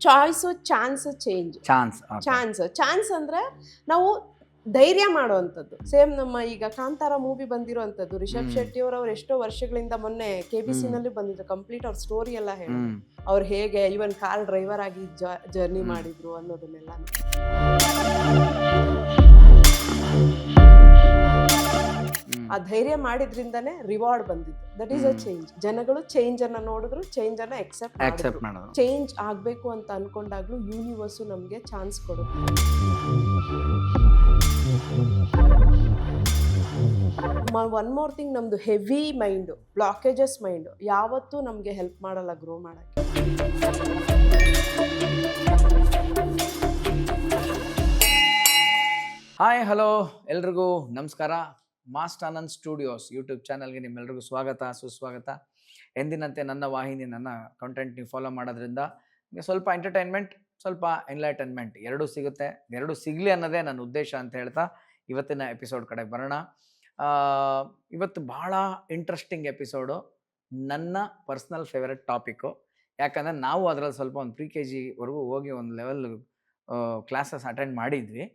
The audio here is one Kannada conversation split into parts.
Choice, chance, change. Chance. Chance ಅಂದ್ರೆ ನಾವು ಧೈರ್ಯ ಮಾಡುವಂಥದ್ದು. ಸೇಮ್ ನಮ್ಮ ಈಗ ಕಾಂತಾರ ಮೂವಿ ಬಂದಿರೋಂಥದ್ದು, ರಿಷಬ್ ಶೆಟ್ಟಿ ಅವ್ರು ಎಷ್ಟೋ ವರ್ಷಗಳಿಂದ ಮೊನ್ನೆ KBC ನಲ್ಲಿ ಬಂದಿದ್ರು, ಕಂಪ್ಲೀಟ್ ಅವ್ರ ಸ್ಟೋರಿ ಎಲ್ಲ ಹೇಳಿ ಅವ್ರು ಹೇಗೆ ಇವನ್ ಕಾರ್ ಡ್ರೈವರ್ ಆಗಿ ಜರ್ನಿ ಮಾಡಿದ್ರು ಅನ್ನೋದನ್ನೆಲ್ಲ. ಆ ಧೈರ್ಯ ಮಾಡಿದ್ರಿಂದಾನೇ ರಿವಾರ್ಡ್ ಬಂದಿದ್ದು. That is a change. ಜನಗಳು ಚೇಂಜ್ ಅನ್ನ ನೋಡಿದ್ರು, ಚೇಂಜ್ ಅನ್ನ ಎಕ್ಸೆಪ್ಟ್ ಮಾಡಿದ್ರು. ಚೇಂಜ್ ಆಗ್ಬೇಕು ಅಂತ ಅನ್ಕೊಂಡಾಗ್ಲೂ ಯೂನಿವರ್ಸ್ ನಮ್ಗೆ ಚಾನ್ಸ್ ಕೊಡುತ್ತೆ. ಒನ್ ಮೋರ್ ಥಿಂಗ್, ನಮ್ದು ಹೆವಿ ಮೈಂಡ್, ಬ್ಲಾಕೇಜಸ್ ಮೈಂಡ್ ಯಾವತ್ತೂ ನಮ್ಗೆ ಹೆಲ್ಪ್ ಮಾಡಲ್ಲ ಗ್ರೋ ಮಾಡಕ್ಕೆ. ಹಾಯ್, ಹಲೋ, ಎಲ್ರಿಗೂ ನಮಸ್ಕಾರ. ಮಾಸ್ಟ್ ಆನಂದ್ ಸ್ಟುಡಿಯೋಸ್ ಯೂಟ್ಯೂಬ್ ಚಾನಲ್ಗೆ ನಿಮ್ಮೆಲ್ರಿಗೂ ಸ್ವಾಗತ, ಸುಸ್ವಾಗತ. ಎಂದಿನಂತೆ ನನ್ನ ವಾಹಿನಿ, ನನ್ನ ಕಂಟೆಂಟ್ ನೀವು ಫಾಲೋ ಮಾಡೋದ್ರಿಂದ ನಿಮಗೆ ಸ್ವಲ್ಪ ಎಂಟರ್ಟೈನ್ಮೆಂಟ್, ಸ್ವಲ್ಪ ಎನ್ಲೈಟನ್ಮೆಂಟ್ ಎರಡೂ ಸಿಗುತ್ತೆ. ಎರಡೂ ಸಿಗಲಿ ಅನ್ನೋದೇ ನನ್ನ ಉದ್ದೇಶ ಅಂತ ಹೇಳ್ತಾ ಇವತ್ತಿನ ಎಪಿಸೋಡ್ ಕಡೆ ಬರೋಣ. ಇವತ್ತು ಭಾಳ ಇಂಟ್ರೆಸ್ಟಿಂಗ್ ಎಪಿಸೋಡು, ನನ್ನ ಪರ್ಸ್ನಲ್ ಫೇವರೆಟ್ ಟಾಪಿಕ್ಕು. ಯಾಕಂದರೆ ನಾವು ಅದರಲ್ಲಿ ಸ್ವಲ್ಪ ಒಂದು pre-KG ಹೋಗಿ ಒಂದು ಲೆವೆಲ್ ಕ್ಲಾಸಸ್ ಅಟೆಂಡ್ ಮಾಡಿದ್ವಿ.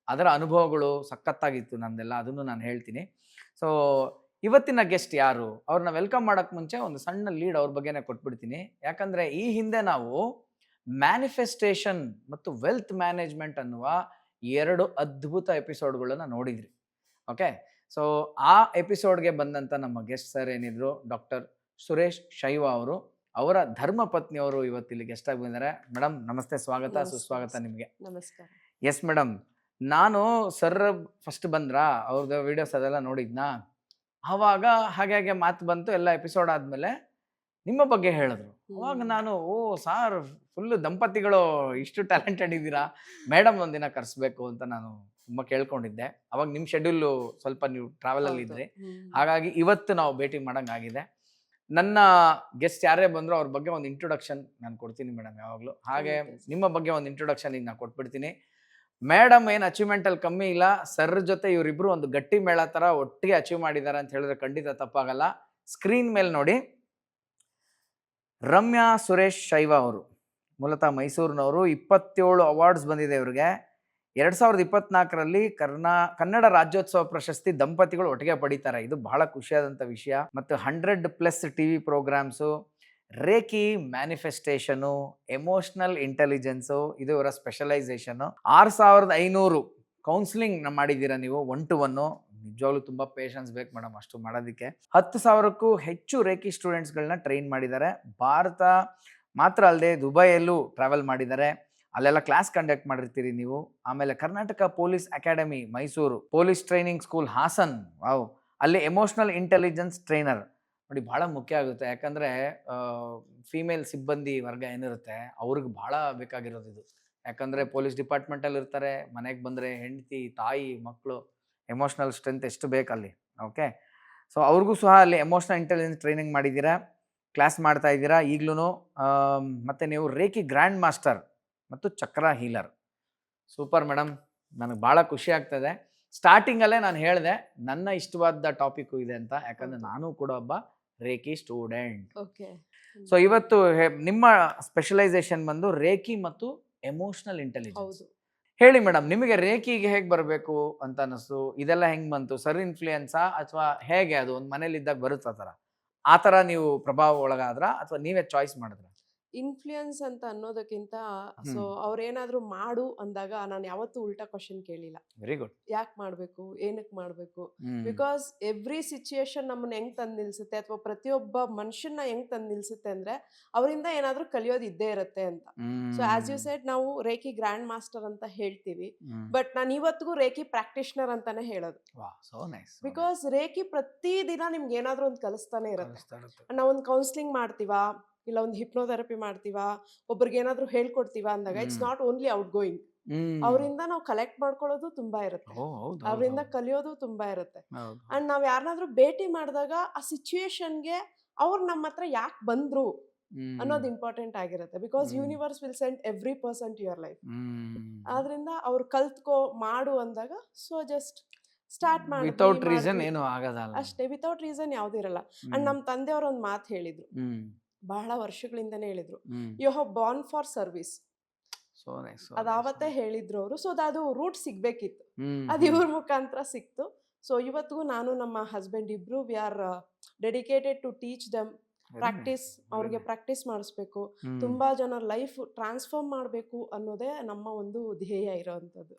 ಅದರ ಅನುಭವಗಳು ಸಖತ್ತಾಗಿತ್ತು ನಮ್ಮದೆಲ್ಲ, ಅದನ್ನು ನಾನು ಹೇಳ್ತೀನಿ. ಸೊ ಇವತ್ತಿನ ಗೆಸ್ಟ್ ಯಾರು, ಅವ್ರನ್ನ ವೆಲ್ಕಮ್ ಮಾಡೋಕ್ಕೆ ಮುಂಚೆ ಒಂದು ಸಣ್ಣ ಲೀಡ್ ಅವ್ರ ಬಗ್ಗೆನೇ ಕೊಟ್ಬಿಡ್ತೀನಿ. ಯಾಕಂದರೆ ಈ ಹಿಂದೆ ನಾವು ಮ್ಯಾನಿಫೆಸ್ಟೇಷನ್ ಮತ್ತು ವೆಲ್ತ್ ಮ್ಯಾನೇಜ್ಮೆಂಟ್ ಅನ್ನುವ 2 ಅದ್ಭುತ ಎಪಿಸೋಡ್ಗಳನ್ನು ನೋಡಿದ್ರಿ. ಓಕೆ, ಸೊ ಆ ಎಪಿಸೋಡ್ಗೆ ಬಂದಂಥ ನಮ್ಮ ಗೆಸ್ಟ್ ಸರ್ ಏನಿದ್ರು, ಡಾಕ್ಟರ್ ಸುರೇಶ್ ಶೈವ ಅವರು. ಅವರ ಧರ್ಮ ಪತ್ನಿಯವರು ಇವತ್ತಿಲ್ಲಿ ಗೆಸ್ಟ್ ಆಗಿ ಬಂದಿದ್ದಾರೆ. ಮೇಡಮ್ ನಮಸ್ತೆ, ಸ್ವಾಗತ, ಸುಸ್ವಾಗತ ನಿಮಗೆ. ನಮಸ್ಕಾರ. ಎಸ್ ಮೇಡಮ್, ನಾನು ಸರ್ ಫಸ್ಟ್ ಬಂದ್ರಾ ಅವ್ರದ್ದು ವಿಡಿಯೋಸ್ ಅದೆಲ್ಲ ನೋಡಿದ್ನಾ, ಆವಾಗ ಹಾಗೆ ಮಾತು ಬಂತು. ಎಲ್ಲ ಎಪಿಸೋಡ್ ಆದಮೇಲೆ ನಿಮ್ಮ ಬಗ್ಗೆ ಹೇಳಿದ್ರು. ಅವಾಗ ನಾನು ಸಾರ್ ಫುಲ್ಲು ದಂಪತಿಗಳು ಇಷ್ಟು ಟ್ಯಾಲೆಂಟೆಡ್ ಇದ್ದೀರಾ, ಮೇಡಮ್ ಒಂದಿನ ಕರೆಸ್ಬೇಕು ಅಂತ ನಾನು ತುಂಬ ಕೇಳ್ಕೊಂಡಿದ್ದೆ. ಅವಾಗ ನಿಮ್ಮ ಶೆಡ್ಯೂಲು ಸ್ವಲ್ಪ ನೀವು ಟ್ರಾವೆಲಲ್ಲಿ ಇದ್ರಿ, ಹಾಗಾಗಿ ಇವತ್ತು ನಾವು ಭೇಟಿ ಮಾಡೋಂಗಾಗಿದೆ. ನನ್ನ ಗೆಸ್ಟ್ ಯಾರೇ ಬಂದರೂ ಅವ್ರ ಬಗ್ಗೆ ಒಂದು ಇಂಟ್ರೊಡಕ್ಷನ್ ನಾನು ಕೊಡ್ತೀನಿ ಮೇಡಮ್ ಯಾವಾಗಲೂ. ಹಾಗೆ ನಿಮ್ಮ ಬಗ್ಗೆ ಒಂದು ಇಂಟ್ರೊಡಕ್ಷನ್ ಈಗ ನಾನು ಕೊಟ್ಬಿಡ್ತೀನಿ. ಮೇಡಮ್ ಏನು ಅಚೀವ್ಮೆಂಟಲ್ಲಿ ಕಮ್ಮಿ ಇಲ್ಲ, ಸರ್ ಜೊತೆ ಇವರಿಬ್ರು ಒಂದು ಗಟ್ಟಿ ಮೇಳ ಥರ ಒಟ್ಟಿಗೆ ಅಚೀವ್ ಮಾಡಿದ್ದಾರೆ ಅಂತ ಹೇಳಿದ್ರೆ ಖಂಡಿತ ತಪ್ಪಾಗಲ್ಲ. ಸ್ಕ್ರೀನ್ ಮೇಲೆ ನೋಡಿ, ರಮ್ಯಾ ಸುರೇಶ್ ಶೈವ ಅವರು ಮೂಲತಃ ಮೈಸೂರಿನವರು. 27 ಅವಾರ್ಡ್ಸ್ ಬಂದಿದೆ ಇವರಿಗೆ. 2024ರಲ್ಲಿ ಕನ್ನಡ ರಾಜ್ಯೋತ್ಸವ ಪ್ರಶಸ್ತಿ ದಂಪತಿಗಳು ಒಟ್ಟಿಗೆ ಪಡೀತಾರೆ. ಇದು ಬಹಳ ಖುಷಿಯಾದಂಥ ವಿಷಯ. ಮತ್ತು 100+ TV programmes, reiki, manifestation, emotional intelligence, ಇದು ಇವರ ಸ್ಪೆಷಲೈಸೇಷನು. 6500 ಕೌನ್ಸಿಲಿಂಗ್ ಮಾಡಿದ್ದೀರಾ ನೀವು 1-to-1. ನಿಜವಾಗ್ಲೂ ತುಂಬ ಪೇಷನ್ಸ್ ಬೇಕು ಮೇಡಮ್ ಅಷ್ಟು ಮಾಡೋದಕ್ಕೆ. 10,000ಕ್ಕೂ ಹೆಚ್ಚು ರೇಕಿ ಸ್ಟೂಡೆಂಟ್ಸ್ಗಳನ್ನ ಟ್ರೈನ್ ಮಾಡಿದ್ದಾರೆ. ಭಾರತ ಮಾತ್ರ ಅಲ್ಲದೆ ದುಬೈಯಲ್ಲೂ ಟ್ರಾವೆಲ್ ಮಾಡಿದ್ದಾರೆ, ಅಲ್ಲೆಲ್ಲ ಕ್ಲಾಸ್ ಕಂಡಕ್ಟ್ ಮಾಡಿರ್ತೀರಿ ನೀವು. ಆಮೇಲೆ Karnataka police academy Mysuru, police training school Hassan, wow, ಅಲ್ಲಿ ಎಮೋಷ್ನಲ್ ಇಂಟೆಲಿಜೆನ್ಸ್ ಟ್ರೈನರ್. ನೋಡಿ, ಭಾಳ ಮುಖ್ಯ ಆಗುತ್ತೆ. ಯಾಕಂದರೆ ಫೀಮೇಲ್ ಸಿಬ್ಬಂದಿ ವರ್ಗ ಏನಿರುತ್ತೆ ಅವ್ರಿಗೆ ಭಾಳ ಬೇಕಾಗಿರೋದು ಇದು. ಯಾಕಂದರೆ ಪೊಲೀಸ್ ಡಿಪಾರ್ಟ್ಮೆಂಟಲ್ಲಿ ಇರ್ತಾರೆ, ಮನೆಗೆ ಬಂದರೆ ಹೆಂಡತಿ, ತಾಯಿ, ಮಕ್ಕಳು, ಎಮೋಷ್ನಲ್ ಸ್ಟ್ರೆಂತ್ ಎಷ್ಟು ಬೇಕಲ್ಲಿ. ಓಕೆ, ಸೊ ಅವ್ರಿಗೂ ಸಹ ಅಲ್ಲಿ ಎಮೋಷ್ನಲ್ ಇಂಟೆಲಿಜೆನ್ಸ್ ಟ್ರೈನಿಂಗ್ ಮಾಡಿದ್ದೀರಾ, ಕ್ಲಾಸ್ ಮಾಡ್ತಾ ಇದ್ದೀರಾ ಈಗಲೂ. ಮತ್ತು ನೀವು ರೇಕಿ ಗ್ರ್ಯಾಂಡ್ ಮಾಸ್ಟರ್ ಮತ್ತು ಚಕ್ರ ಹೀಲರ್. ಸೂಪರ್ ಮೇಡಮ್, ನನಗೆ ಭಾಳ ಖುಷಿ ಆಗ್ತದೆ. ಸ್ಟಾರ್ಟಿಂಗಲ್ಲೇ ನಾನು ಹೇಳಿದೆ ನನ್ನ ಇಷ್ಟವಾದ ಟಾಪಿಕ್ಕು ಇದೆ ಅಂತ, ಯಾಕಂದರೆ ನಾನು ಕೂಡ ಒಬ್ಬ ರೇಕಿ ಸ್ಟೂಡೆಂಟ್. ಓಕೆ, ಸೊ ಇವತ್ತು ನಿಮ್ಮ ಸ್ಪೆಷಲೈಸೇಷನ್ ಬಂದು ರೇಕಿ ಮತ್ತು ಎಮೋಷ್ನಲ್ ಇಂಟೆಲಿಜೆನ್ಸ್. ಹೇಳಿ ಮೇಡಮ್, ನಿಮಗೆ ರೇಕಿಗೆ ಹೇಗೆ ಬರಬೇಕು ಅಂತ ಅನ್ನಿಸ್ತು? ಇದೆಲ್ಲ ಹೆಂಗೆ ಬಂತು? ಸರ್ ಇನ್ಫ್ಲೂಯೆನ್ಸಾ ಅಥವಾ ಹೇಗೆ? ಅದು ಒಂದು ಮನೇಲಿ ಇದ್ದಾಗ ಬರುತ್ತೆ ಆ ಥರ ನೀವು ಪ್ರಭಾವ ಒಳಗಾದ್ರ ಅಥವಾ ನೀವೇ ಚಾಯ್ಸ್ ಮಾಡಿದ್ರ? ಇನ್ಫ್ಲೂಯೆನ್ಸ್ ಅಂತ ಅನ್ನೋದಕ್ಕಿಂತ, ಸೊ ಅವ್ರೇನಾದ್ರೂ ಮಾಡು ಅಂದಾಗ ನಾನು ಯಾವತ್ತೂ ಉಲ್ಟಾ ಕ್ವಶನ್ ಕೇಳಿಲ್ಲ. Very good. ಯಾಕೆ ಮಾಡಬೇಕು, ಏನಕ್ಕೆ ಮಾಡಬೇಕು? ಬಿಕಾಸ್ ಎವ್ರಿ ಸಿಚುಯೇಷನ್ ನಮ್ಮನ್ನ ಹೆಂಗ್ ತಂದು ನಿಲ್ಸುತ್ತೆ, ಅಥವಾ ಪ್ರತಿಯೊಬ್ಬ ಮನುಷ್ಯನ ಹೆಂಗ್ ತಂದು ನಿಲ್ಸುತ್ತೆ ಅಂದ್ರೆ ಅವರಿಂದ ಏನಾದ್ರೂ ಕಲಿಯೋದು ಇದ್ದೇ ಇರುತ್ತೆ ಅಂತ. ಸೊ ಆಸ್ ಯು ಸೆಡ್, ನಾವು ರೇಕಿ ಗ್ರ್ಯಾಂಡ್ ಮಾಸ್ಟರ್ ಅಂತ ಹೇಳ್ತೀವಿ, ಬಟ್ ನಾನು ಇವತ್ತಿಗೂ ರೇಕಿ ಪ್ರಾಕ್ಟಿಷನರ್ ಅಂತಾನೆ ಹೇಳೋದು. ಬಿಕಾಸ್ ರೇಕಿ ಪ್ರತಿ ದಿನ ನಿಮ್ಗೆ ಏನಾದ್ರೂ ಒಂದು ಕಲಿಸ್ತಾನೆ ಇರುತ್ತೆ. ನಾವು ಒಂದು ಕೌನ್ಸಿಲಿಂಗ್ ಮಾಡ್ತೀವಾ, ಇಲ್ಲ ಒಂದು ಹಿಪ್ನೋಥೆರಪಿ ಮಾಡ್ತೀವಾ, ಒಬ್ರಿಗೆ ಏನಾದ್ರೂ ಹೇಳ್ಕೊಡ್ತೀವಾ ಅಂದಾಗ it's not only out going. ಅವರಿಂದ ನಾವು ಕಲೆಕ್ಟ್ ಮಾಡ್ಕೊಳ್ಳೋದು ತುಂಬಾ ಇರುತ್ತೆ, ಅವರಿಂದ ಕಲಿಯೋದು ತುಂಬಾ ಇರುತ್ತೆ. ಅಂಡ್ ನಾವ್ ಯಾರನ್ನಾದ್ರೂ ಭೇಟಿ ಮಾಡಿದಾಗ ಆ ಸಿಚುಯೇಷನ್ಗೆ ಅವ್ರು ನಮ್ಮ ಹತ್ರ ಯಾಕೆ ಬಂದ್ರು ಅನ್ನೋದು ಇಂಪಾರ್ಟೆಂಟ್ ಆಗಿರುತ್ತೆ. Because universe will send every person to your life. ಆದ್ರಿಂದ ಅವ್ರು ಕಲ್ತ್ಕೋ ಮಾಡು ಅಂದಾಗ ಸೊ ಜಸ್ಟ್ ಸ್ಟಾರ್ಟ್ ಮಾಡಿ, ವಿತೌಟ್ ರೀಸನ್ ಏನು ಆಗೋದಲ್ಲ ಅಷ್ಟೇ. ವಿತೌಟ್ ರೀಸನ್ ಯಾವ್ದು ಇರಲ್ಲ. ಅಂಡ್ ನಮ್ಮ ತಂದೆಯವ್ರ ಒಂದು ಮಾತು ಹೇಳಿದ್ರು, ಬಹಳ ವರ್ಷಗಳಿಂದನೇ ಹೇಳಿದ್ರು, you have born for service, so nice, so ಅದು ನೈಸ್. ಆವತ್ತೇ ಹೇಳಿದ್ರು ಅವರು. ಸೊ ಅದು ರೂಟ್ ಸಿಗ್ಬೇಕಿತ್ತು, ಹ್ಮ್ ಅದು ಇವ್ರ ಮುಖಾಂತರ ಸಿಕ್ತು. ಸೊ ಇವತ್ತಿಗೂ ನಾನು ನಮ್ಮ ಹಸ್ಬೆಂಡ್ ಇಬ್ರು we are dedicated to teach them practice. ಅವ್ರಿಗೆ ಪ್ರಾಕ್ಟೀಸ್ ಮಾಡಿಸ್ಬೇಕು, ತುಂಬಾ ಜನ ಲೈಫ್ ಟ್ರಾನ್ಸ್ಫಾರ್ಮ್ ಮಾಡಬೇಕು ಅನ್ನೋದೇ ನಮ್ಮ ಒಂದು ಧ್ಯೇಯ ಇರೋವಂಥದ್ದು.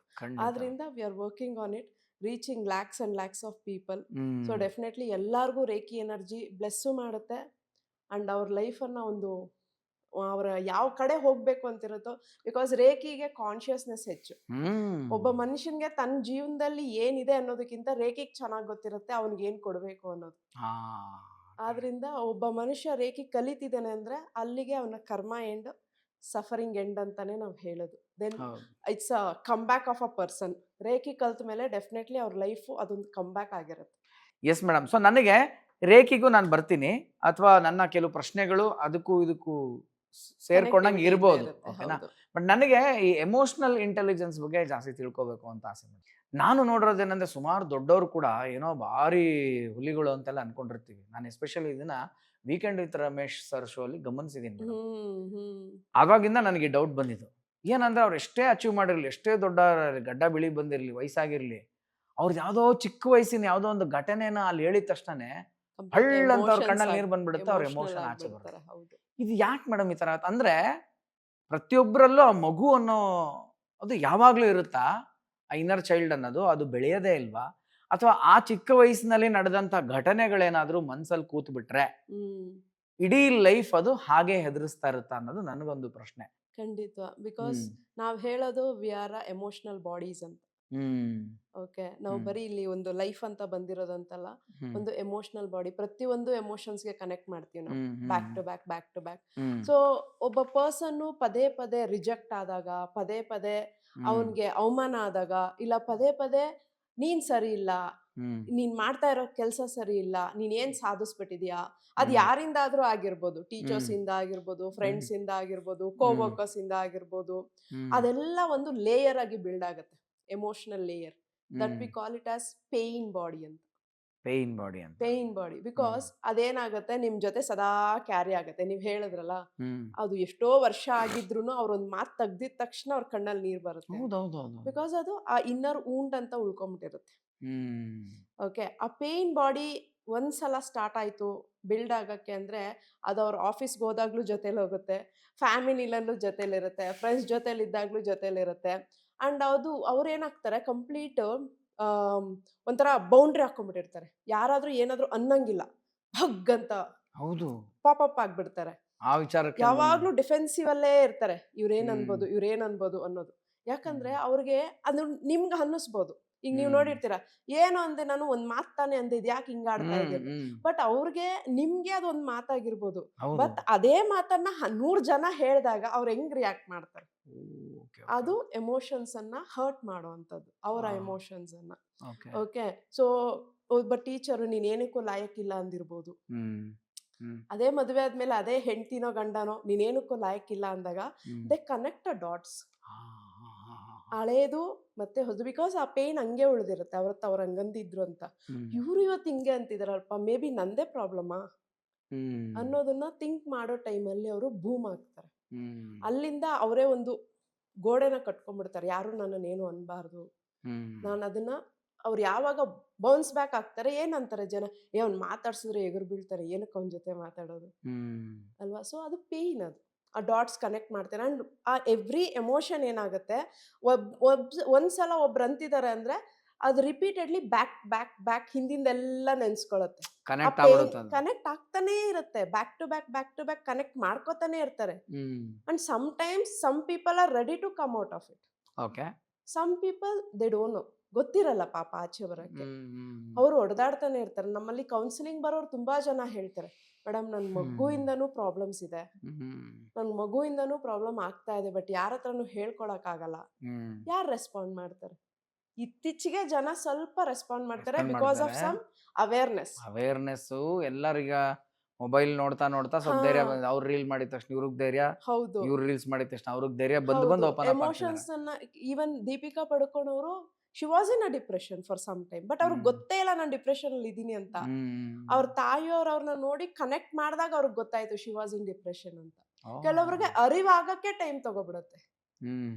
ಆದ್ರಿಂದ we are working on it, reaching lakhs and lakhs of people. So definitely ಎಲ್ಲರಿಗೂ ರೇಖಿ ಎನರ್ಜಿ ಬ್ಲೆಸ್ಸು ಮಾಡುತ್ತೆ ಅಂಡ್ ಅವ್ರ ಲೈಫನ್ನು ಒಂದು ಅವರ ಯಾವ ಕಡೆ ಹೋಗ್ಬೇಕು ಅಂತಿರುತ್ತೋ. ಬಿಕಾಸ್ ರೇಖಿಗೆ ಕಾನ್ಶಿಯಸ್ನೆಸ್ ಹೆಚ್ಚು. ಒಬ್ಬ ಮನುಷ್ಯನ್ಗೆ ತನ್ನ ಜೀವನದಲ್ಲಿ ಏನಿದೆ ಅನ್ನೋದಕ್ಕಿಂತ ರೇಖಿಗೆ ಚೆನ್ನಾಗಿ ಗೊತ್ತಿರುತ್ತೆ ಅವ್ನಿಗೆ ಏನ್ ಕೊಡ್ಬೇಕು ಅನ್ನೋದು. ಆದ್ರಿಂದ ಒಬ್ಬ ಮನುಷ್ಯ ರೇಖಿ ಕಲಿತಿದ್ದಾನೆ ಅಂದ್ರೆ ಅಲ್ಲಿಗೆ ಅವನ ಕರ್ಮ ಎಂಡ್, ಸಫರಿಂಗ್ ಎಂಡ್ ಅಂತಾನೆ ನಾವು ಹೇಳೋದು. Then it's a come back of a person. Reiki ಕಲ್ತ ಮೇಲೆ ಡೆಫಿನೆಟ್ಲಿ ಅವ್ರ ಲೈಫು ಅದೊಂದು ಕಮ್ ಬ್ಯಾಕ್ ಆಗಿರುತ್ತೆ. Yes madam. ಸೊ ನನಗೆ ರೇಖಿಗೂ ನಾನು ಬರ್ತೀನಿ, ಅಥವಾ ನನ್ನ ಕೆಲವು ಪ್ರಶ್ನೆಗಳು ಅದಕ್ಕೂ ಇದಕ್ಕೂ ಸೇರ್ಕೊಂಡಂಗೆ ಇರ್ಬೋದು, ಓಕೆನಾ? ಬಟ್ ನನಗೆ ಈ ಎಮೋಷನಲ್ ಇಂಟೆಲಿಜೆನ್ಸ್ ಬಗ್ಗೆ ಜಾಸ್ತಿ ತಿಳ್ಕೊಬೇಕು ಅಂತ ಆಸೆ. ನಾನು ನೋಡಿರೋದೇನಂದ್ರೆ ಸುಮಾರು ದೊಡ್ಡವರು ಕೂಡ ಏನೋ ಭಾರಿ ಹುಲಿಗಳು ಅಂತೆಲ್ಲ ಅನ್ಕೊಂಡಿರ್ತೀವಿ. ನಾನು ಎಸ್ಪೆಷಲಿ ಇದನ್ನ weekend with Ramesh sir show ಅಲ್ಲಿ ಗಮನಿಸಿದೀನಿ. ಆವಾಗಿಂದ ನನಗೆ ಡೌಟ್ ಬಂದಿದ್ದು ಏನಂದ್ರೆ ಅವ್ರು ಎಷ್ಟೇ ಅಚೀವ್ ಮಾಡಿರ್ಲಿ, ಎಷ್ಟೇ ದೊಡ್ಡ ಗಡ್ಡ ಬಿಳಿ ಬಂದಿರ್ಲಿ, ವಯಸ್ಸಾಗಿರ್ಲಿ, ಅವ್ರದ್ದು ಯಾವುದೋ ಚಿಕ್ಕ ವಯಸ್ಸಿನ ಯಾವುದೋ ಒಂದು ಘಟನೆನ ಅಲ್ಲಿ ಹೇಳಿದ ತಕ್ಷಣನೇ ಹಳ್ಳ ಅಂತ ಅವ್ರ ಕಣ್ಣಲ್ಲಿ ನೀರು ಬಂದ್ಬಿಡುತ್ತೆ, ಅವ್ರ ಎಮೋಷನ್ ಆಚೆ ಬರುತ್ತೆ. ಇದು ಯಾಕೆ ಮೇಡಮ್ ಈ ತರ? ಅಂದ್ರೆ ಪ್ರತಿಯೊಬ್ಬರಲ್ಲೂ ಆ ಮಗು ಅನ್ನೋ ಅದು ಯಾವಾಗ್ಲೂ ಇರುತ್ತಾ? ಆ ಇನ್ನರ್ ಚೈಲ್ಡ್ ಅನ್ನೋದು ಅದು ಬೆಳೆಯೋದೇ ಇಲ್ವಾ? ಅಥವಾ ಆ ಚಿಕ್ಕ ವಯಸ್ಸಿನಲ್ಲಿ ನಡೆದಂತ ಘಟನೆಗಳೇನಾದ್ರೂ ಮನ್ಸಲ್ಲಿ ಕೂತ್ ಬಿಟ್ರೆ ಇಡೀ ಲೈಫ್ ಅದು ಹಾಗೆ ಹೆದರಿಸ್ತಾ ಇರುತ್ತಾ ಅನ್ನೋದು ನನಗೊಂದು ಪ್ರಶ್ನೆ. ಖಂಡಿತ. ಬಿಕಾಸ್ ನಾವ್ ಹೇಳೋದು ವಿ ಆರ್ ಎಮೋಷನಲ್ ಬಾಡೀಸ್ ಅಂತ. ಓಕೆ, ನಾವು ಬರೀ ಇಲ್ಲಿ ಒಂದು ಲೈಫ್ ಅಂತ ಬಂದಿರೋದಂತಲ್ಲ, ಒಂದು ಎಮೋಷನಲ್ ಬಾಡಿ. ಪ್ರತಿಯೊಂದು ಎಮೋಷನ್ಸ್ಗೆ ಕನೆಕ್ಟ್ ಮಾಡ್ತೀವಿ ನಾವು, back to back back to back. So ಒಬ್ಬ ಪರ್ಸನ್ ಪದೇ ಪದೇ ರಿಜೆಕ್ಟ್ ಆದಾಗ, ಪದೇ ಪದೇ ಅವನ್ಗೆ ಅವಮಾನ ಆದಾಗ, ಇಲ್ಲ ಪದೇ ಪದೇ ನೀನ್ ಸರಿ ಇಲ್ಲ, ನೀನ್ ಮಾಡ್ತಾ ಇರೋ ಕೆಲಸ ಸರಿ ಇಲ್ಲ, ನೀನ್ ಏನ್ ಸಾಧಿಸ್ಬಿಟ್ಟಿದ್ಯಾ, ಅದ್ ಯಾರಿಂದಾದ್ರೂ ಆಗಿರ್ಬೋದು, ಟೀಚರ್ಸ್ ಇಂದ ಆಗಿರ್ಬೋದು, ಫ್ರೆಂಡ್ಸ್ ಇಂದ ಆಗಿರ್ಬೋದು, ಕೋವರ್ಕರ್ಸ್ ಇಂದ ಆಗಿರ್ಬೋದು, ಅದೆಲ್ಲ ಒಂದು ಲೇಯರ್ ಆಗಿ ಬಿಲ್ಡ್ ಆಗುತ್ತೆ, emotional layer. That we call it as pain body ಅಂತ. ಪೇನ್ ಬಾಡಿ ಅಂತ. ಪೇನ್ ಬಾಡಿ ಬಿಕಾಸ್ ಅದೇನಾಗುತ್ತೆ, ನಿಮ್ ಜೊತೆ ಸದಾ ಕ್ಯಾರಿ ಆಗುತ್ತೆ. ನೀವ್ ಹೇಳಿದ್ರಲ್ಲ, ಅದು ಎಷ್ಟೋ ವರ್ಷ ಆಗಿದ್ರು ಅವ್ರೊಂದ್ ಮಾತು ತೆಗ್ದಿದ ತಕ್ಷಣ ಅವ್ರ ಕಣ್ಣಲ್ಲಿ ನೀರ್ ಬರುತ್ತೆ. ಬಿಕಾಸ್ ಅದು ಆ ಇನ್ನರ್ ಊಂಡ್ ಅಂತ ಉಳ್ಕೊಂಬಿಟ್ಟಿರುತ್ತೆ. ಓಕೆ, ಆ ಪೇನ್ ಬಾಡಿ ಒಂದ್ಸಲ ಸ್ಟಾರ್ಟ್ ಆಯ್ತು ಬಿಲ್ಡ್ ಆಗಕ್ಕೆ ಅಂದ್ರೆ ಅದು ಅವ್ರ ಆಫೀಸ್ಗೆ ಹೋದಾಗ್ಲೂ ಜೊತೆಲಿ ಹೋಗುತ್ತೆ, ಫ್ಯಾಮಿಲಿಲಲ್ಲೂ ಜೊತೆಲಿರುತ್ತೆ, ಫ್ರೆಂಡ್ಸ್ ಜೊತೆಲಿ ಇದ್ದಾಗ್ಲೂ ಜೊತೆಲಿರುತ್ತೆ. ಅಂಡ್ ಅದು ಅವ್ರೇನಾಗ್ತಾರೆ, ಕಂಪ್ಲೀಟ್ ಒಂಥರ ಬೌಂಡ್ರಿ ಹಾಕೊಂಡ್ಬಿಟ್ಟಿರ್ತಾರೆ. ಯಾರಾದ್ರೂ ಏನಾದ್ರೂ ಅನ್ನಂಗಿಲ್ಲ, ಹಗ್ ಅಂತ ಹೌದು ಪಾಪಪ್ ಆಗ್ಬಿಡ್ತಾರೆ. ಆ ವಿಚಾರಕ್ಕೆ ಯಾವಾಗ್ಲೂ ಡಿಫೆನ್ಸಿವ್ ಅಲ್ಲೇ ಇರ್ತಾರೆ. ಇವ್ರೇನ್ ಅನ್ಬೋದು, ಇವ್ರೇನ್ ಅನ್ಬೋದು ಅನ್ನೋದು. ಯಾಕಂದ್ರೆ ಅವ್ರಿಗೆ ಅದು ನಿಮ್ಗೆ ಅನ್ನಿಸ್ಬೋದು. ಈಗ ನೀವು ನೋಡಿರ್ತೀರಾ, ಏನು ಅಂದೆ ನಾನು, ಒಂದ್ ಮಾತ್ ತಾನೇ ಅಂದೆ, ಯಾಕೆ ಹಿಂಗ ಆಡ್ತಾ ಇದ್ದೀವಿ. ಬಟ್ ಅವ್ರಿಗೆ ನಿಮ್ಗೆ ಅದೊಂದ್ ಮಾತಾಗಿರ್ಬೋದು. ಬಟ್ ಅದೇ ಮಾತನ್ನ 100 ಜನ ಹೇಳಿದಾಗ ಅವ್ರು ಹೆಂಗ್ ರಿಯಾಕ್ಟ್ ಮಾಡ್ತಾರೆ. ಅದು ಎಮೋಷನ್ಸ್ ಅನ್ನ ಹರ್ಟ್ ಮಾಡುವಂಥದ್ದು, ಅವರ ಎಮೋಷನ್ಸ್ ಅನ್ನ. ಓಕೆ, ಸೊ ಒಬ್ಬ ಟೀಚರು ನೀನ್ ಏನಕ್ಕೂ ಲಾಯಕ್ಕಿಲ್ಲ ಅಂದಿರ್ಬೋದು. ಅದೇ ಮದುವೆ ಆದ್ಮೇಲೆ ಅದೇ ಹೆಂಡ್ತಿನೋ ಗಂಡನೋ ನೀನೇನಕ್ಕೂ ಲಾಯಕ್ಕಿಲ್ಲ ಅಂದಾಗ ದೇ ಕನೆಕ್ಟ್ ಅ ಡಾಟ್ಸ್, ಹಳೇದು ಮತ್ತೆ ಹೊಸದು. ಬಿಕಾಸ್ ಆ ಪೇನ್ ಹಂಗೆ ಉಳಿದಿರುತ್ತೆ. ಅವತ್ತು ಅವ್ರು ಹಂಗಂದಿದ್ರು ಅಂತ, ಇವ್ರು ಇವತ್ತು ಹಿಂಗೆ ಅಂತಿದಾರಲ್ಪ, ಮೇ ಬಿ ನಂದೇ ಪ್ರಾಬ್ಲಮಾ ಅನ್ನೋದನ್ನ ಥಿಂಕ್ ಮಾಡೋ ಟೈಮಲ್ಲಿ ಅವರು ಬೂಮ್ ಆಗ್ತಾರೆ. ಅಲ್ಲಿಂದ ಅವರೇ ಒಂದು ಗೋಡೆನ ಕಟ್ಕೊಂಡ್ಬಿಡ್ತಾರೆ, ಯಾರು ನನ್ನನ್ನೇನು ಅನ್ಬಾರ್ದು. ನಾನು ಅದನ್ನ ಅವ್ರು ಯಾವಾಗ ಬೌನ್ಸ್ ಬ್ಯಾಕ್ ಆಗ್ತಾರೆ, ಏನಂತಾರೆ ಜನ, ಅವ್ನು ಮಾತಾಡ್ಸಿದ್ರೆ ಎಗರು ಬೀಳ್ತಾರೆ, ಏನಕ್ಕೆ ಅವನ ಜೊತೆ ಮಾತಾಡೋದು ಅಲ್ವಾ. ಸೊ ಅದು ಪೇಯ್ನ್, ಅದು ಆ ಡಾಟ್ಸ್ ಕನೆಕ್ಟ್ ಮಾಡ್ತಾರೆ. ಅಂಡ್ ಆ ಎವ್ರಿ ಎಮೋಷನ್ ಏನಾಗುತ್ತೆ, ಒಂದ್ಸಲ ಒಬ್ರು ಅಂತಿದ್ದಾರೆ ಅಂದ್ರೆ ಅದು ರಿಪೀಟೆಡ್ಲಿ ಬ್ಯಾಕ್ ಬ್ಯಾಕ್ ಬ್ಯಾಕ್ ಹಿಂದಿಂದೆಲ್ಲ ನೆನ್ಸ್ಕೊಳತ್ತೆ, ಕನೆಕ್ಟ್ ಆಗ್ತಾನೆ ಇರುತ್ತೆ. Back to back back to back connect ಮಾಡ್ಕೋತಾನೆ ಇರ್ತಾರೆ. And sometimes some people are ready to come out of it. Okay, some people they don't know, ಗೊತ್ತಿರಲ್ಲ ಪಾಪ ಆಚೆ ಬರಕ್ಕೆ, ಅವರು ಹೊಡೆದಾಡ್ತಾನೆ ಇರ್ತಾರೆ. ನಮ್ಮಲ್ಲಿ ಕೌನ್ಸಿಲಿಂಗ್ ಬರೋರು ತುಂಬಾ ಜನ ಹೇಳ್ತಾರೆ, ಮೇಡಮ್ ನನ್ನ ಮಗುವಿಂದನೂ ಪ್ರಾಬ್ಲಮ್ಸ್ ಇದೆ, ನನ್ನ ಮಗುವಿಂದನೂ ಪ್ರಾಬ್ಲಮ್ ಆಗ್ತಾ ಇದೆ, ಬಟ್ ಯಾರ ಹತ್ರನೂ ಹೇಳ್ಕೊಳಕ್ ಆಗಲ್ಲ. ಯಾರು ರೆಸ್ಪಾಂಡ್ ಮಾಡ್ತಾರೆ? ಇತ್ತೀಚೆಗೆ ಜನ ಸ್ವಲ್ಪ ರೆಸ್ಪಾಂಡ್ ಮಾಡ್ತಾರೆ, ಬಿಕಾಸ್ ಆಫ್ ಸಮ್ ಅವೇರ್ನೆಸ್. ಎಲ್ಲರಿಗ ಮೊಬೈಲ್ ನೋಡ್ತಾ ನೋಡ್ತಾ ಸ್ವಲ್ಪ ಧೈರ್ಯ ಬಂದ, ಅವ್ರು ರೀಲ್ ಮಾಡಿದ ತಕ್ಷಣ ಇವ್ರಿಗೆ ಧೈರ್ಯ, ಹೌದು, ಇವ್ರು ರೀಲ್ಸ್ ಮಾಡಿದ ತಕ್ಷಣ ಅವ್ರಿಗೆ ಧೈರ್ಯ ಬಂದು ಓಪನ್ ಅಪ್ ಎಮೋಷನ್ಸ್ ಅನ್ನ. ಈವನ್ ದೀಪಿಕಾ ಪಡುಕೋಣ್ ಅವರು, she was in a depression for some time, but ಅವ್ರಿಗೆ ಗೊತ್ತೇ ಇಲ್ಲ ನಾನು ಡಿಪ್ರೆಷನ್ ಅಲ್ಲಿ ಇದೀನಿ ಅಂತ. ಅವ್ರ ತಾಯಿಯವ್ರು ಅವ್ರನ್ನ ನೋಡಿ ಕನೆಕ್ಟ್ ಮಾಡಿದಾಗ ಅವ್ರಿಗೆ ಗೊತ್ತಾಯ್ತು ಶಿ ವಾಸ್ ಇನ್ ಡಿಪ್ರೆಷನ್ ಅಂತ. ಕೆಲವರಿಗೆ ಅರಿವಾಗಕ್ಕೆ ಟೈಮ್ ತಗೋಬಿಡುತ್ತೆ.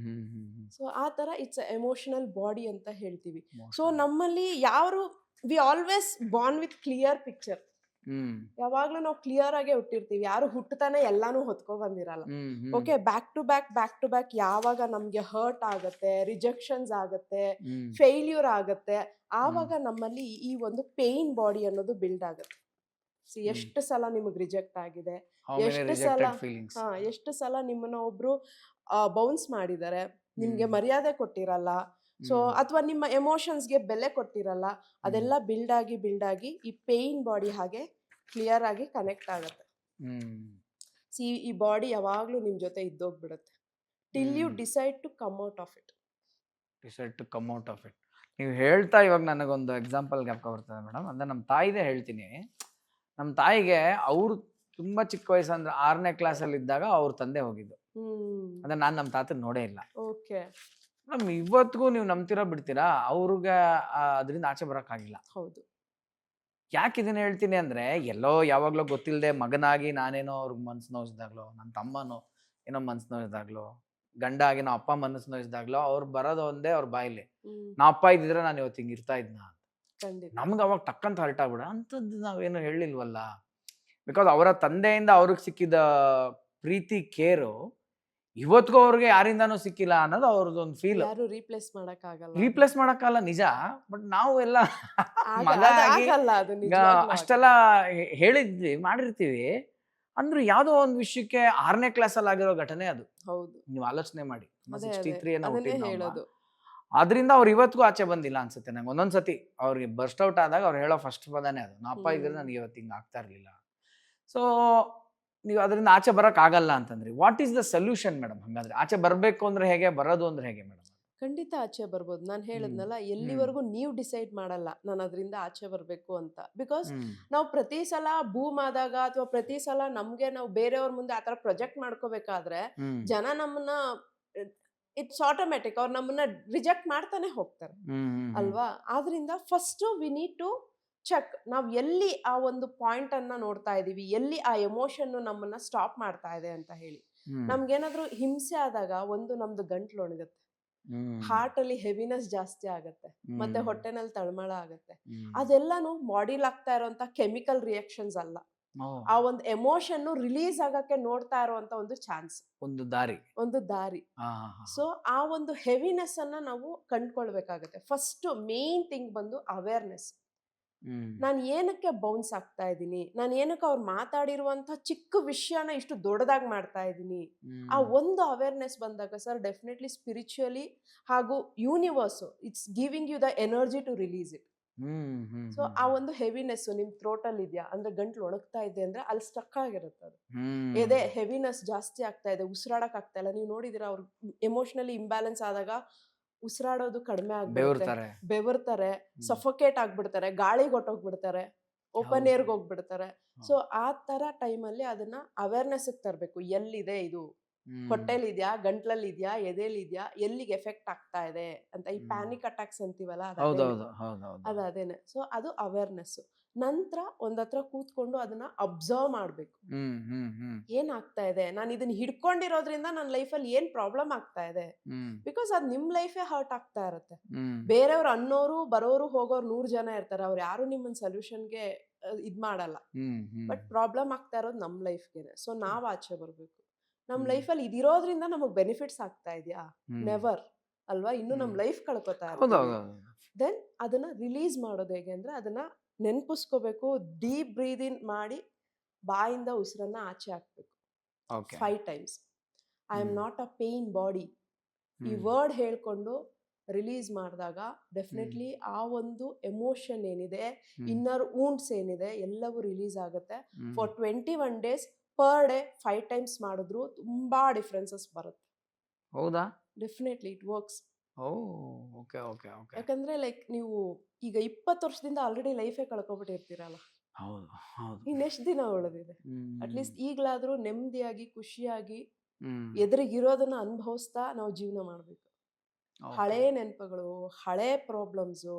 ಸೊ ಆ ತರ ಇಟ್ಸ್ ಎಮೋಷನಲ್ ಬಾಡಿ ಅಂತ ಹೇಳ್ತೀವಿ. So Emotional. ನಮ್ಮಲ್ಲಿ ಯಾರು we always Born with clear picture. ಯಾವಾಗ್ಲೂ ನಾವು ಕ್ಲಿಯರ್ ಆಗೇ ಹುಟ್ಟಿರ್ತೀವಿ. ಯಾರು ಹುಟ್ಟತಾನೆ ಎಲ್ಲಾನು ಹೊತ್ಕೊ ಬಂದಿರಲ್ಲ. ಓಕೆ, ಬ್ಯಾಕ್ ಟು ಬ್ಯಾಕ್ ಯಾವಾಗ ನಮ್ಗೆ ಹರ್ಟ್ ಆಗತ್ತೆ, ರಿಜೆಕ್ಷನ್ಸ್ ಆಗತ್ತೆ, ಫೇಲ್ಯೂರ್ ಆಗತ್ತೆ, ಆವಾಗ ನಮ್ಮಲ್ಲಿ ಈ ಒಂದು ಪೇನ್ ಬಾಡಿ ಅನ್ನೋದು ಬಿಲ್ಡ್ ಆಗತ್ತೆ. ಎಷ್ಟು ಸಲ ನಿಮಗ್ ರಿಜೆಕ್ಟ್ ಆಗಿದೆ, ಎಷ್ಟು ಸಲ ನಿಮ್ಮನ್ನ ಒಬ್ರು ಬೌನ್ಸ್ ಮಾಡಿದ್ದಾರೆ, ನಿಮ್ಗೆ ಮರ್ಯಾದೆ ಕೊಟ್ಟಿರಲ್ಲ, ಸೊ ಅಥವಾ ನಿಮ್ಮ ಎಮೋಷನ್ಸ್ಗೆ ಬೆಲೆ ಕೊಟ್ಟಿರಲ್ಲ, ಅದೆಲ್ಲ ಬಿಲ್ಡ್ ಆಗಿ ಈ ಪೇನ್ ಬಾಡಿ ಹಾಗೆ ಕ್ಲಿಯರ್ ಆಗಿ ಕನೆಕ್ಟ್ ಆಗತ್ತೆ. ಈ ಬಾಡಿ ಯಾವಾಗ್ಲೂ ನಿಮ್ ಜೊತೆ ಇದ್ದೋಗ್ಬಿಡುತ್ತೆ till you decide to come out of it. ನೀವು ಹೇಳ್ತಾ ಇವಾಗ ನನಗೊಂದು ಎಕ್ಸಾಂಪಲ್ ಜ್ಞಾಪಕ ಬರ್ತದೆ ಮೇಡಮ್. ಅಂದ್ರೆ ನಮ್ಮ ತಾಯಿದೇ ಹೇಳ್ತೀನಿ. ನಮ್ಮ ತಾಯಿಗೆ ಅವ್ರು ತುಂಬಾ ಚಿಕ್ಕ ವಯಸ್ಸು, ಅಂದ್ರೆ 6ನೇ ಕ್ಲಾಸಲ್ಲಿ ಇದ್ದಾಗ ಅವ್ರ ತಂದೆ ಹೋಗಿದ್ದು. ಅಂದ್ರೆ ನಾನು ನಮ್ಮ ತಾತನ ನೋಡೇ ಇಲ್ಲ. ಓಕೆ, ನಮ್ ಇವತ್ತಿಗೂ ನೀವು ನಂಬ್ತೀರಾ ಬಿಡ್ತೀರಾ, ಅವ್ರಿಗೆ ಅದರಿಂದ ಆಚೆ ಬರೋಕ್ಕಾಗಿಲ್ಲ. ಹೌದು. ಯಾಕೆ ಇದನ್ನ ಹೇಳ್ತೀನಿ ಅಂದ್ರೆ, ಎಲ್ಲೋ ಯಾವಾಗ್ಲೋ ಗೊತ್ತಿಲ್ಲದೆ ಮಗನಾಗಿ ನಾನೇನೋ ಅವ್ರಿಗೆ ಮನ್ಸು ನೋಯಿಸಿದಾಗ್ಲೋ, ನನ್ನ ತಮ್ಮನೋ ಏನೋ ಮನ್ಸು ನೋಯಿಸಿದಾಗ್ಲೋ, ಗಂಡ ಆಗಿ ನಾವು ಅಪ್ಪ ಮನಸ್ಸು ನೋಯಿಸಿದಾಗ್ಲೋ, ಅವ್ರು ಬರೋದು ಒಂದೇ ಅವ್ರ ಬಾಯಿಲಿ, ನಾ ಅಪ್ಪ ಇದ್ದಿದ್ರೆ ನಾನು ಇವತ್ತು ಹಿಂಗೆ ಇರ್ತಾ ಇದ್ನ. ನಮ್ಗೆ ಅವಾಗ ಟಕ್ಕಂತ ಹರ್ಟ್ ಆಗ್ಬಿಡ ಅಂಥದ್ದು ನಾವೇನು ಹೇಳಿಲ್ವಲ್ಲ. ಬಿಕಾಸ್ ಅವರ ತಂದೆಯಿಂದ ಅವ್ರಿಗೆ ಸಿಕ್ಕಿದ ಪ್ರೀತಿ, ಕೇರು ಇವತ್ತಿಗೂ ಅವ್ರಿಗೆ ಯಾರಿಂದಾನೂ ಸಿಕ್ಕಿಲ್ಲ ಅನ್ನೋದು ಅವ್ರದ್ದೊಂದು ಫೀಲ್. ರೀಪ್ಲೇಸ್ ಮಾಡಕ್ಕಾಗಲ್ಲ ನಿಜ. ಬಟ್ ನಾವು ಎಲ್ಲ ಮಗ ಆಗಿ ಅಷ್ಟೆಲ್ಲ ಹೇಳಿದ್ವಿ, ಮಾಡಿರ್ತೀವಿ. ಅಂದ್ರೆ ಯಾವ್ದೋ ಒಂದು ವಿಷಯಕ್ಕೆ 6ನೇ ಕ್ಲಾಸಲ್ಲಿ ಆಗಿರೋ ಘಟನೆ ಅದು. ಹೌದು, ನೀವು ಆಲೋಚನೆ ಮಾಡಿ. 63 ಹೇಳೋದು. ಅದರಿಂದ ಅವ್ರು ಇವತ್ತಿಗೂ ಆಚೆ ಬಂದಿಲ್ಲ ಅನ್ಸುತ್ತೆ ನಂಗೆ. ಒಂದೊಂದ್ಸತಿ ಅವ್ರಿಗೆ ಬರ್ಸ್ಟ್ ಔಟ್ ಆದಾಗ ಅವ್ರು ಹೇಳೋ ಫಸ್ಟ್ ಪದನೇ ಅದು, ನಾ ಅಪ್ಪ ಇದ್ರೆ ನನಗೆ ಇವತ್ತು ಹಿಂಗೆ ಆಗ್ತಾ ಇರ್ಲಿಲ್ಲ. ಸೊ ನೀವು ಅದರಿಂದ ಆಚೆ ಬರಕ್ ಆಗಲ್ಲ ಅಂತಂದ್ರಿ. What is the solution madam? ಹಂಗಂದ್ರೆ ಆಚೆ ಬರ್ಬೇಕು ಅಂದ್ರೆ ಹೇಗೆ, ಬರೋದು ಅಂದ್ರೆ ಹೇಗೆ ಮೇಡಮ್? ಖಂಡಿತ ಆಚೆ ಬರ್ಬೋದು. ನಾನು ಹೇಳದ್ನಲ್ಲ, ಎಲ್ಲಿವರೆಗೂ ನೀವು ಡಿಸೈಡ್ ಮಾಡಲ್ಲ ನಾನು ಅದರಿಂದ ಆಚೆ ಬರ್ಬೇಕು ಅಂತ. ಬಿಕಾಸ್ ನಾವು ಪ್ರತಿ ಸಲ ಬೂಮ್ ಆದಾಗ ಅಥವಾ ಪ್ರತಿ ಸಲ ನಮ್ಗೆ ನಾವು ಬೇರೆಯವ್ರ ಮುಂದೆ ಆತರ ಪ್ರೊಜೆಕ್ಟ್ ಮಾಡ್ಕೋಬೇಕಾದ್ರೆ ಜನ ನಮ್ಮನ್ನ ಇಟ್ಸ್ ಆಟೋಮ್ಯಾಟಿಕ್ ಅವ್ರು ನಮ್ಮನ್ನ ರಿಜೆಕ್ಟ್ ಮಾಡ್ತಾನೆ ಹೋಗ್ತಾರೆ ಅಲ್ವಾ. ಆದ್ರಿಂದ first we need to check, ನಾವ್ ಎಲ್ಲಿ ಆ ಒಂದು ಪಾಯಿಂಟ್ ಅನ್ನ ನೋಡ್ತಾ ಇದೀವಿ, ಎಲ್ಲಿ ಆ ಎಮೋಷನ್ ನಮ್ಮನ್ನ ಸ್ಟಾಪ್ ಮಾಡ್ತಾ ಇದೆ ಅಂತ ಹೇಳಿ. ನಮ್ಗೇನಾದ್ರೂ ಹಿಂಸೆ ಆದಾಗ ಒಂದು ನಮ್ದು ಗಂಟ್ಲು ಒಣಗುತ್ತೆ, ಹಾರ್ಟ್ ಅಲ್ಲಿ ಹೆವಿನೆಸ್ ಜಾಸ್ತಿ ಆಗತ್ತೆ, ಮತ್ತೆ ಹೊಟ್ಟೆನಲ್ಲಿ ತಳಮಳ ಆಗತ್ತೆ. ಅದೆಲ್ಲಾನು ಬಾಡಿಲಿ ಆಗ್ತಾ ಇರುವಂತ ಕೆಮಿಕಲ್ ರಿಯಾಕ್ಷನ್ಸ್ ಅಲ್ಲ, ಆ ಒಂದು ಎಮೋಷನ್ ರಿಲೀಸ್ ಆಗಕ್ಕೆ ನೋಡ್ತಾ ಇರುವಂತ ಒಂದು ಚಾನ್ಸ್, ಒಂದು ದಾರಿ. ಸೊ ಆ ಒಂದು ಹೆವಿನೆಸ್ ಅನ್ನ ನಾವು ಕಂಡ್ಕೊಳ್ಬೇಕಾಗತ್ತೆ. ಫಸ್ಟ್ ಮೇನ್ ಥಿಂಗ್ ಬಂದು ಅವೇರ್ನೆಸ್. ನಾನು ಏನಕ್ಕೆ ಬೌನ್ಸ್ ಆಗ್ತಾ ಇದ್ದೀನಿ, ನಾನು ಏನಕ್ಕೆ ಅವ್ರು ಮಾತಾಡಿರುವಂತ ಚಿಕ್ಕ ವಿಷಯನ ಇಷ್ಟು ದೊಡ್ಡದಾಗಿ ಮಾಡ್ತಾ ಇದ್ದೀನಿ, ಆ ಒಂದು ಅವೇರ್ನೆಸ್ ಬಂದಾಗ ಸರ್ ಡೆಫಿನೆಟ್ಲಿ ಸ್ಪಿರಿಚುಯಲಿ ಹಾಗೂ universe it's giving you the energy to release it. So ಆ ಒಂದು ಹೆವಿನೆಸ್ ನಿಮ್ ಥ್ರೋಟ್ ಅಲ್ಲಿ ಇದೆಯಾ ಅಂದ್ರೆ, ಗಂಟ್ಲು ಒಣಗ್ತಾ ಇದೆ ಅಂದ್ರೆ ಅಲ್ಲಿ ಸ್ಟಕ್ ಆಗಿರುತ್ತೆ ಅದು. ಎದೆ ಹೆವಿನೆಸ್ ಜಾಸ್ತಿ ಆಗ್ತಾ ಇದೆ, ಉಸಿರಾಡಕ್ ಆಗ್ತಾ ಇಲ್ಲ. ನೀವು ನೋಡಿದಿರ ಅವ್ರು ಎಮೋಷನಲಿ ಇಂಬ್ಯಾಲೆನ್ಸ್ ಆದಾಗ ಉಸಿರಾಡೋದು ಕಡಿಮೆ ಆಗ್ಬಿಡುತ್ತೆ, ಬೆವರ್ತಾರೆ, ಸಫೋಕೇಟ್ ಆಗ್ಬಿಡ್ತಾರೆ, ಗಾಳಿಗೆ ಹೊಟ್ಟೋಗ್ಬಿಡ್ತಾರೆ, ಓಪನ್ ಏರ್ಗೆ ಹೋಗ್ಬಿಡ್ತಾರೆ. ಸೊ ಆ ತರ ಟೈಮಲ್ಲಿ ಅದನ್ನ ಅವೇರ್ನೆಸ್ ತರಬೇಕು. ಎಲ್ಲಿದೆ ಇದು, ಹೊಟ್ಟೆಲಿ ಇದೆಯಾ, ಗಂಟ್ಲಲ್ಲಿ ಇದೆಯಾ, ಎದೆಲಿ ಇದೆಯಾ, ಎಲ್ಲಿಗೆ ಎಫೆಕ್ಟ್ ಆಗ್ತಾ ಇದೆ ಅಂತ. ಈ ಪ್ಯಾನಿಕ್ ಅಟ್ಯಾಕ್ಸ್ ಅಂತೀವಲ್ಲ, ಅದೇನೆ. ಸೊ ಅದು ಅವೇರ್ನೆಸ್. ನಂತರ ಒಂದತ್ರ ಕೂತ್ಕೊಂಡು ಅದನ್ನ ಅಬ್ಸರ್ವ್ ಮಾಡ್ಬೇಕು. ಏನ್ ಆಗ್ತಾ ಇದೆ, ನಾನು ಇದನ್ನ ಹಿಡ್ಕೊಂಡಿರೋದ್ರಿಂದ ನನ್ನ ಲೈಫಲ್ಲಿ ಏನ್ ಪ್ರಾಬ್ಲಮ್ ಆಗ್ತಾ ಇದೆ. ಬಿಕಾಸ್ ಅದ್ ನಿಮ್ ಲೈಫೇ ಹರ್ಟ್ ಆಗ್ತಾ ಇರತ್ತೆ. ಬೇರೆಯವ್ರು ಅನ್ನೋರು ಬರೋರು ಹೋಗೋರು 100 ಜನ ಇರ್ತಾರೆ, ಅವ್ರು ಯಾರು ನಿಮ್ಮನ್ ಸೊಲ್ಯೂಷನ್ಗೆ ಇದ್ ಮಾಡಲ್ಲ. ಬಟ್ ಪ್ರಾಬ್ಲಮ್ ಆಗ್ತಾ ಇರೋದು ನಮ್ ಲೈಫ್ಗೆನೆ. ಸೊ ನಾವ್ ಆಚೆ ಬರ್ಬೇಕು. ನಮ್ ಲೈಫಲ್ಲಿ ಇದಿರೋದ್ರಿಂದ ನಮಗ್ ಬೆನಿಫಿಟ್ಸ್ ಆಗ್ತಾ ಇದೆಯಾ? ನೆವರ್ ಅಲ್ವಾ. ಇನ್ನು ನಮ್ ಲೈಫ್ ಕಳ್ಕೊತಾ ಇರ್ತೀವಿ. ದೆನ್ ಅದನ್ನ ರಿಲೀಸ್ ಮಾಡೋದು ಹೇಗೆ ಅಂದ್ರೆ, ಅದನ್ನ ನೆನ್ಪಿಸ್ಕೋಬೇಕು. ಡೀಪ್ ಬ್ರೀದ್ ಇನ್ ಮಾಡಿ ಬಾಯಿಂದ ಉಸಿರನ್ನ ಆಚೆ ಹಾಕ್ಬೇಕು 5 times. I am not a pain body, ಈ ವರ್ಡ್ ಹೇಳ್ಕೊಂಡು ರಿಲೀಸ್ ಮಾಡಿದಾಗ ಡೆಫಿನೆಟ್ಲಿ ಆ ಒಂದು ಎಮೋಷನ್ ಏನಿದೆ, ಇನ್ನರ್ ವೂಂಡ್ಸ್ ಏನಿದೆ, ಎಲ್ಲವೂ ರಿಲೀಸ್ ಆಗುತ್ತೆ. For 21 days per day 5 times ಮಾಡಿದ್ರು ತುಂಬಾ ಡಿಫ್ರೆನ್ಸಸ್ ಬರುತ್ತೆ. ಹೌದಾ? Definitely it works. ಯಾಕಂದ್ರೆ ಲೈಕ್ ನೀವು ಈಗ 20 ವರ್ಷದಿಂದ ಆಲ್ರೆಡಿ ಲೈಫೇ ಕಳ್ಕೊಬಿಟ್ಟಿರ್ತೀರಲ್ಲ, ಇನ್ನೆಷ್ಟು ದಿನ ಉಳಿದಿದೆ? ಅಟ್ಲೀಸ್ಟ್ ಈಗ್ಲಾದ್ರೂ ನೆಮ್ಮದಿಯಾಗಿ ಖುಷಿಯಾಗಿ ಎದುರಿಗಿರೋದನ್ನ ಅನುಭವಿಸ್ತಾ ನಾವು ಜೀವನ ಮಾಡ್ಬೇಕು. ಹಳೇ ನೆನಪುಗಳು, ಹಳೇ ಪ್ರಾಬ್ಲಮ್ಸು,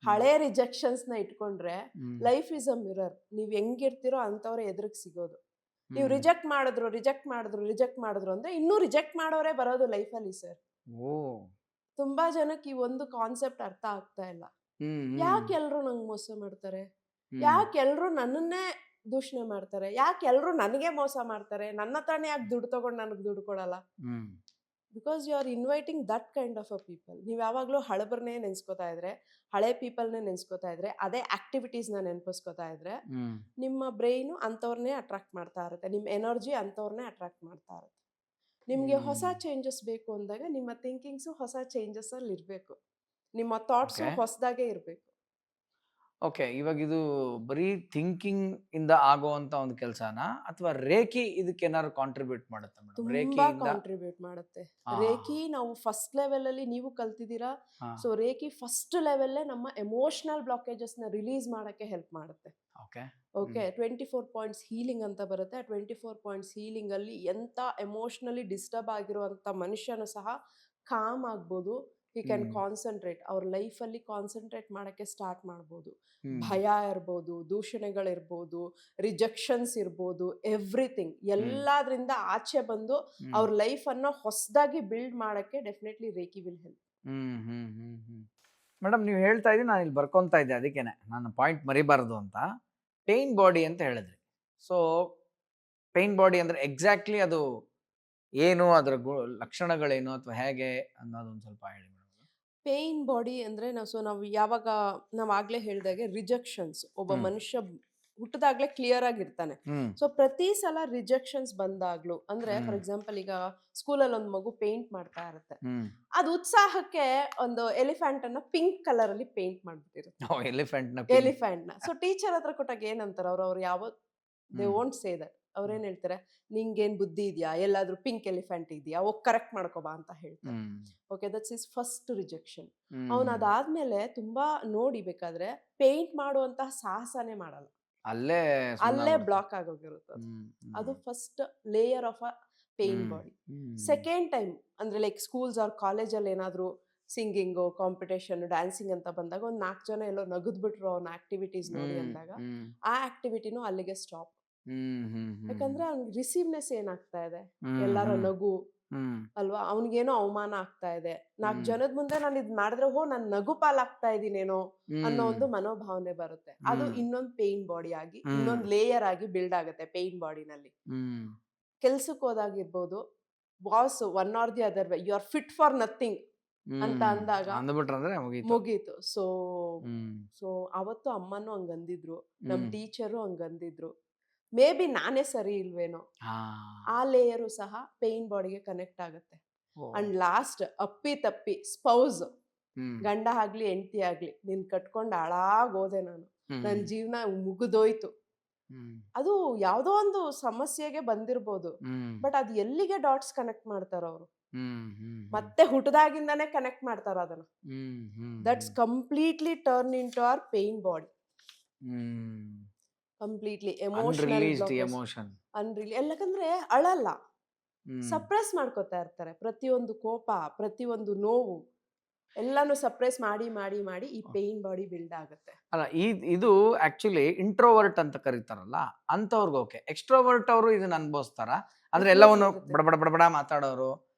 ಹಳೇ ರಿಜೆಕ್ಷನ್ಸ್ ನ ಇಟ್ಕೊಂಡ್ರೆ ಲೈಫ್ ಇಸ್ ಅ ಮಿರರ್. ನೀವ್ ಹೆಂಗಿರ್ತಿರೋ ಅಂತವ್ರೆ ಎದುರಿಗೆ ಸಿಗೋದು. ನೀವು ರಿಜೆಕ್ಟ್ ಮಾಡಿದ್ರು ಅಂದ್ರೆ ಇನ್ನೂ ರಿಜೆಕ್ಟ್ ಮಾಡೋರೇ ಬರೋದು ಲೈಫಲ್ಲಿ ಸರ್. ಓ ತುಂಬಾ ಜನಕ್ಕೆ ಈ ಒಂದು ಕಾನ್ಸೆಪ್ಟ್ ಅರ್ಥ ಆಗ್ತಾ ಇಲ್ಲ. ಯಾಕೆ ಎಲ್ರು ನಂಗೆ ಮೋಸ ಮಾಡ್ತಾರೆ, ಯಾಕೆ ಎಲ್ರು ನನ್ನನ್ನೇ ದೂಷಣೆ ಮಾಡ್ತಾರೆ, ಯಾಕೆ ಎಲ್ರು ನನಗೆ ಮೋಸ ಮಾಡ್ತಾರೆ, ನನ್ನ ಹತ್ರನೇ ಯಾಕೆ ದುಡ್ಡು ತಗೊಂಡು ನನಗೆ ದುಡ್ಡು ಕೊಡಲ್ಲ. Because you are inviting that kind of a people. ನೀವು ಯಾವಾಗಲೂ ಹಳಬರನ್ನೇ ನೆನ್ಸ್ಕೊತಾ ಇದ್ರೆ, ಹಳೆ ಪೀಪಲ್ನೇ ನೆನ್ಸ್ಕೊತಾ ಇದ್ರೆ, ಅದೇ ಆಕ್ಟಿವಿಟೀಸ್ನ ನೆನ್ಪಿಸ್ಕೊತಾ ಇದ್ರೆ ನಿಮ್ಮ ಬ್ರೈನು ಅಂಥವ್ರನ್ನೇ ಅಟ್ರಾಕ್ಟ್ ಮಾಡ್ತಾ ಇರುತ್ತೆ, ನಿಮ್ಮ ಎನರ್ಜಿ ಅಂಥವ್ರನ್ನೇ ಅಟ್ರಾಕ್ಟ್ ಮಾಡ್ತಾ ಇರುತ್ತೆ. ನಿಮಗೆ ಹೊಸ ಚೇಂಜಸ್ ಬೇಕು ಅಂದಾಗ ನಿಮ್ಮ ಥಿಂಕಿಂಗ್ಸು ಹೊಸ ಚೇಂಜಸ್ಸಲ್ಲಿ ಇರಬೇಕು, ನಿಮ್ಮ ಥಾಟ್ಸು ಹೊಸದಾಗೇ ಇರಬೇಕು. ಓಕೆ, ಇವಾಗ ಇದು ಬರೀ ಥಿಂಕಿಂಗ್ ಇಂದ ಆಗುವಂತ ಒಂದು ಕೆಲಸನ ಅಥವಾ ರೇಖಿ ಇದಕ್ಕೆ ಏನಾದ್ರು ಕಾಂಟ್ರಿಬ್ಯೂಟ್ ಮಾಡುತ್ತೆ ಮೇಡಮ್? ತುಂಬಾ ಕಾಂಟ್ರಿಬ್ಯೂಟ್ ಮಾಡುತ್ತೆ ರೇಖಿ. ನಾವು ಫಸ್ಟ್ ಲೆವೆಲ್ ಅಲ್ಲಿ ನೀವು ಕಲ್ತಿದ್ದೀರಾ. ಸೊ ರೇಖಿ ಫಸ್ಟ್ ಲೆವೆಲ್ಲೇ ನಮ್ಮ ಎಮೋಷನಲ್ ಬ್ಲಾಕೇಜಸ್ ನ ರಿಲೀಸ್ ಮಾಡಕ್ಕೆ ಹೆಲ್ಪ್ ಮಾಡುತ್ತೆ. ಓಕೆ 24 ಪಾಯಿಂಟ್ಸ್ ಹೀಲಿಂಗ್ ಅಂತ ಬರುತ್ತೆ. ಆ 24 ಪಾಯಿಂಟ್ಸ್ ಹೀಲಿಂಗ್ ಅಲ್ಲಿ ಎಂತ ಎಮೋಷನಲಿ ಡಿಸ್ಟರ್ಬ್ ಆಗಿರುವಂತ ಮನುಷ್ಯನು ಸಹ ಕಾಮ್ ಆಗ್ಬೋದು. ಹಿ ಕ್ಯಾನ್ ಕಾನ್ಸಂಟ್ರೇಟ್, ಅವ್ರ ಲೈಫಲ್ಲಿ ಕಾನ್ಸಂಟ್ರೇಟ್ ಮಾಡೋಕ್ಕೆ ಸ್ಟಾರ್ಟ್ ಮಾಡ್ಬೋದು. ಭಯ ಇರ್ಬೋದು, ದೂಷಣೆಗಳಿರ್ಬೋದು, ರಿಜೆಕ್ಷನ್ಸ್ ಇರ್ಬೋದು, ಎವ್ರಿಥಿಂಗ್ ಎಲ್ಲದ್ರಿಂದ ಆಚೆ ಬಂದು ಅವ್ರ ಲೈಫನ್ನು ಹೊಸದಾಗಿ ಬಿಲ್ಡ್ ಮಾಡೋಕ್ಕೆ definitely Reiki will help. Madam ನೀವು ಹೇಳ್ತಾ ಇದ್ದೀನಿ, ನಾನು ಇಲ್ಲಿ ಬರ್ಕೊತಾ ಇದ್ದೆ, ಅದಕ್ಕೇನೆ ನಾನು ಪಾಯಿಂಟ್ ಮರಿಬಾರ್ದು ಅಂತ. ಪೇನ್ ಬಾಡಿ ಅಂತ ಹೇಳಿದ್ರಿ. ಸೊ ಪೇನ್ ಬಾಡಿ ಅಂದರೆ ಎಕ್ಸಾಕ್ಟ್ಲಿ ಅದು ಏನು, ಅದರ ಲಕ್ಷಣಗಳೇನು ಅಥವಾ ಹೇಗೆ ಅನ್ನೋದೊಂದು ಸ್ವಲ್ಪ ಹೇಳಿ ಮೇಡಮ್. ಪೇನ್ ಬಾಡಿ ಅಂದರೆ ನಾವು ಯಾವಾಗ ನಾವು ಆಗಲೇ ಹೇಳಿದಾಗೆ ರಿಜೆಕ್ಷನ್ಸ್, ಒಬ್ಬ ಮನುಷ್ಯ ಹುಟ್ಟಿದಾಗ್ಲೇ ಕ್ಲಿಯರ್ ಆಗಿರ್ತಾನೆ. ಸೊ ಪ್ರತಿ ಸಲ ರಿಜೆಕ್ಷನ್ಸ್ ಬಂದಾಗ್ಲೂ ಅಂದ್ರೆ ಫಾರ್ ಎಕ್ಸಾಂಪಲ್ ಈಗ ಸ್ಕೂಲಲ್ಲಿ ಒಂದು ಮಗು ಪೇಂಟ್ ಮಾಡ್ತಾ ಇರುತ್ತೆ, ಅದು ಉತ್ಸಾಹಕ್ಕೆ ಒಂದು ಎಲಿಫೆಂಟ್ ಅನ್ನ ಪಿಂಕ್ ಕಲರ್ ಅಲ್ಲಿ ಪೇಂಟ್ ಮಾಡ್ಬಿಟ್ಟಿರುತ್ತೆ, ಎಲಿಫೆಂಟ್ ನ. ಸೊ ಟೀಚರ್ ಹತ್ರ ಕೊಟ್ಟಾಗ ಏನಂತಾರೆ ಅವ್ರು ಯಾವ ದೇ ವೋಂಟ್ ಸೇ ದಟ್. ಅವ್ರೇನ್ ಹೇಳ್ತಾರೆ, ನಿಂಗೇನ್ ಬುದ್ಧಿ ಇದೆಯಾ, ಎಲ್ಲಾದ್ರೂ ಪಿಂಕ್ ಎಲಿಫೆಂಟ್ ಇದೆಯಾ, ಹೋಗಿ ಕರೆಕ್ಟ್ ಮಾಡ್ಕೋಬಾ ಅಂತ ಹೇಳ್ತಾರೆ. Okay, that's is first rejection. ಅವನು ಅದಾದ್ಮೇಲೆ ತುಂಬಾ ನೋಡಿ ಬೇಕಾದ್ರೆ ಪೇಂಟ್ ಮಾಡುವಂತಹ ಸಾಹಸನೇ ಮಾಡಲ್ಲ, ಅಲ್ಲೇ ಬ್ಲಾಕ್ ಆಗೋಗಿರುತ್ತೆ. ಅದು first layer of a pain body. Second time ಅಂದ್ರೆ ಲೈಕ್ ಸ್ಕೂಲ್ಸ್ ಆರ್ ಕಾಲೇಜಲ್ಲಿ ಏನಾದ್ರು ಸಿಂಗಿಂಗು, ಕಾಂಪಿಟೇಷನ್, ಡ್ಯಾನ್ಸಿಂಗ್ ಅಂತ ಬಂದಾಗ ಒಂದು 4 ಜನ ಎಲ್ಲೋ ನಗದ್ಬಿಟ್ರು ಅವನ ಆಕ್ಟಿವಿಟೀಸ್ ನೋಡಿ ಅಂದಾಗ ಆ ಆಕ್ಟಿವಿಟಿನೂ ಅಲ್ಲಿಗೆ ಸ್ಟಾಪ್. ಯಾಕಂದ್ರೆ ಅವ್ನಿಗೆ ರಿಸೀವ್ನೆಸ್ ಏನಾಗ್ತಾ ಇದೆ, ಎಲ್ಲಾರ ನಗು ಅಲ್ವಾ, ಅವ್ನಿಗೇನೋ ಅವಮಾನ ಆಗ್ತಾ ಇದೆ, 4 ಜನದ ಮುಂದೆ ನಾನು ಇದ್ ಮಾಡಿದ್ರೆ ನಾನು ನಗು ಪಾಲಾಗ್ತಾ ಇದೀನೇನೋ ಅನ್ನೋ ಒಂದು ಮನೋಭಾವನೆ ಬರುತ್ತೆ. ಅದು ಇನ್ನೊಂದು ಪೇನ್ ಬಾಡಿ ಆಗಿ ಇನ್ನೊಂದು ಲೇಯರ್ ಆಗಿ ಬಿಲ್ಡ್ ಆಗುತ್ತೆ ಪೇನ್ ಬಾಡಿನಲ್ಲಿ. ಕೆಲ್ಸಕ್ಕೆ ಹೋದಾಗಿರ್ಬೋದು, boss one or the other way, you are fit for nothing ಅಂತ ಅಂದಾಗ ಮುಗೀತು. ಸೊ ಅವತ್ತು ಅಮ್ಮನೂ ಹಂಗಂದಿದ್ರು, ನಮ್ ಟೀಚರು ಹಂಗಂದಿದ್ರು. ಮೇ ಬಿ ನಾನೇ ಸರಿ ಇಲ್ವೇನೋ, ಆ ಲೇಯರು ಸಹ ಪೇನ್ ಬಾಡಿಗೆ ಕನೆಕ್ಟ್ ಆಗುತ್ತೆ. ಅಂಡ್ ಲಾಸ್ಟ್ ಅಪ್ಪಿ ತಪ್ಪಿ ಸ್ಪೌಸ್, ಗಂಡ ಆಗ್ಲಿ ಹೆಂಡತಿ ಆಗ್ಲಿ, ನಿನ್ ಕಟ್ಕೊಂಡು ಹಾಳಾಗೋದೆ ನಾನು, ನನ್ನ ಜೀವನ ಮುಗಿದೋಯ್ತು, ಅದು ಯಾವ್ದೋ ಒಂದು ಸಮಸ್ಯೆಗೆ ಬಂದಿರ್ಬೋದು, ಬಟ್ ಅದು ಎಲ್ಲಿಗೆ ಡಾಟ್ಸ್ ಕನೆಕ್ಟ್ ಮಾಡ್ತಾರ ಅವರು, ಮತ್ತೆ ಹುಟ್ಟದಾಗಿಂದಾನೇ ಕನೆಕ್ಟ್ ಮಾಡ್ತಾರ ಅದನ್ನ. That's completely turn into our pain body. Completely emotion ಯಾಕಂದ್ರೆ ಅಳಲ್ಲ, ಸಪ್ರೆಸ್ ಮಾಡ್ಕೋತಾ ಇರ್ತಾರೆ. ಪ್ರತಿಯೊಂದು ಕೋಪ, ಪ್ರತಿಯೊಂದು ನೋವು ಎಲ್ಲಾನು ಸಪ್ರೆಸ್ ಮಾಡಿ ಮಾಡಿ ಮಾಡಿ ಈ ಪೇನ್ ಬಾಡಿ ಬಿಲ್ಡ್ ಆಗುತ್ತೆ. ಅಲ್ಲ, ಇದು ಆಕ್ಚುಲಿ ಇಂಟ್ರೋವರ್ಟ್ ಅಂತ ಕರೀತಾರಲ್ಲ ಅಂತವ್ರಿಗೆ ಓಕೆ. ಎಕ್ಸ್ಟ್ರೋವರ್ಟ್ ಅವರು ಇದನ್ನ ಅನುಭವಿಸ್ತಾರ ಅಂದ್ರೆ ಎಲ್ಲವನ್ನು ಬಡಬಡ ಬಡಬಡ ಮಾತಾಡೋರು,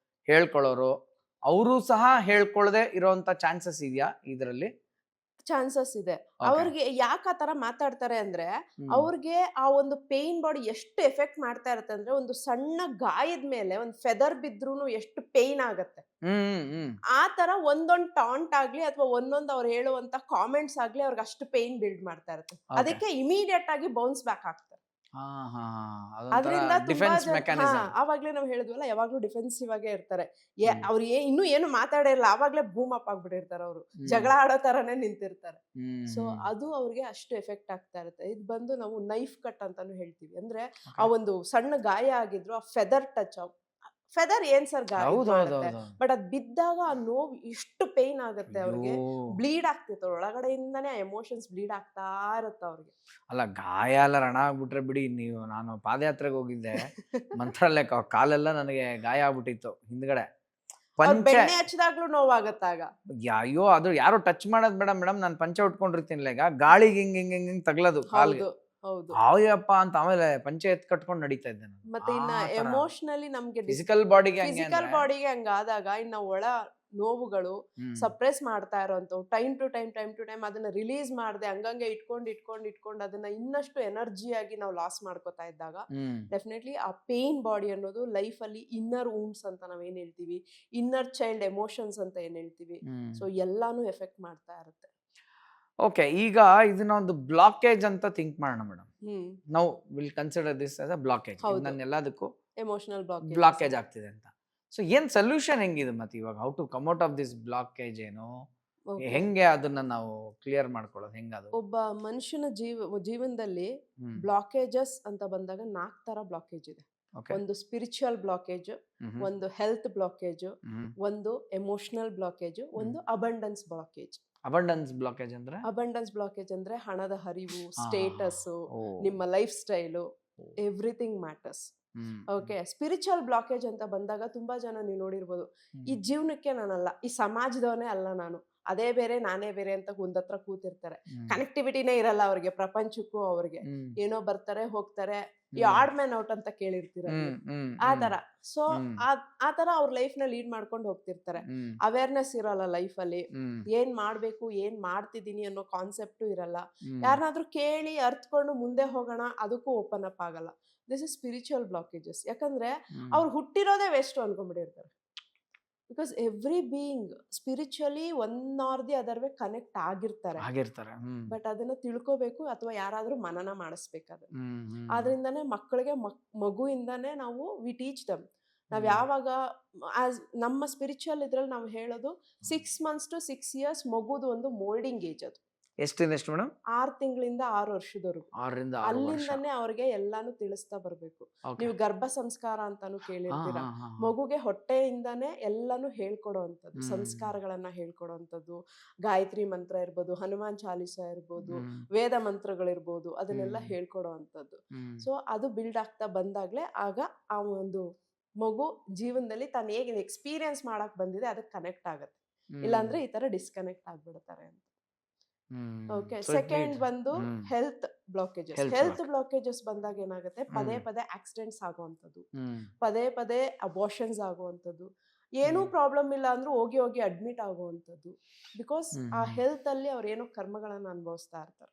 ಹೇಳ್ಕೊಳ್ಳೋರು, ಅವರು ಸಹ ಹೇಳ್ಕೊಳ್ಳದೆ ಇರೋಂತ ಚಾನ್ಸಸ್ ಇದೆಯಾ ಇದರಲ್ಲಿ? ಚಾನ್ಸಸ್ ಇದೆ. ಅವ್ರಿಗೆ ಯಾಕೆ ಆ ತರ ಮಾತಾಡ್ತಾರೆ ಅಂದ್ರೆ, ಅವ್ರಿಗೆ ಆ ಒಂದು ಪೇನ್ ಬಾಡಿ ಎಷ್ಟು ಎಫೆಕ್ಟ್ ಮಾಡ್ತಾ ಇರುತ್ತೆ ಅಂದ್ರೆ, ಒಂದು ಸಣ್ಣ ಗಾಯದ ಮೇಲೆ ಒಂದು ಫೆದರ್ ಬಿದ್ರೂ ಎಷ್ಟು ಪೇನ್ ಆಗತ್ತೆ, ಆ ತರ ಒಂದೊಂದು ಟಾಂಟ್ ಆಗ್ಲಿ ಅಥವಾ ಒಂದೊಂದು ಅವ್ರು ಹೇಳುವಂತ ಕಾಮೆಂಟ್ಸ್ ಆಗ್ಲಿ ಅವ್ರಿಗೆ ಅಷ್ಟು ಪೇನ್ ಬಿಲ್ಡ್ ಮಾಡ್ತಾ ಇರುತ್ತೆ. ಅದಕ್ಕೆ ಇಮಿಡಿಯೇಟ್ ಆಗಿ ಬೌನ್ಸ್ ಬ್ಯಾಕ್ ಆಗ್ತಾರೆ. ಅದರಿಂದ ಆವಾಗ್ಲೇ ನಾವು ಹೇಳಿದ್ವಲ್ಲ, ಯಾವಾಗ್ಲೂ ಡಿಫೆನ್ಸಿವ್ ಆಗೇ ಇರ್ತಾರೆ. ಅವ್ರು ಇನ್ನೂ ಏನು ಮಾತಾಡಿರಲ್ಲ, ಆವಾಗ್ಲೇ ಬೂಮ್ ಅಪ್ ಆಗ್ಬಿಟ್ಟಿರ್ತಾರೆ, ಅವರು ಜಗಳ ಆಡೋ ತರಾನೇ ನಿಂತಿರ್ತಾರೆ. ಸೊ ಅದು ಅವ್ರಿಗೆ ಅಷ್ಟು ಎಫೆಕ್ಟ್ ಆಗ್ತಾ ಇರುತ್ತೆ. ಇದು ಬಂದು ನಾವು ನೈಫ್ ಕಟ್ ಅಂತಾನು ಹೇಳ್ತೀವಿ. ಅಂದ್ರೆ ಆ ಒಂದು ಸಣ್ಣ ಗಾಯ ಆಗಿದ್ರು ಆ ಫೆದರ್ ಟಚ್, ಫೆದರ್ ಏನ್ ಸರ್ ಗಾಯ ಮಾಡುತ್ತೆ, ಬಟ್ ಅದ್ ಬಿದ್ದಾಗ ಆ ನೋವು ಇಷ್ಟು ಪೇನ್ ಆಗುತ್ತೆ, ಅವ್ರಿಗೆ ಬ್ಲೀಡ್ ಆಗ್ತಿತ್ತು ಒಳಗಡೆಯಿಂದಾನೇ, ಆ ಎಮೋಷನ್ಸ್ ಬ್ಲೀಡ್ ಆಗ್ತಾ ಇರುತ್ತೆ ಅವ್ರಿಗೆ. ಅಲ್ಲ, ಗಾಯ ಎಲ್ಲ ರಣ ಆಗ್ಬಿಟ್ರೆ ಬಿಡಿ. ನೀವು, ನಾನು ಪಾದಯಾತ್ರೆಗೆ ಹೋಗಿದ್ದೆ ಮಂತ್ರಾಲಯ, ಕಾಲೆಲ್ಲ ನನಗೆ ಗಾಯ ಆಗ್ಬಿಟ್ಟಿತ್ತು ಹಿಂದ್ಗಡೆ. ಬೆಣ್ಣೆ ಹಚ್ಚಿದಾಗ್ಲೂ ನೋವಾಗತ್ತಾಗ. ಅಯ್ಯೋ, ಅದು ಯಾರೋ ಟಚ್ ಮಾಡೋದ್ ಬೇಡ ಮೇಡಮ್, ನಾನು ಪಂಚೆ ಉಟ್ಕೊಂಡಿರ್ತೀನಿ, ಈಗ ಗಾಳಿಗೆ ಹಿಂಗ್ ಹಿಂಗ್ ಹಿಂಗ್ ಹಿಂಗ್ ತಗ್ಲದು ಕಾಲ್ಗೆ, ಹೌದು. ಆಯಪ್ಪ ಅಂತ ಆಮೇಲೆ ಪಂಚಾಯತ್ ಕಟ್ಕೊಂಡು ನಡೀತಾ ಇದ್ದೆ ನಾನು. ಮತ್ತೆ ಇನ್ನ ಆ ತರ ಎಮೋಷನಲಿ ನಮ್ಗೆ ಫಿಸಿಕಲ್ ಬಾಡಿಗೆ ಹಂಗೆ ಫಿಸಿಕಲ್ ಅಂದ್ರೆ ಬಾಡಿಗೆ ಹಂಗಾದಾಗ ಇನ್ನ ಒಳ ನೋವುಗಳು ಹ್ಮ್ ಸಪ್ರೆಸ್ ಮಾಡ್ತಾ ಇರೋಂಥವು ಟೈಮ್ ಟು ಟೈಮ್ ಅದನ್ನ ರಿಲೀಸ್ ಮಾಡದೆ ಹಂಗಂಗೆ ಇಟ್ಕೊಂಡು ಅದನ್ನ ಇನ್ನಷ್ಟು ಎನರ್ಜಿಯಾಗಿ ನಾವು ಲಾಸ್ ಮಾಡ್ಕೋತಾ ಇದ್ದಾಗ ಹ್ಮ್ ಡೆಫಿನೆಟ್ಲಿ ಆ ಪೇನ್ ಬಾಡಿ ಅನ್ನೋದು ಲೈಫಲ್ಲಿ ಇನ್ನರ್ ವೂಂಡ್ಸ್ ಅಂತ ನಾವೇನ್ ಹೇಳ್ತೀವಿ, ಇನ್ನರ್ ಚೈಲ್ಡ್ ಎಮೋಷನ್ಸ್ ಅಂತ ಏನ್ ಹೇಳ್ತೀವಿ, ಹ್ಮ್ ಸೊ ಎಲ್ಲಾನು ಎಫೆಕ್ಟ್ ಮಾಡ್ತಾ ಇರುತ್ತೆ. ಓಕೆ, ಈಗ ಇದನ್ನ ಒಂದು ಬ್ಲಾಕೇಜ್ ಅಂತ ಥಿಂಕ್ ಮಾಡೋಣ ಮೇಡಮ್. ಹ್ಮ್ ನಾವು will consider this as a blockage. ಹೌದು. ನನ್ನ ಎಲ್ಲದಕ್ಕೂ ಎಮೋಷನಲ್ ಬ್ಲಾಕೇಜ್ ಆಗ್ತಿದೆ ಅಂತ. ಸೊ ಏನ್ ಸೊಲ್ಯೂಷನ್ ಹೆಂಗಿದೆ ಮತ್ತೆ ಇವಾಗ? How to come out of this blockage ಏನು? ಹೆಂಗೆ ಅದನ್ನ ನಾವು ಕ್ಲಿಯರ್ ಮಾಡ್ಕೊಳ್ಳೋದು ಹೆಂಗದು? ಒಬ್ಬ ಮನುಷ್ಯನ ಜೀವನದಲ್ಲಿ ಹ್ಮ್ ಬ್ಲಾಕೇಜಸ್ ಅಂತ ಬಂದಾಗ 4 ತರ ಬ್ಲಾಕೇಜ್ ಇದೆ. ಓಕೆ ಒಂದು ಸ್ಪಿರಿಚುವಲ್ ಬ್ಲಾಕೇಜ್, ಒಂದು ಹೆಲ್ತ್ ಬ್ಲಾಕೇಜ್, ಒಂದು ಎಮೋಷನಲ್ ಬ್ಲಾಕೇಜ್, ಒಂದು ಅಬಂಡೆನ್ಸ್ ಬ್ಲಾಕೇಜ್. ಅಬಂಡೆನ್ಸ್ ಬ್ಲಾಕೇಜ್ ಅಂದ್ರೆ ಹಣದ ಹರಿವು, ಹಾ. ಸ್ಟೇಟಸ್, ಓ. ನಿಮ್ಮ life style, everything matters. Okay, spiritual blockage ಅಂತ ಬಂದಾಗ ತುಂಬಾ ಜನ ನೀವು ನೋಡಿರ್ಬೋದು, ಈ ಜೀವನಕ್ಕೆ ನಾನಲ್ಲ, ಈ ಸಮಾಜದವನೇ ಅಲ್ಲ ನಾನು, ಅದೇ ಬೇರೆ ನಾನೇ ಬೇರೆ ಅಂತ ಒಂದತ್ರ ಕೂತಿರ್ತಾರೆ. ಕನೆಕ್ಟಿವಿಟಿನೇ ಇರಲ್ಲ ಅವ್ರಿಗೆ ಪ್ರಪಂಚಕ್ಕೂ. ಅವ್ರಿಗೆ ಏನೋ ಬರ್ತಾರೆ ಹೋಗ್ತಾರೆ, ಈ ಆಡ್ ಮ್ಯಾನ್ ಔಟ್ ಅಂತ ಕೇಳಿರ್ತೀರ, ಆ ತರ. ಸೊ ಆ ತರ ಅವ್ರ ಲೈಫ್ ನ ಲೀಡ್ ಮಾಡ್ಕೊಂಡು ಹೋಗ್ತಿರ್ತಾರೆ. ಅವೇರ್ನೆಸ್ ಇರಲ್ಲ ಲೈಫ್ ಅಲ್ಲಿ, ಏನ್ ಮಾಡ್ಬೇಕು, ಏನ್ ಮಾಡ್ತಿದೀನಿ ಅನ್ನೋ ಕಾನ್ಸೆಪ್ಟು ಇರಲ್ಲ. ಯಾರನ್ನಾದ್ರೂ ಕೇಳಿ ಅರ್ತ್ಕೊಂಡು ಮುಂದೆ ಹೋಗೋಣ ಅದಕ್ಕೂ ಓಪನ್ ಅಪ್ ಆಗಲ್ಲ. This is spiritual blockages. ಯಾಕಂದ್ರೆ ಅವ್ರು ಹುಟ್ಟಿರೋದೇ ವೇಸ್ಟ್ ಅನ್ಕೊಂಡ್ಬಿಟ್ಟಿರ್ತಾರೆ. Because every being spiritually one or the other way connect ಆಗಿರ್ತಾರೆ. ಬಟ್ ಅದನ್ನ ತಿಳ್ಕೋಬೇಕು ಅಥವಾ ಯಾರಾದ್ರೂ ಮನನ ಮಾಡಿಸ್ಬೇಕು. ಆದ್ರಿಂದಾನೇ ಮಕ್ಕಳಿಗೆ ಮಗುವಿಂದಾನೇ ನಾವು ವಿ ಟೀಚ್ ದಮ್. ನಾವ್ ಯಾವಾಗ ನಮ್ಮ ಸ್ಪಿರಿಚುವಲ್ ಇದ್ರಲ್ಲಿ ನಾವು ಹೇಳೋದು 6 months to 6 years ಮಗುದು ಒಂದು ಮೋಲ್ಡಿಂಗ್ ಏಜ್. ಅದು ಎಷ್ಟಿಂದ ಎಷ್ಟು ಮೇಡಮ್? 6 ತಿಂಗಳಿಂದ 6 ವರ್ಷದವರೆಗೂ. 6 ರಿಂದ 6 ವರ್ಷ. ಅಲ್ಲಿಂದಾನೇ ಅವ್ರಿಗೆ ಎಲ್ಲಾನು ತಿಳಿಸ್ತಾ ಬರ್ಬೇಕು. Okay. ನೀವು ಗರ್ಭ ಸಂಸ್ಕಾರ ಅಂತಾನು ಕೇಳಿರ್ತೀರಾ. ಮಗುಗೆ ಹೊಟ್ಟೆಯಿಂದಾನೇ ಎಲ್ಲಾನು ಹೇಳ್ಕೊಡೋ ಅಂತದ್ದು, ಸಂಸ್ಕಾರಗಳನ್ನ ಹೇಳ್ಕೊಡೋ ಅಂತದ್ದು, ಗಾಯತ್ರಿ ಮಂತ್ರ ಇರ್ಬೋದು, ಹನುಮಾನ್ ಚಾಲಿಸ ಇರ್ಬೋದು, ವೇದ ಮಂತ್ರಗಳಿರ್ಬೋದು, ಅದನ್ನೆಲ್ಲ ಹೇಳ್ಕೊಡೋ ಅಂತದ್ದು. ಸೊ ಅದು ಬಿಲ್ಡ್ ಆಗ್ತಾ ಬಂದಾಗ್ಲೇ ಆಗ ಆ ಒಂದು ಮಗು ಜೀವನದಲ್ಲಿ ತಾನು ಹೇಗೆ ಎಕ್ಸ್ಪೀರಿಯನ್ಸ್ ಮಾಡಕ್ ಬಂದಿದೆ ಅದಕ್ಕೆ ಕನೆಕ್ಟ್ ಆಗತ್ತೆ. ಇಲ್ಲಾಂದ್ರೆ ಈ ತರ ಡಿಸ್ಕನೆಕ್ಟ್ ಆಗ್ಬಿಡ್ತಾರೆ ಅಂತ. ಓಕೆ, ಸೆಕೆಂಡ್ ಬಂದು ಹೆಲ್ತ್ ಬ್ಲಾಕೇಜಸ್. ಹೆಲ್ತ್ ಬ್ಲಾಕೇಜಸ್ ಬಂದಾಗ ಏನಾಗುತ್ತೆ, ಪದೇ ಪದೇ ಆಕ್ಸಿಡೆಂಟ್ಸ್ ಆಗುವಂಥದ್ದು, ಪದೇ ಪದೇ ಅಬೋಷನ್ಸ್ ಆಗುವಂಥದ್ದು, ಏನೂ ಪ್ರಾಬ್ಲಮ್ ಇಲ್ಲ ಅಂದ್ರೂ ಹೋಗಿ ಹೋಗಿ ಅಡ್ಮಿಟ್ ಆಗುವಂಥದ್ದು. ಬಿಕಾಸ್ ಆ ಹೆಲ್ತ್ ಅಲ್ಲಿ ಅವ್ರು ಏನೋ ಕರ್ಮಗಳನ್ನ ಅನುಭವಿಸ್ತಾ ಇರ್ತಾರೆ.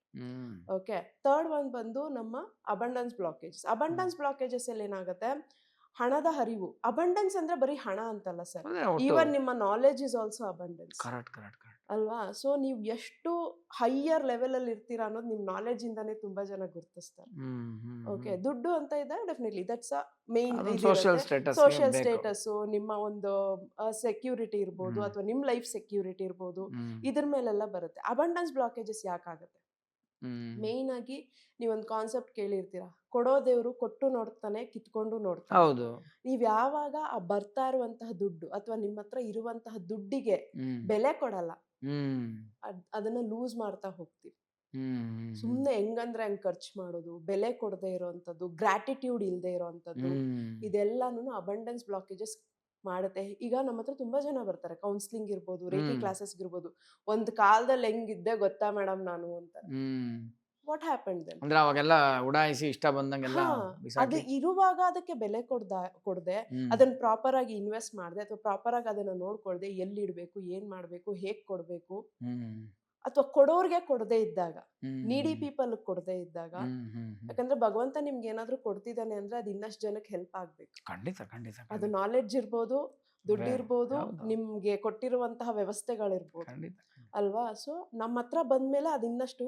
ಓಕೆ, ಥರ್ಡ್ ಒನ್ ಬಂದು ನಮ್ಮ ಅಬಂಡೆನ್ಸ್ ಬ್ಲಾಕೇಜಸ್. ಅಬಂಡೆನ್ಸ್ ಬ್ಲಾಕೇಜಸ್ ಅಲ್ಲಿ ಏನಾಗುತ್ತೆ, ಹಣದ ಹರಿವು. ಅಬಂಡೆನ್ಸ್ ಅಂದ್ರೆ ಬರೀ ಹಣ ಅಂತಲ್ಲ ಸರ್, ಈವನ್ ನಿಮ್ಮ ನಾಲೆಜ್ ಇಸ್ ಆಲ್ಸೋ ಅಬಂಡೆನ್ಸ್ ಅಲ್ವಾ? ಸೊ ನೀವು ಎಷ್ಟು ಹೈಯರ್ ಲೆವೆಲ್ ಅಲ್ಲಿ ಇರ್ತೀರಾ ಅನ್ನೋದು ನಿಮ್ ನಾಲೆಜ್ ಇಂದಾನೇ ತುಂಬಾ ಜನ ಗುರುತಿಸ್ತಾರೆ. ಓಕೆ, ದುಡ್ಡು ಅಂತ ಇದ್ದಾಗ definitely that's a main social status, ನಿಮ್ಮ ಒಂದು ಸೆಕ್ಯೂರಿಟಿ ಇರ್ಬೋದು ಅಥವಾ ನಿಮ್ ಲೈಫ್ ಸೆಕ್ಯೂರಿಟಿ ಇರ್ಬೋದು, ಇದ್ರ ಮೇಲೆಲ್ಲ ಬರುತ್ತೆ. Abundance blockages ಯಾಕಾಗುತ್ತೆ? ಮೇನ್ ಆಗಿ ನೀವೊಂದು ಕಾನ್ಸೆಪ್ಟ್ ಕೇಳಿರ್ತೀರಾ, ಕೊಡೋ ದೇವ್ರು ಕೊಟ್ಟು ನೋಡ್ತಾನೆ, ಕಿತ್ಕೊಂಡು ನೋಡ್ತಾನೆ. ಹೌದು. ನೀವ್ ಯಾವಾಗ ಆ ಬರ್ತಾ ಇರುವಂತಹ ದುಡ್ಡು ಅಥವಾ ನಿಮ್ಮ ಹತ್ರ ಇರುವಂತಹ ದುಡ್ಡಿಗೆ ಬೆಲೆ ಕೊಡಲ್ಲ, ಅದನ್ನ ಲೂಸ್ ಮಾಡ್ತಾ ಹೋಗ್ತೀವಿ. ಸುಮ್ನೆ ಹೆಂಗಂದ್ರೆ ಹಂಗ್ ಖರ್ಚು ಮಾಡೋದು, ಬೆಲೆ ಕೊಡದೆ ಇರೋಂಥದ್ದು, ಗ್ರಾಟಿಟ್ಯೂಡ್ ಇಲ್ದೆ ಇರೋಂಥದ್ದು, ಇದೆಲ್ಲಾನು ಅಬಂಡೆನ್ಸ್ ಬ್ಲಾಕೇಜಸ್ ಮಾಡುತ್ತೆ. ಈಗ ನಮ್ಮ ಹತ್ರ ತುಂಬಾ ಜನ ಬರ್ತಾರೆ, ಕೌನ್ಸಿಲಿಂಗ್ ಇರ್ಬೋದು, ರೇಖಿ ಕ್ಲಾಸಸ್ ಇರ್ಬೋದು, ಒಂದ್ ಕಾಲದಲ್ಲಿ ಹೆಂಗಿದ್ದೆ ಗೊತ್ತಾ ಮೇಡಮ್ ನಾನು ಅಂತ. What happen then? ಅಂದ್ರೆ ಅವಾಗೆಲ್ಲ ಉಡಾಯಿಸಿ ಇಷ್ಟ ಬಂದಂಗೆಲ್ಲ ಅದು ಇರುವಾಗ ಅದಕ್ಕೆ ಬೆಲೆ ಕೊಡದೆ ಅದನ್ನ ಪ್ರಾಪರ್ ಆಗಿ ಇನ್ವೆಸ್ಟ್ ಮಾಡದೆ ಅಥವಾ ಪ್ರಾಪರ್ ಆಗಿ ಅದನ್ನ ನೋಡ್ಕೊಳ್ದೆ, ಎಲ್ಲಿ ಇಡ್ಬೇಕು, ಏನ್ ಮಾಡ್ಬೇಕು, ಹೇಗ್ ಕೊಡ್ಬೇಕು, ಅಥವಾ ಕೊಡೋರ್ಗೆ ಕೊಡದೆ ಇದ್ದಾಗ, ನೀಡಿ ಪೀಪಲ್ ಕೊಡದೆ ಇದ್ದಾಗ, ಯಾಕಂದ್ರೆ ಭಗವಂತ ನಿಮ್ಗೆ ಏನಾದ್ರೂ ಕೊಡ್ತಿದ್ದಾನೆ ಅಂದ್ರೆ ಅದು ಇನ್ನಷ್ಟು ಜನಕ್ಕೆ ಹೆಲ್ಪ್ ಆಗ್ಬೇಕು. ಅದು ನಾಲೆಡ್ಜ್ ಇರ್ಬೋದು, ದುಡ್ಡು ಇರ್ಬೋದು, ನಿಮ್ಗೆ ಕೊಟ್ಟಿರುವಂತಹ ವ್ಯವಸ್ಥೆಗಳಿರ್ಬೋದು ಅಲ್ವಾ? ಸೊ ನಮ್ಮ ಹತ್ರ ಬಂದ್ಮೇಲೆ ಅದು ಇನ್ನಷ್ಟು,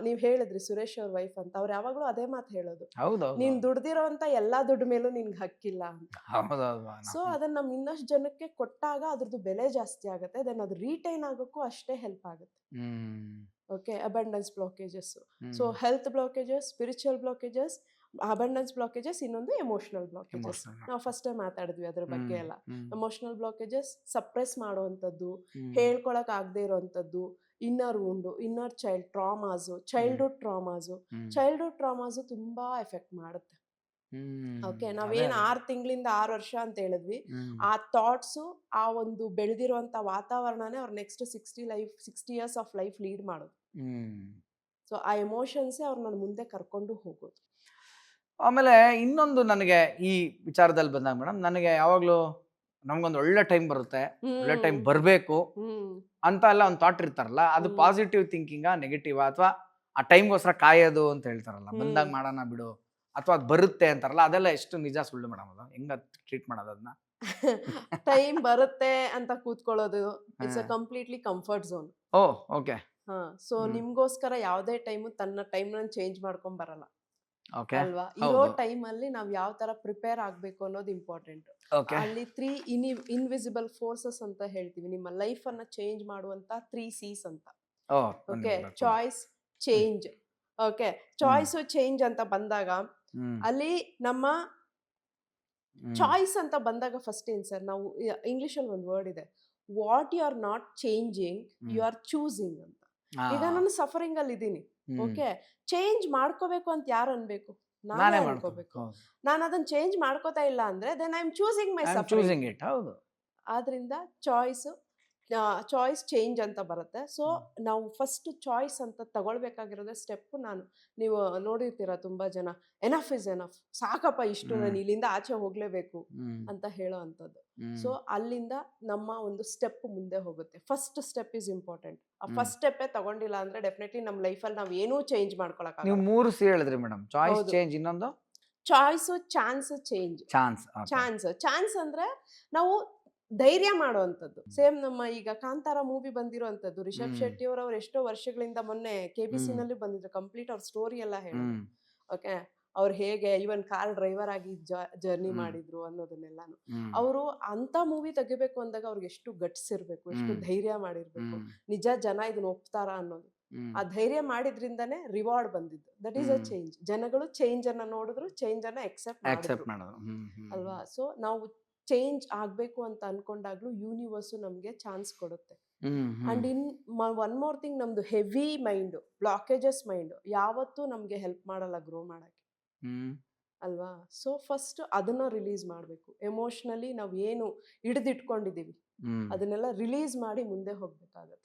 ನೀವ್ ಹೇಳಿದ್ರಿ ಸುರೇಶ್ ಅವ್ರ ವೈಫ್ ಅಂತ, ಅವ್ರು ಯಾವಾಗ್ಲೂ ಅದೇ ಮಾತು ಹೇಳೋದು, ನೀನ್ ದುಡ್ದಿರೋ ಅಂತ ಎಲ್ಲಾ ದುಡ್ಡು ಮೇಲೂ ನಿನ್ಗೆ ಹಕ್ಕಿಲ್ಲ ಅಂತ. ಸೊ ಅದನ್ನ ನಮ್ ಇನ್ನಷ್ಟು ಜನಕ್ಕೆ ಕೊಟ್ಟಾಗ ಅದ್ರದ್ದು ಬೆಲೆ ಜಾಸ್ತಿ ಆಗುತ್ತೆ, ದೆನ್ ಅದು ರೀಟೈನ್ ಆಗೋಕ್ಕೂ ಅಷ್ಟೇ ಹೆಲ್ಪ್ ಆಗುತ್ತೆ. Okay, abundance blockages. So health blockages, spiritual blockages, abundance blockages, ಇನ್ನೊಂದು ಎಮೋಷನಲ್ ಬ್ಲಾಕೇಜಸ್. ನಾವು ಫಸ್ಟ್ ಮಾತಾಡಿದ್ವಿ ಅದ್ರ ಬಗ್ಗೆ ಎಲ್ಲ. ಎಮೋಷನಲ್ ಬ್ಲಾಕೇಜಸ್ ಸಪ್ರೆಸ್ ಮಾಡುವಂಥದ್ದು, ಹೇಳ್ಕೊಳಕ್ ಆಗದೆ ಇರೋಂಥದ್ದು, ಇನ್ನರ್ ವೂಂಡು, ಇನ್ನರ್ ಚೈಲ್ಡ್ ಟ್ರಾಮಾಸು, ಚೈಲ್ಡ್ಹುಡ್ ಟ್ರಾಮಾಸು ತುಂಬಾ ಎಫೆಕ್ಟ್ ಮಾಡುತ್ತೆ. ಓಕೆ, ನಾವೇನ್ 6 ತಿಂಗಳಿಂದ 6 ವರ್ಷ ಅಂತ ಹೇಳಿದ್ವಿ, ಆ ಥಾಟ್ಸು, ಆ ಒಂದು ಬೆಳೆದಿರುವಂತ ವಾತಾವರಣನೇ ಅವ್ರ next 60 years of life lead ಮಾಡೋದು. ಸೊ ಆ ಎಮೋಷನ್ಸೇ ಅವ್ರನ್ನ ಮುಂದೆ ಕರ್ಕೊಂಡು ಹೋಗೋದು. ಆಮೇಲೆ ಇನ್ನೊಂದು ನನಗೆ ಈ ವಿಚಾರದಲ್ಲಿ ಬಂದಾಗ ಮೇಡಮ್, ನನಗೆ ಯಾವಾಗಲೂ ನಮ್ಗೊಂದು ಒಳ್ಳೆ ಟೈಮ್ ಬರುತ್ತೆ, ಒಳ್ಳೆ ಟೈಮ್ ಬರಬೇಕು ಅಂತ ಎಲ್ಲ ಒಂದು ಥಾಟ್ ಇರ್ತಾರಲ್ಲ, ಅದು ಪಾಸಿಟಿವ್ ಥಿಂಕಿಂಗಾ ನೆಗೆಟಿವ್, ಅಥವಾ ಆ ಟೈಮ್ಗೋಸ್ಕರ ಕಾಯೋದು ಅಂತ ಹೇಳ್ತಾರಲ್ಲ, ಬಂದಾಗ ಮಾಡೋಣ ಬಿಡು, ಅಥವಾ ಅದು ಬರುತ್ತೆ ಅಂತಾರಲ್ಲ, ಅದೆಲ್ಲ ಎಷ್ಟು ನಿಜ ಸುಳ್ಳು ಮೇಡಮ್? ಅದು ಹೆಂಗ ಟ್ರೀಟ್ ಮಾಡೋದು ಅದನ್ನ? ಟೈಮ್ ಬರುತ್ತೆ ಅಂತ ಕೂತ್ಕೊಳ್ಳೋದು it's a completely comfort zone. Oh okay. So ನಿಮ್ಗೋಸ್ಕರ ಯಾವುದೇ ಟೈಮು ತನ್ನ ಟೈಮ್ ಚೇಂಜ್ ಮಾಡ್ಕೊಂಡ್ ಬರಲ್ಲ ಓಕೆ ಅಲ್ವಾ? ಇರೋ ಟೈಮ್ ಅಲ್ಲಿ ನಾವ್ ಯಾವ ತರ ಪ್ರಿಪೇರ್ ಆಗ್ಬೇಕು ಅನ್ನೋದು ಇಂಪಾರ್ಟೆಂಟ್. ಓಕೆ. ಅಲ್ಲಿ 3 ಇನ್ವಿಸಿಬಲ್ ಫೋರ್ಸಸ್ ಅಂತ ಹೇಳ್ತೀವಿ, ನಿಮ್ಮ ಲೈಫ್ ಅನ್ನ ಚೇಂಜ್ ಮಾಡುವಂತ 3 C's ಅಂತ. Okay, choice, change. Okay, choice change ಅಂತ ಬಂದಾಗ ಅಲ್ಲಿ ನಮ್ಮ ಚಾಯ್ಸ್ ಅಂತ ಬಂದಾಗ ಫಸ್ಟ್ ಏನ್ ಸರ್, ನಾವು ಇಂಗ್ಲಿಷ್ ಅಲ್ಲಿ ಒಂದು ವರ್ಡ್ ಇದೆ, what you are not changing you are choosing ಅಂತ. ಈಗ ನಾನು ಸಫರಿಂಗ್ ಅಲ್ಲಿ ಇದ್ದೀನಿ, ಓಕೆ, ಚೇಂಜ್ ಮಾಡ್ಕೋಬೇಕು ಅಂತ ಯಾರು ಅನ್ಬೇಕು? ನಾನೇ ಅನ್ಕೋಬೇಕು. ನಾನು ಅದನ್ನ ಚೇಂಜ್ ಮಾಡ್ಕೋತಾ ಇಲ್ಲ ಅಂದ್ರೆ then I am choosing my suffering. ಆದ್ರಿಂದ ಚಾಯ್ಸ್ ಚೇಂಜ್ ಅಂತ ಬರುತ್ತೆ. ಸೊ ನಾವು ಫಸ್ಟ್ ಚಾಯ್ಸ್ ಅಂತ ತಗೊಳ್ಬೇಕಾಗಿರೋದೇ ಸ್ಟೆಪ್. ನೀವು ನೋಡಿರ್ತೀರ ತುಂಬಾ ಜನ, ಎನಫ್ ಇಸ್ ಎನಫ್, ಸಾಕಪ್ಪ ಇಷ್ಟು, ನಾನು ಇಲ್ಲಿಂದ ಆಚೆ ಹೋಗ್ಲೇಬೇಕು ಅಂತ ಹೇಳೋ ಅಂಥದ್ದು. ಸೊ ಅಲ್ಲಿಂದ ನಮ್ಮ ಒಂದು ಸ್ಟೆಪ್ ಮುಂದೆ ಹೋಗುತ್ತೆ. First step is important. ಆ ಫಸ್ಟ್ ಸ್ಟೆಪ್ಪೇ ತಗೊಂಡಿಲ್ಲ ಅಂದ್ರೆ ಡೆಫಿನೆಟ್ಲಿ ನಮ್ಮ ಲೈಫಲ್ಲಿ ನಾವು ಏನೂ ಚೇಂಜ್ ಮಾಡ್ಕೊಳಕ್. ನೀವು 3 C ಹೇಳಿದ್ರಿ ಮೇಡಮ್, ಚಾಯ್ಸ್, ಚೇಂಜ್, ಇನ್ನೊಂದು ಚಾಯ್ಸ್, ಚಾನ್ಸ್, ಚೇಂಜ್. ಚಾನ್ಸ್ ಅಂದ್ರೆ ನಾವು ಧೈರ್ಯ ಮಾಡುವಂಥದ್ದು. ಸೇಮ್ ನಮ್ಮ ಈಗ ಕಾಂತಾರ ಮೂವಿ ಬಂದಿರೋಂಥದ್ದು, ರಿಷಬ್ ಶೆಟ್ಟಿ ಅವ್ರು ಎಷ್ಟೋ ವರ್ಷಗಳಿಂದ ಮೊನ್ನೆ KBC ನಲ್ಲಿ ಬಂದಿದ್ರು, ಕಂಪ್ಲೀಟ್ ಅವ್ರ ಸ್ಟೋರಿ ಎಲ್ಲ ಹೇಳಿದ್ರು. ಓಕೆ, ಅವ್ರು ಹೇಗೆ ಇವನ್ ಕಾರ್ ಡ್ರೈವರ್ ಆಗಿ ಜರ್ನಿ ಮಾಡಿದ್ರು ಅನ್ನೋದನ್ನೆಲ್ಲಾನು. ಅವರು ಅಂತ ಮೂವಿ ತೆಗಿಬೇಕು ಅಂದಾಗ ಅವ್ರಿಗೆ ಎಷ್ಟು ಗಟ್ಸ್ ಇರ್ಬೇಕು, ಎಷ್ಟು ಧೈರ್ಯ ಮಾಡಿರ್ಬೇಕು, ನಿಜ ಜನ ಇದನ್ನ ಒಪ್ತಾರ ಅನ್ನೋದು. ಆ ಧೈರ್ಯ ಮಾಡಿದ್ರಿಂದಾನೇ ರಿವಾರ್ಡ್ ಬಂದಿದ್ದು. That is a change. ಜನಗಳು ಚೇಂಜ್ ಅನ್ನ ನೋಡಿದ್ರು, ಚೇಂಜ್ ಅನ್ನ ಎಕ್ಸೆಪ್ಟ್ ಮಾಡಿದ್ರು ಅಲ್ವಾ? ಸೊ ನಾವು ಚೇಂಜ್ ಆಗ್ಬೇಕು ಅಂತ ಅನ್ಕೊಂಡಾಗ್ಲೂ ಯೂನಿವರ್ಸ್ ನಮ್ಗೆ ಚಾನ್ಸ್ ಕೊಡುತ್ತೆ. ಅಂಡ್ ಒನ್ ಮೋರ್ ಥಿಂಗ್, ನಮ್ದು ಹೆವಿ ಮೈಂಡ್, ಬ್ಲಾಕೇಜಸ್ ಮೈಂಡ್ ಯಾವತ್ತೂ ನಮ್ಗೆ ಹೆಲ್ಪ್ ಮಾಡಲ್ಲ ಗ್ರೋ ಮಾಡಕ್ಕೆ ಅಲ್ವಾ? ಸೊ ಫಸ್ಟ್ ಅದನ್ನ ರಿಲೀಸ್ ಮಾಡ್ಬೇಕು. ಎಮೋಷನಲಿ ನಾವ್ ಏನು ಹಿಡಿದಿಟ್ಕೊಂಡಿದೀವಿ ಅದನ್ನೆಲ್ಲ ರಿಲೀಸ್ ಮಾಡಿ ಮುಂದೆ ಹೋಗ್ಬೇಕಾಗತ್ತೆ.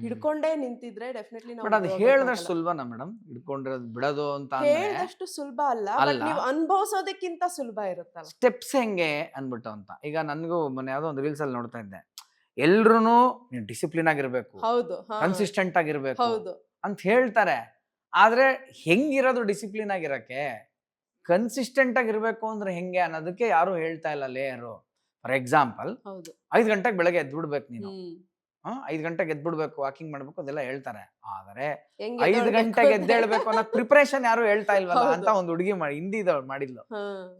ಹಿಡ್ಕೊಂಡೇ ನಿಂತಿದ್ರೆ ಡೆಫಿನೆಟ್ಲಿ ನಾವು ಹೇಳಿದಷ್ಟು ಸುಲಭನಾ ಮೇಡಮ್? ಹಿಡ್ಕೊಂಡಿರೋದು ಬಿಡೋದು ಅಂತ ಹೇಳಿದಷ್ಟು ಸುಲಭ ಅಲ್ಲ, ನೀವು ಅನುಭವಿಸೋದಕ್ಕಿಂತ ಸುಲಭ ಇರುತ್ತಲ್ಲ. ಸ್ಟೆಪ್ಸ್ ಹೆಂಗೆ ಅನ್ಬಿಟ್ಟು ಅಂತ. ಈಗ ನನ್ಗೂ ಮೊನ್ನೆ ಯಾವ್ದೋ ಒಂದು ರೀಲ್ಸ್ ಅಲ್ಲಿ ನೋಡ್ತಾ ಇದ್ದೆ, ಎಲ್ರು ನೀವು ಡಿಸಿಪ್ಲಿನ್ ಆಗಿರ್ಬೇಕು, ಹೌದು, ಕನ್ಸಿಸ್ಟೆಂಟ್ ಆಗಿರ್ಬೇಕು ಹೌದು ಅಂತ ಹೇಳ್ತಾರೆ. ಆದ್ರೆ ಹೆಂಗಿರೋದು ಡಿಸಿಪ್ಲಿನ್ ಆಗಿರಕ್ಕೆ, ಕನ್ಸಿಸ್ಟೆಂಟ್ ಆಗಿರ್ಬೇಕು ಅಂದ್ರೆ ಹೆಂಗೆ ಅನ್ನೋದಕ್ಕೆ ಯಾರು ಹೇಳ್ತಾ ಇಲ್ಲ ಲೇಯರು. ಫಾರ್ ಎಕ್ಸಾಂಪಲ್, 5 ಗಂಟೆಗೆ ಬೆಳಗ್ಗೆ ಎದ್ದು ಬಿಡ್ಬೇಕು ನೀನು, 5 ಗಂಟೆಗೆ ಎದ್ಬಿಡ್ಬೇಕು, ವಾಕಿಂಗ್ ಮಾಡ್ಬೇಕು, ಅದೆಲ್ಲ ಹೇಳ್ತಾರೆ. ಆದರೆ 5 ಗಂಟೆಗೆ ಎದ್ದೇಳ್ಬೇಕು ಅನ್ನೋ ಪ್ರಿಪರೇಷನ್ ಯಾರು ಹೇಳ್ತಾ ಇಲ್ವಲ್ಲ ಅಂತ ಒಂದು ಹುಡುಗಿ ಹಿಂದಿದವಳು ಮಾಡಿದ್ಲು,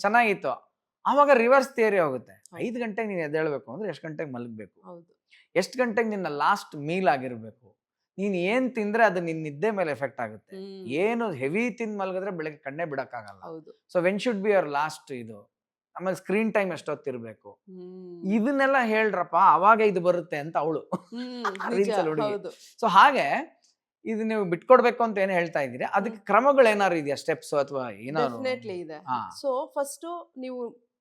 ಚೆನ್ನಾಗಿತ್ತು. ಆವಾಗ ರಿವರ್ಸ್ ಥಿಯರಿ ಹೋಗುತ್ತೆ. 5 ಗಂಟೆಗೆ ನೀನು ಎದ್ದೇಳ್ಬೇಕು ಅಂದ್ರೆ ಎಷ್ಟು ಗಂಟೆಗೆ ಮಲಗಬೇಕು, ಎಷ್ಟು ಗಂಟೆಗೆ ನಿನ್ನ ಲಾಸ್ಟ್ ಮೀಲ್ ಆಗಿರ್ಬೇಕು, ನೀನ್ ಏನ್ ತಿಂದ್ರೆ ಅದು ನಿನ್ನ ನಿದ್ದೆ ಮೇಲೆ ಎಫೆಕ್ಟ್ ಆಗುತ್ತೆ. ಏನು ಹೆವಿ ತಿಂದ್ ಮಲಗಿದ್ರೆ ಬೆಳಗ್ಗೆ ಕಣ್ಣೇ ಬಿಡಕ್ಕಾಗಲ್ಲ. So when should be your last ಇದು. ಆಮೇಲೆ ಸ್ಕ್ರೀನ್ ಟೈಮ್ ಎಷ್ಟೊತ್ತಿರ್ಬೇಕು, ಇದನ್ನೆಲ್ಲ ಹೇಳ್ರಪ್ಪ, ಅವಾಗ ಇದು ಬರುತ್ತೆ ಅಂತ ಅವಳು. ಸೊ ಹಾಗೆ ಇದು ನೀವು ಬಿಟ್ಕೊಡ್ಬೇಕು ಅಂತ ಏನ್ ಹೇಳ್ತಾ ಇದೀರಿ, ಅದಕ್ಕೆ ಕ್ರಮಗಳು ಏನಾದ್ರು ಇದೆಯಾ, ಸ್ಟೆಪ್ಸ್ ಅಥವಾ ಏನಾದ್ರು? ಡೆಫಿನೆಟ್ಲಿ ಇದೆ. ಸೊ ಫಸ್ಟ್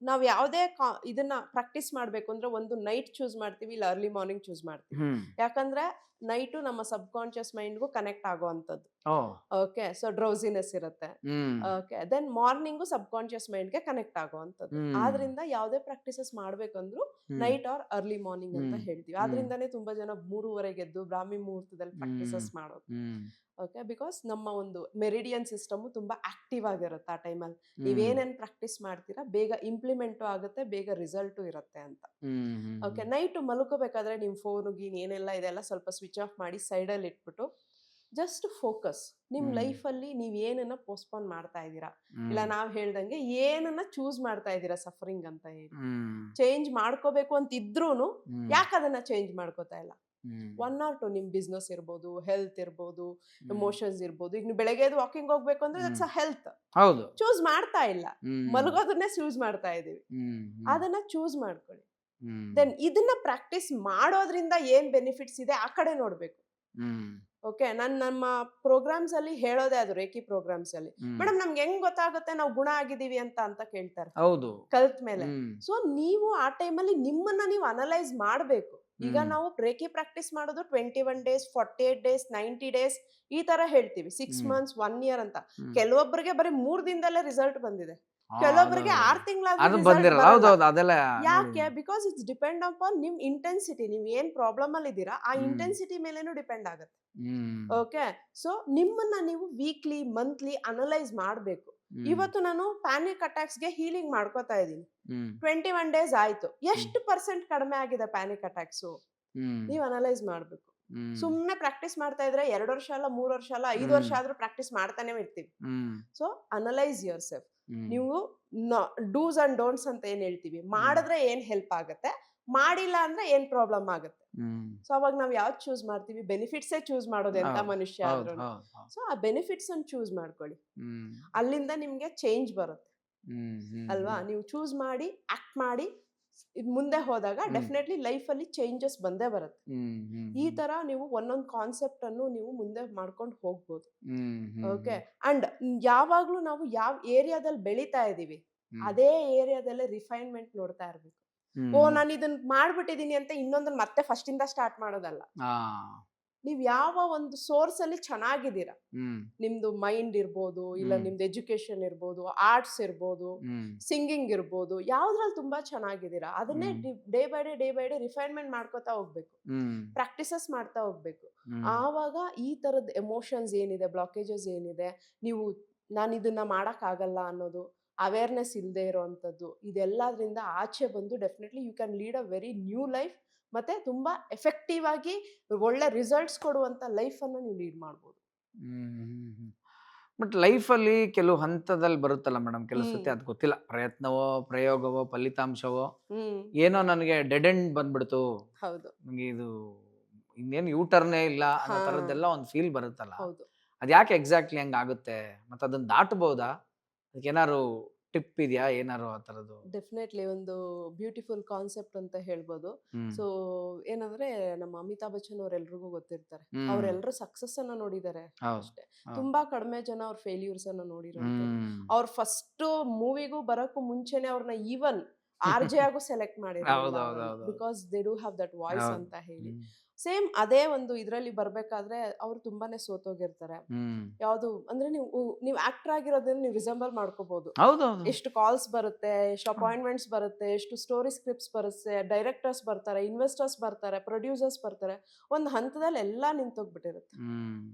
ನಾವ್ ಯಾವ್ದೇ ಇದನ್ನ ಪ್ರಾಕ್ಟೀಸ್ ಮಾಡ್ಬೇಕು ಅಂದ್ರೆ, ಒಂದು ನೈಟ್ ಚೂಸ್ ಮಾಡ್ತೀವಿ, ಇಲ್ಲ ಅರ್ಲಿ ಮಾರ್ನಿಂಗ್ ಚೂಸ್ ಮಾಡ್ತೀವಿ. ಯಾಕಂದ್ರೆ ನೈಟು ನಮ್ಮ ಸಬ್ ಕಾನ್ಶಿಯಸ್ ಮೈಂಡ್ಗೂ ಕನೆಕ್ಟ್ ಆಗುವಂಥದ್ದು. ಓಕೆ, ಸೊ ಡ್ರೌಸಿನೆಸ್ ಇರುತ್ತೆ. Okay, then morning sub conscious ಮೈಂಡ್ಗೆ ಕನೆಕ್ಟ್ ಆಗುವಂಥದ್ದು. ಆದ್ರಿಂದ ಯಾವ್ದೇ ಪ್ರಾಕ್ಟೀಸಸ್ ಮಾಡ್ಬೇಕಂದ್ರು ನೈಟ್ ಆರ್ ಅರ್ಲಿ ಮಾರ್ನಿಂಗ್ ಅಂತ ಹೇಳ್ತೀವಿ. ಆದ್ರಿಂದಾನೇ ತುಂಬಾ ಜನ 3:30 ಎದ್ದು ಬ್ರಾಹ್ಮಿ ಮುಹೂರ್ತದಲ್ಲಿ ಪ್ರಾಕ್ಟೀಸಸ್ ಮಾಡೋದು. ಓಕೆ, ಬಿಕಾಸ್ ನಮ್ಮ ಒಂದು ಮೆರಿಡಿಯನ್ ಸಿಸ್ಟಮ್ ತುಂಬಾ ಆಕ್ಟಿವ್ ಆಗಿರುತ್ತೆ ಆ ಟೈಮಲ್ಲಿ. ನೀವೇನೇನ್ ಪ್ರಾಕ್ಟೀಸ್ ಮಾಡ್ತೀರಾ ಬೇಗ ಇಂಪ್ಲಿಮೆಂಟು ಆಗುತ್ತೆ, ಬೇಗ ರಿಸಲ್ಟು ಇರುತ್ತೆ ಅಂತ. ಓಕೆ, ನೈಟ್ ಮಲ್ಕೋಬೇಕಾದ್ರೆ ನಿಮ್ ಫೋನ್ ಗೀನ್ ಏನೆಲ್ಲ ಇದೆಲ್ಲ ಸ್ವಲ್ಪ ಸ್ವಿಚ್ ಆಫ್ ಮಾಡಿ ಸೈಡಲ್ಲಿ ಇಟ್ಬಿಟ್ಟು ಜಸ್ಟ್ ಫೋಕಸ್. ನಿಮ್ ಲೈಫಲ್ಲಿ ನೀವ್ ಏನನ್ನ ಪೋಸ್ಟ್ಪೋನ್ ಮಾಡ್ತಾ ಇದ್ದೀರಾ, ಇಲ್ಲ ನಾವ್ ಹೇಳ್ದಂಗೆ ಏನನ್ನ ಚೂಸ್ ಮಾಡ್ತಾ ಇದ್ದೀರಾ ಸಫರಿಂಗ್ ಅಂತ ಹೇಳಿ, ಚೇಂಜ್ ಮಾಡ್ಕೋಬೇಕು ಅಂತ ಇದ್ರೂನು ಯಾಕೆ ಅದನ್ನ ಚೇಂಜ್ ಮಾಡ್ಕೋತಾ ಇಲ್ಲ? 1 or 2 ನಿಮ್ ಬಿಸ್ನೆಸ್ ಇರ್ಬೋದು, ಹೆಲ್ತ್ ಇರ್ಬೋದು, ಎಮೋಷನ್ಸ್ ಇರ್ಬೋದು. ಈಗ ನೀವು ಬೆಳಗ್ಗೆ ವಾಕಿಂಗ್ ಹೋಗ್ಬೇಕು ಅಂದ್ರೆ ದಟ್ಸ್ ಅ ಹೆಲ್ತ್. ಹೌದು, ಚೂಸ್ ಮಾಡ್ತಾ ಇಲ್ಲ, ಮಲಗೋದನ್ನೇ ಚೂಸ್ ಮಾಡ್ತಾ ಇದೀವಿ. ಅದನ್ನ ಚೂಸ್ ಮಾಡ್ಕೊಳ್ಳಿ. ದೆನ್ ಇದನ್ನ ಪ್ರಾಕ್ಟೀಸ್ ಮಾಡೋದ್ರಿಂದ ಏನ್ ಬೆನಿಫಿಟ್ಸ್ ಇದೆ ಆ ಕಡೆ ನೋಡ್ಬೇಕು. ಓಕೆ, ನಮ್ಮ ಪ್ರೋಗ್ರಾಮ್ಸ್ ಅಲ್ಲಿ ಹೇಳೋದೇ ಅದು, ರೇಖಿ ಪ್ರೋಗ್ರಾಮ್ಸ್ ಅಲ್ಲಿ, ಮೇಡಮ್ ನಮ್ಗೆ ಹೆಂಗ್ ಗೊತ್ತಾಗುತ್ತೆ ನಾವು ಗುಣ ಆಗಿದೀವಿ ಅಂತ ಕೇಳ್ತಾರೆ. ಹೌದು, ಕಲ್ತ್ ಮೇಲೆ. ಸೊ ನೀವು ಆ ಟೈಮಲ್ಲಿ ನಿಮ್ಮನ್ನ ನೀವು ಅನಲೈಸ್ ಮಾಡ್ಬೇಕು. ಈಗ ನಾವು ರೇಖಿ ಪ್ರಾಕ್ಟೀಸ್ ಮಾಡೋದು 21 ಡೇಸ್, 48 ಡೇಸ್, 90 ಡೇಸ್ ಈ ತರ ಹೇಳ್ತೀವಿ. 6 ಮಂತ್ಸ್, 1 ಇಯರ್ ಅಂತ. ಕೆಲವೊಬ್ಬರಿಗೆ ಬರೀ 3 ದಿನದಲ್ಲೇ ರಿಸಲ್ಟ್ ಬಂದಿದೆ. ಕೆಲವೊಬ್ಬರಿಗೆ 6 ತಿಂಗಳಾದ್ರೂ ಅದು ರಿಸಲ್ಟ್ ಬಂದಿರಲ್ಲ. ಬರಲ್ಲ. ಹೌದೌದು, ಅದೆಲ್ಲ ಯಾಕೆ? ಬಿಕಾಸ್ ಇಟ್ಸ್ ಡಿಪೆಂಡ್ ಅಪಾನ್ ನಿಮ್ ಇಂಟೆನ್ಸಿಟಿ. ನೀವ್ ಏನ್ ಪ್ರಾಬ್ಲಮ್ ಅಲ್ಲಿ ಇದ್ದೀರಾ ಆ ಇಂಟೆನ್ಸಿಟಿ ಮೇಲೇನು ಡಿಪೆಂಡ್ ಆಗುತ್ತೆ. ಓಕೆ, ಸೊ ನಿಮ್ಮನ್ನ ನೀವು ವೀಕ್ಲಿ, ಮಂತ್ಲಿ ಅನಲೈಸ್ ಮಾಡ್ಬೇಕು. ಇವತ್ತು ನಾನು ಪ್ಯಾನಿಕ್ ಅಟ್ಯಾಕ್ಸ್ಗೆ ಹೀಲಿಂಗ್ ಮಾಡ್ಕೋತಾ ಇದ್ದೀನಿ. 21 ಡೇಸ್ ಆಯ್ತು. ಎಷ್ಟು ಪರ್ಸೆಂಟ್ ಕಡಿಮೆ ಆಗಿದೆ ಪ್ಯಾನಿಕ್ ಅಟ್ಯಾಕ್ಸು? ನೀವು ಅನಲೈಸ್ ಮಾಡ್ಬೇಕು. ಸುಮ್ನೆ ಪ್ರಾಕ್ಟೀಸ್ ಮಾಡ್ತಾ ಇದ್ರೆ 2 ವರ್ಷ ಅಲ್ಲ, 3 ವರ್ಷ ಅಲ್ಲ, 5 ವರ್ಷ ಆದ್ರೂ ಪ್ರಾಕ್ಟೀಸ್ ಮಾಡ್ತಾನೆ ಇರ್ತೀವಿ. So analyse your self. ನೀವು ಡೂಸ್ ಅಂಡ್ ಡೋಂಟ್ಸ್ ಅಂತ ಏನ್ ಹೇಳ್ತೀವಿ, ಮಾಡಿದ್ರೆ ಏನ್ ಹೆಲ್ಪ್ ಆಗತ್ತೆ, ಮಾಡಿಲ್ಲ ಅಂದ್ರೆ ಏನ್ ಪ್ರಾಬ್ಲಮ್ ಆಗುತ್ತೆ. ಸೊ ಅವಾಗ ನಾವ್ ಯಾವ್ದು ಚೂಸ್ ಮಾಡ್ತೀವಿ? ಬೆನಿಫಿಟ್ಸೇ ಚೂಸ್ ಮಾಡೋದು ಎಂತ ಮನುಷ್ಯ ಆದ್ರೂ. ಸೊ ಆ ಬೆನಿಫಿಟ್ಸ್ ಅನ್ನು ಚೂಸ್ ಮಾಡ್ಕೊಳ್ಳಿ. ಅಲ್ಲಿಂದ ನಿಮ್ಗೆ ಚೇಂಜ್ ಬರುತ್ತೆ ಅಲ್ವಾ? ನೀವು ಚೂಸ್ ಮಾಡಿ ಆಕ್ಟ್ ಮಾಡಿ ಮುಂದೆ ಹೋದಾಗ ಡೆಫಿನೆಟ್ಲಿ ಲೈಫ್ ಅಲ್ಲಿ ಚೇಂಜಸ್ ಬಂದೇ ಬರುತ್ತೆ. ಈ ತರ ನೀವು ಒಂದೊಂದು ಕಾನ್ಸೆಪ್ಟ್ ಅನ್ನು ನೀವು ಮುಂದೆ ಮಾಡ್ಕೊಂಡು ಹೋಗ್ಬೋದು. ಓಕೆ, ಅಂಡ್ ಯಾವಾಗ್ಲೂ ನಾವು ಯಾವ ಏರಿಯಾದಲ್ಲಿ ಬೆಳಿತಾ ಇದೀವಿ ಅದೇ ಏರಿಯಾದಲ್ಲೇ ರಿಫೈನ್ಮೆಂಟ್ ನೋಡ್ತಾ ಇರ್ಬೇಕು. ಓ, ನಾನು ಇದನ್ನ ಮಾಡ್ಬಿಟ್ಟಿದೀನಿ ಅಂತ ಇನ್ನೊಂದನ್ನ ಮತ್ತೆ ಫಸ್ಟ್ ಇಂದ ಸ್ಟಾರ್ಟ್ ಮಾಡೋದಲ್ಲ. ನೀವ್ ಯಾವ ಒಂದು ಸೋರ್ಸ್ ಅಲ್ಲಿ ಚೆನ್ನಾಗಿದ್ದೀರಾ, ನಿಮ್ದು ಮೈಂಡ್ ಇರ್ಬೋದು, ಇಲ್ಲ ನಿಮ್ದು ಎಜುಕೇಶನ್ ಇರ್ಬೋದು, ಆರ್ಟ್ಸ್ ಇರ್ಬೋದು, ಸಿಂಗಿಂಗ್ ಇರ್ಬೋದು, ಯಾವ್ದ್ರಲ್ಲಿ ತುಂಬಾ ಚೆನ್ನಾಗಿದ್ದೀರಾ ಅದನ್ನೇ ಡೇ ಬೈ ಡೇ ರಿಫೈನ್ಮೆಂಟ್ ಮಾಡ್ಕೋತಾ ಹೋಗ್ಬೇಕು. ಪ್ರಾಕ್ಟೀಸಸ್ ಮಾಡ್ತಾ ಹೋಗ್ಬೇಕು. ಆವಾಗ ಈ ತರದ ಎಮೋಷನ್ಸ್ ಏನಿದೆ, ಬ್ಲಾಕೇಜಸ್ ಏನಿದೆ, ನೀವು ನಾನು ಇದನ್ನ ಮಾಡಕ್ ಆಗಲ್ಲ ಅನ್ನೋದು ಅವೇರ್ನೆಸ್ ಇಲ್ಲದೆ ಇರೋವಂಥದ್ದು, ಇದೆಲ್ಲದ್ರಿಂದ ಆಚೆ ಬಂದು definitely you can lead a very new life. ಮತ್ತೆ ತುಂಬಾ ಎಫೆಕ್ಟಿವ್ ಆಗಿ ಒಳ್ಳೆ ರಿಸಲ್ಟ್ಸ್ ಕೊಡುವಂತ ಲೈಫ್ ಅನ್ನು ನೀವು ಲೀಡ್ ಮಾಡ್ಬೋದು. ಬಟ್ ಲೈಫಲ್ಲಿ ಕೆಲವು ಹಂತದಲ್ಲಿ ಬರುತ್ತಲ್ಲ ಮೇಡಮ್, ಕೆಲವು ಸತಿ ಅದು ಗೊತ್ತಿಲ್ಲ, ಪ್ರಯತ್ನವೋ ಪ್ರಯೋಗವೋ ಫಲಿತಾಂಶವೋ ಏನೋ ನನಗೆ ಡೆಡ್ ಎಂಡ್ ಬಂದ್ಬಿಡ್ತು, ಹೌದು, ನನಗೆ ಇದು ಇನ್ನೇನು ಯೂಟರ್ನೇ ಇಲ್ಲ ಅನ್ನೋ ಥರದ್ದೆಲ್ಲ ಒಂದು ಫೀಲ್ ಬರುತ್ತಲ್ಲ, ಹೌದು. ಅದು ಯಾಕೆ ಎಕ್ಸಾಕ್ಟ್ಲಿ ಹಂಗೆ ಆಗುತ್ತೆ? ಮತ್ತು ಅದನ್ನ ದಾಟಬಹುದಾ? ಅದಕ್ಕೆ ಏನಾದ್ರು ಟಿಪ್ ಇದೆಯಾ, ಏನಾರು ಆ ಥರದ್ದು? ಡೆಫಿನೆಟ್ಲಿ ಒಂದು ಬ್ಯೂಟಿಫುಲ್ ಕಾನ್ಸೆಪ್ಟ್ ಅಂತ ಹೇಳ್ಬೋದು. ಸೊ ಏನಂದ್ರೆ ನಮ್ಮ ಅಮಿತಾಬ್ ಬಚ್ಚನ್ ಅವ್ರೆಲ್ರಿಗೂ ಗೊತ್ತಿರ್ತಾರೆ. ಅವ್ರೆಲ್ಲರೂ ಸಕ್ಸಸ್ ಅನ್ನ ನೋಡಿದ್ದಾರೆ ಅಷ್ಟೇ. ತುಂಬಾ ಕಡಿಮೆ ಜನ ಅವ್ರ ಫೇಲ್ಯೂರ್ಸ್ ಅನ್ನ ನೋಡಿರೋದು. ಅವ್ರ ಫಸ್ಟ್ ಮೂವಿಗೂ ಬರೋಕ್ಕೂ ಮುಂಚೆನೆ ಅವ್ರನ್ನ ಈವನ್ RJ ಆಗು ಸೆಲೆಕ್ಟ್ ಮಾಡಿರೋದು, because they do have that voice ಅಂತ ಹೇಳಿ. ಸೇಮ್ ಅದೇ ಒಂದು ಇದ್ರಲ್ಲಿ ಬರ್ಬೇಕಾದ್ರೆ ಅವ್ರು ತುಂಬಾನೇ ಸೋತೋಗಿರ್ತಾರೆ. ಯಾವ್ದು ಅಂದ್ರೆ ನೀವು ಆಕ್ಟರ್ ಆಗಿರೋದ್ರಿಂದ ನೀವು ರಿಸೆಂಬಲ್ ಮಾಡ್ಕೋಬಹುದು. ಎಷ್ಟು ಕಾಲ್ಸ್ ಬರುತ್ತೆ, ಎಷ್ಟು ಅಪಾಯಿಂಟ್ಮೆಂಟ್ಸ್ ಬರುತ್ತೆ, ಎಷ್ಟು ಸ್ಟೋರಿ ಸ್ಕ್ರಿಪ್ಟ್ಸ್ ಬರುತ್ತೆ, ಡೈರೆಕ್ಟರ್ಸ್ ಬರ್ತಾರೆ, ಇನ್ವೆಸ್ಟರ್ಸ್ ಬರ್ತಾರೆ, ಪ್ರೊಡ್ಯೂಸರ್ಸ್ ಬರ್ತಾರೆ. ಒಂದು ಹಂತದಲ್ಲಿ ಎಲ್ಲ ನಿಂತೋಗ್ಬಿಟ್ಟಿರುತ್ತೆ,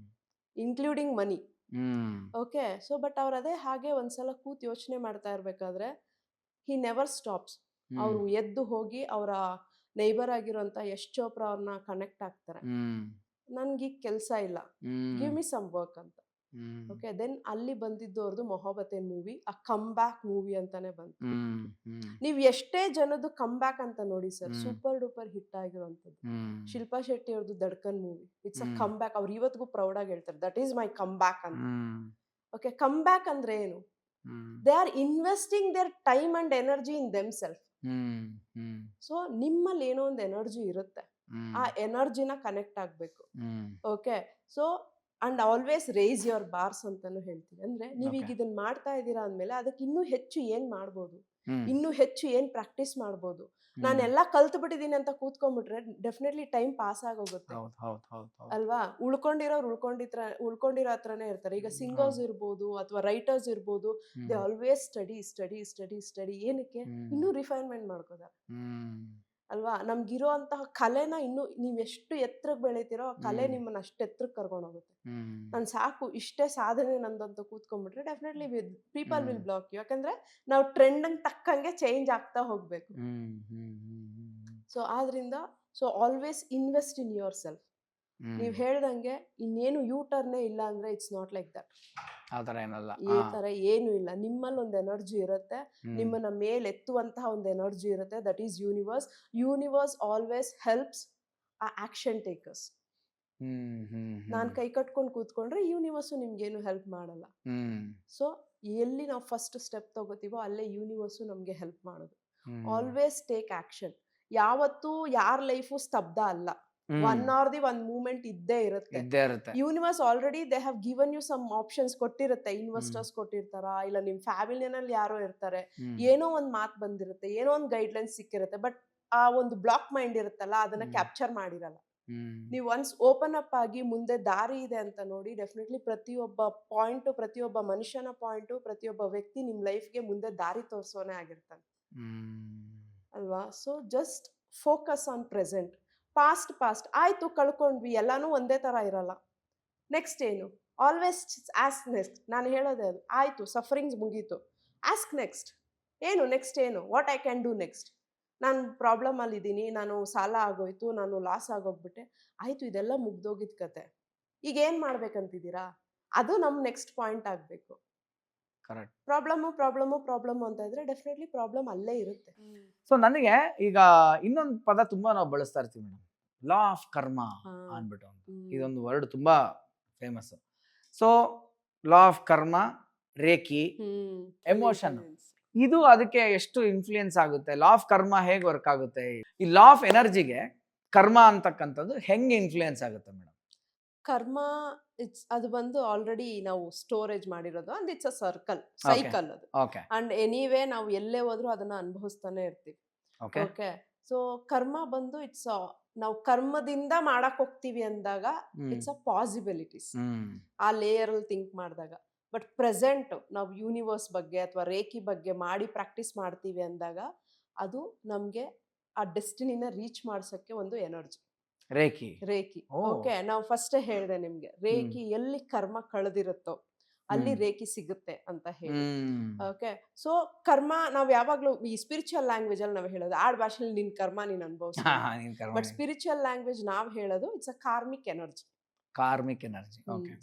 including money. Okay, so but ಅವ್ರ ಅದೇ ಹಾಗೆ ಒಂದ್ಸಲ ಕೂತ್ ಯೋಚನೆ ಮಾಡ್ತಾ ಇರ್ಬೇಕಾದ್ರೆ ಹಿ ನೆವರ್ ಸ್ಟಾಪ್ಸ್. ಅವ್ರು ಎದ್ದು ಹೋಗಿ ಅವರ ನೈಬರ್ ಆಗಿರುವಂತ ಯಶ್ ಚೋಪ್ರಾ ಅವ್ರನ್ನ ಕನೆಕ್ಟ್ ಆಗ್ತಾರೆ. ನನ್ಗೀಗ ಕೆಲಸ ಇಲ್ಲ, ಗಿವ್ ಮಿ ಸಮ್ ವರ್ಕ್ ಅಂತ. ಓಕೆ, ದೆನ್ ಅಲ್ಲಿ ಬಂದಿದ್ದು ಅವ್ರದ್ದು ಮೊಹಬ್ಬತೇನ್ ಮೂವಿ, ಆ ಕಮ್ ಬ್ಯಾಕ್ ಮೂವಿ ಅಂತಾನೆ ಬಂತು. ನೀವ್ ಎಷ್ಟೇ ಜನದ್ದು ಕಮ್ ಬ್ಯಾಕ್ ಅಂತ ನೋಡಿ ಸರ್, ಸೂಪರ್ ಡೂಪರ್ ಹಿಟ್ ಆಗಿರುವಂತದ್ದು. ಶಿಲ್ಪಾ ಶೆಟ್ಟಿ ಅವ್ರದ್ದು Dhadkan movie, it's a come back. ಅವ್ರು ಇವತ್ತಿಗೂ ಪ್ರೌಡ್ ಆಗಿ ಹೇಳ್ತಾರೆ, that is my come back ಅಂತ. ಓಕೆ, ಕಮ್ ಬ್ಯಾಕ್ ಅಂದ್ರೆ ಏನು? They are investing their time and energy in them self. So ನಿಮ್ಮಲ್ಲಿ ಏನೋ ಒಂದು ಎನರ್ಜಿ ಇರುತ್ತೆ, ಆ ಎನರ್ಜಿನ ಕನೆಕ್ಟ್ ಆಗ್ಬೇಕು. Okay, so and always raise your bars ಅಂತಾನು ಹೇಳ್ತೀವಿ. ಅಂದ್ರೆ ನೀವೀಗ ಇದನ್ನ ಮಾಡ್ತಾ ಇದ್ದೀರಾ ಅಂದ್ಮೇಲೆ ಅದಕ್ಕೆ ಇನ್ನೂ ಹೆಚ್ಚು ಏನ್ ಮಾಡ್ಬೋದು, ಇನ್ನೂ ಹೆಚ್ಚು ಏನ್ ಪ್ರಾಕ್ಟೀಸ್ ಮಾಡ್ಬೋದು. ನಾನೆಲ್ಲ ಕಲ್ತು ಬಿಟ್ಟಿದೀನಿ ಅಂತ ಕೂತ್ಕೊಂಡ್ಬಿಟ್ರೆ ಡೆಫಿನೆಟ್ಲಿ ಟೈಮ್ ಪಾಸ್ ಆಗೋಗುತ್ತೆ ಅಲ್ವಾ? ಉಳ್ಕೊಂಡಿರೋ ಹತ್ರನೇ ಇರ್ತಾರೆ. ಈಗ ಸಿಂಗರ್ಸ್ ಇರ್ಬೋದು ಅಥವಾ ರೈಟರ್ಸ್ ಇರ್ಬೋದು, they always study study study study. ಏನಕ್ಕೆ? ಇನ್ನೂ ರಿಫೈನ್ಮೆಂಟ್ ಮಾಡ್ಕೋತಾರೆ ಅಲ್ವಾ? ನಮ್ಗಿರೋ ಅಂತಹ ಕಲೆನ ಇನ್ನು ನೀವ್ ಎಷ್ಟು ಎತ್ತರಕ್ಕೆ ಬೆಳಿತೀರೋ ಆ ಕಲೆ ನಿಮ್ಮನ್ನ ಅಷ್ಟು ಎತ್ತರಕ್ಕೆ ಕರ್ಕೊಂಡು ಹೋಗುತ್ತೆ. ನಾನು ಸಾಕು ಇಷ್ಟೇ ಸಾಧನೆ ನಂದಂತ ಕೂತ್ಕೊಂಡ್ಬಿಟ್ರೆ definitely people will block you. ಯಾಕಂದ್ರೆ ನಾವು ಟ್ರೆಂಡ್ ತಕ್ಕಂಗೆ ಚೇಂಜ್ ಆಗ್ತಾ ಹೋಗ್ಬೇಕು. ಸೊ ಆದ್ರಿಂದ always invest in yourself. ನೀವ್ ಹೇಳ್ದಂಗೆ ಇನ್ನೇನು ಯೂಟರ್ನೇ ಇಲ್ಲ ಅಂದ್ರೆ ಇಟ್ಸ್ ನಾಟ್ ಲೈಕ್ ದಟ್. ಈ ತರ ಏನು ಇಲ್ಲ. ನಿಮ್ಮಲ್ಲಿ ಒಂದು ಎನರ್ಜಿ ಇರುತ್ತೆ, ನಿಮ್ಮನ್ನ ಮೇಲೆ ಎತ್ತುವಂತಹ ಒಂದು ಎನರ್ಜಿ ಇರುತ್ತೆ. That is universe. Universe always helps ಆ ಆಕ್ಷನ್ ಟೇಕರ್ಸ್. ನಾನ್ ಕೈ ಕಟ್ಕೊಂಡು ಕೂತ್ಕೊಂಡ್ರೆ ಯೂನಿವರ್ಸ್ ನಿಮ್ಗೇನು ಹೆಲ್ಪ್ ಮಾಡಲ್ಲ. ಸೊ ಎಲ್ಲಿ ನಾವು ಫಸ್ಟ್ ಸ್ಟೆಪ್ ತಗೋತೀವೋ ಅಲ್ಲೇ ಯೂನಿವರ್ಸ್ ನಮ್ಗೆ ಹೆಲ್ಪ್ ಮಾಡೋದು. Always take action. ಯಾವತ್ತೂ ಯಾರ ಲೈಫು ಸ್ತಬ್ಧ ಅಲ್ಲ. ಒನ್ ಅವರ್ದಿ ಒಂದ್ ಮೂವ್ಮೆಂಟ್ ಇದ್ದೇ ಇರುತ್ತೆ. ಇದ್ದೇ ಇರುತ್ತೆ. Universe already they have given you some options ಕೊಟ್ಟಿರುತ್ತೆ. ಇನ್ವೆಸ್ಟರ್ಸ್ ಕೊಟ್ಟಿರ್ತಾರ, ಇಲ್ಲ ನಿಮ್ ಫ್ಯಾಮಿಲಿನಲ್ಲಿ ಯಾರೋ ಇರ್ತಾರೆ, ಏನೋ ಒಂದ್ ಮಾತ್ ಬಂದಿರುತ್ತೆ, ಏನೋ ಒಂದ್ ಗೈಡ್ಲೈನ್ಸ್ ಸಿಕ್ಕಿರುತ್ತೆ. ಬಟ್ ಆ ಒಂದು ಬ್ಲಾಕ್ ಮೈಂಡ್ ಇರುತ್ತಲ್ಲ, ಅದನ್ನ ಕ್ಯಾಪ್ಚರ್ ಮಾಡಿರಲ್ಲ. ನೀವು ಒನ್ಸ್ ಓಪನ್ ಅಪ್ ಆಗಿ ಮುಂದೆ ದಾರಿ ಇದೆ ಅಂತ ನೋಡಿ, ಡೆಫಿನೆಟ್ಲಿ ಪ್ರತಿಯೊಬ್ಬ ಪಾಯಿಂಟು, ಪ್ರತಿಯೊಬ್ಬ ಮನುಷ್ಯನ ಪಾಯಿಂಟು, ಪ್ರತಿಯೊಬ್ಬ ವ್ಯಕ್ತಿ ನಿಮ್ ಲೈಫ್ಗೆ ಮುಂದೆ ದಾರಿ ತೋರ್ಸೋನೆ ಆಗಿರ್ತಾನೆ ಅಲ್ವಾ. So just focus on present. Past ಆಯ್ತು, ಕಳ್ಕೊಂಡ್ವಿ, ಎಲ್ಲಾನು ಒಂದೇ ತರ ಇರಲ್ಲ. ನೆಕ್ಸ್ಟ್ ಏನು? Always ask next. ನಾನು ಹೇಳೋದೇ ಅದು. ಆಯ್ತು, ಸಫರಿಂಗ್ಸ್ ಮುಗೀತು, ಆಸ್ಕ್ ನೆಕ್ಸ್ಟ್. ಏನು ನೆಕ್ಸ್ಟ್? ಏನು what I can do next? ನಾನು ಪ್ರಾಬ್ಲಮ್ ಅಲ್ಲಿ ಇದ್ದೀನಿ, ನಾನು ಸಾಲ ಆಗೋಯ್ತು, ನಾನು ಲಾಸ್ ಆಗೋಗ್ಬಿಟ್ಟೆ, ಆಯ್ತು, ಇದೆಲ್ಲ ಮುಗ್ದೋಗಿದ್ ಕತೆ, ಈಗ ಏನ್ ಮಾಡ್ಬೇಕಂತಿದ್ದೀರಾ? ಅದು ನಮ್ ನೆಕ್ಸ್ಟ್ ಪಾಯಿಂಟ್ ಆಗ್ಬೇಕು. ಕರೆಕ್ಟ್. ಪ್ರಾಬ್ಲಮ್ ಅಂತ ಇದ್ರೆ ಡೆಫಿನೆಟ್ಲಿ ಪ್ರಾಬ್ಲಮ್ ಅಲ್ಲೇ ಇರುತ್ತೆ. ಸೊ ನನಗೆ ಈಗ ಇನ್ನೊಂದು ಪದ ತುಂಬಾ ನಾವು ಬಳಸ್ತಾ ಇರ್ತೀವಿ ಮೇಡಮ್, ಲಾ ಆಫ್ ಕರ್ಮ ಅಂದ್ಬಿಟ್ಟು ಅಂತ. ಇದೊಂದು ವರ್ಡ್ ತುಂಬಾ ಫೇಮಸ್. ಸೊ ಲಾ ಆಫ್ ಕರ್ಮ, ರೇಖಿ, ಎಮೋಷನ್, ಇದು ಅದಕ್ಕೆ ಎಷ್ಟು ಇನ್ಫ್ಲೂಯೆನ್ಸ್ ಆಗುತ್ತೆ? ಲಾ ಆಫ್ ಕರ್ಮ ಹೇಗೆ ವರ್ಕ್ ಆಗುತ್ತೆ? ಈ ಲಾ ಆಫ್ ಎನರ್ಜಿಗೆ ಕರ್ಮ ಅಂತಕ್ಕಂಥದ್ದು ಹೆಂಗೆ ಇನ್ಫ್ಲೂಯೆನ್ಸ್ ಆಗುತ್ತೆ ಮೇಡಮ್? ಕರ್ಮ ಅದು ಬಂದು ಆಲ್ರೆಡಿ ನಾವು ಸ್ಟೋರೇಜ್ ಮಾಡಿರೋದು, ಅಂಡ್ ಇಟ್ಸ್ ಅ ಸೈಕಲ್ ಅದು. ಓಕೆ ಅಂಡ್ ಎನಿವೇ ನಾವು ಎಲ್ಲೇ ಹೋದ್ರೂ ಅದನ್ನ ಅನುಭವಿಸ್ತಾನೆ ಇರ್ತೀವಿ. ಓಕೆ ಓಕೆ, ಸೊ ಕರ್ಮ ಬಂದು ಇಟ್ಸ್ ನಾವು ಕರ್ಮದಿಂದ ಮಾಡಕ್ ಹೋಗ್ತೀವಿ ಅಂದಾಗ ಇಟ್ಸ್ ಅ ಪಾಸಿಬಿಲಿಟೀಸ್, ಆ ಲೇಯರ್ ಅಲ್ಲಿ ಥಿಂಕ್ ಮಾಡಿದಾಗ. ಬಟ್ ಪ್ರೆಸೆಂಟ್ ನಾವು ಯೂನಿವರ್ಸ್ ಬಗ್ಗೆ ಅಥವಾ ರೇಖಿ ಬಗ್ಗೆ ಮಾಡಿ ಪ್ರಾಕ್ಟೀಸ್ ಮಾಡ್ತೀವಿ ಅಂದಾಗ ಅದು ನಮ್ಗೆ ಆ ಡೆಸ್ಟಿನಿನ ರೀಚ್ ಮಾಡ್ಸಕ್ಕೆ ಒಂದು ಎನರ್ಜಿ. ರೇಖಿ ಓಕೆ, ನಾವು ಫಸ್ಟ್ ಹೇಳಿದೆ ನಿಮ್ಗೆ, ರೇಖಿ ಎಲ್ಲಿ ಕರ್ಮ ಕಳೆದಿರುತ್ತೋ ಅಲ್ಲಿ ರೇಖಿ ಸಿಗುತ್ತೆ ಅಂತ ಹೇಳಿ. ಓಕೆ, ಸೊ ಕರ್ಮ ನಾವ್ ಯಾವಾಗ್ಲೂ ಈ ಸ್ಪಿರಿಚುವಲ್ ಲ್ಯಾಂಗ್ವೇಜ್ ಅಲ್ಲಿ ನಾವ್ ಹೇಳೋದು, ಆಡ್ ಭಾಷೆಯಲ್ಲಿ ನಿನ್ ಕರ್ಮ ನೀನ್ ಅನ್ಭವಿಸ. ಬಟ್ ಸ್ಪಿರಿಚುವಲ್ ಲ್ಯಾಂಗ್ವೇಜ್ ನಾವ್ ಹೇಳೋದು it's a karmic energy.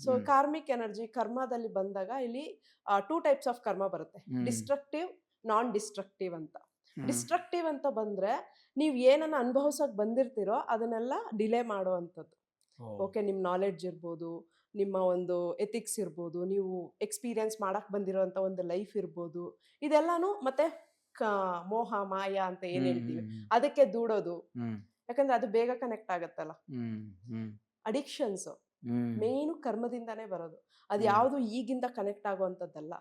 So karmic energy ಕರ್ಮದಲ್ಲಿ ಬಂದಾಗ ಇಲ್ಲಿ 2 ಟೈಪ್ಸ್ ಆಫ್ ಕರ್ಮ ಬರುತ್ತೆ, ಡಿಸ್ಟ್ರಕ್ಟಿವ್, ನಾನ್ ಡಿಸ್ಟ್ರಕ್ಟಿವ್ ಅಂತ. ಡಿಸ್ಟ್ರಕ್ಟಿವ್ ಅಂತ ಬಂದ್ರೆ ನೀವ್ ಏನನ್ನ ಅನುಭವಿಸಕ್ ಬಂದಿರ್ತೀರೋ ಅದನ್ನೆಲ್ಲ ಡಿಲೇ ಮಾಡೋ ಅಂಥದ್ದು. ಓಕೆ, ನಿಮ್ ನಾಲೆಡ್ಜ್ ಇರ್ಬೋದು, ನಿಮ್ಮ ಒಂದು ಎಥಿಕ್ಸ್ ಇರ್ಬೋದು, ನೀವು ಎಕ್ಸ್ಪೀರಿಯನ್ಸ್ ಮಾಡಕ್ ಬಂದಿರೋಂಥ ಒಂದು ಲೈಫ್ ಇರ್ಬೋದು, ಇದೆಲ್ಲಾನು ಮತ್ತೆ ಮೋಹ ಮಾಯ ಅಂತ ಏನ್ ಹೇಳ್ತೀವಿ ಅದಕ್ಕೆ ದೂಡೋದು. ಯಾಕಂದ್ರೆ ಅದು ಬೇಗ ಕನೆಕ್ಟ್ ಆಗತ್ತಲ್ಲ. ಅಡಿಕ್ಷನ್ಸ್ ಮೇನು ಕರ್ಮದಿಂದಾನೇ ಬರೋದು. ಅದು ಯಾವ್ದು ಈಗಿಂದ ಕನೆಕ್ಟ್ ಆಗುವಂತದ್ದಲ್ಲ.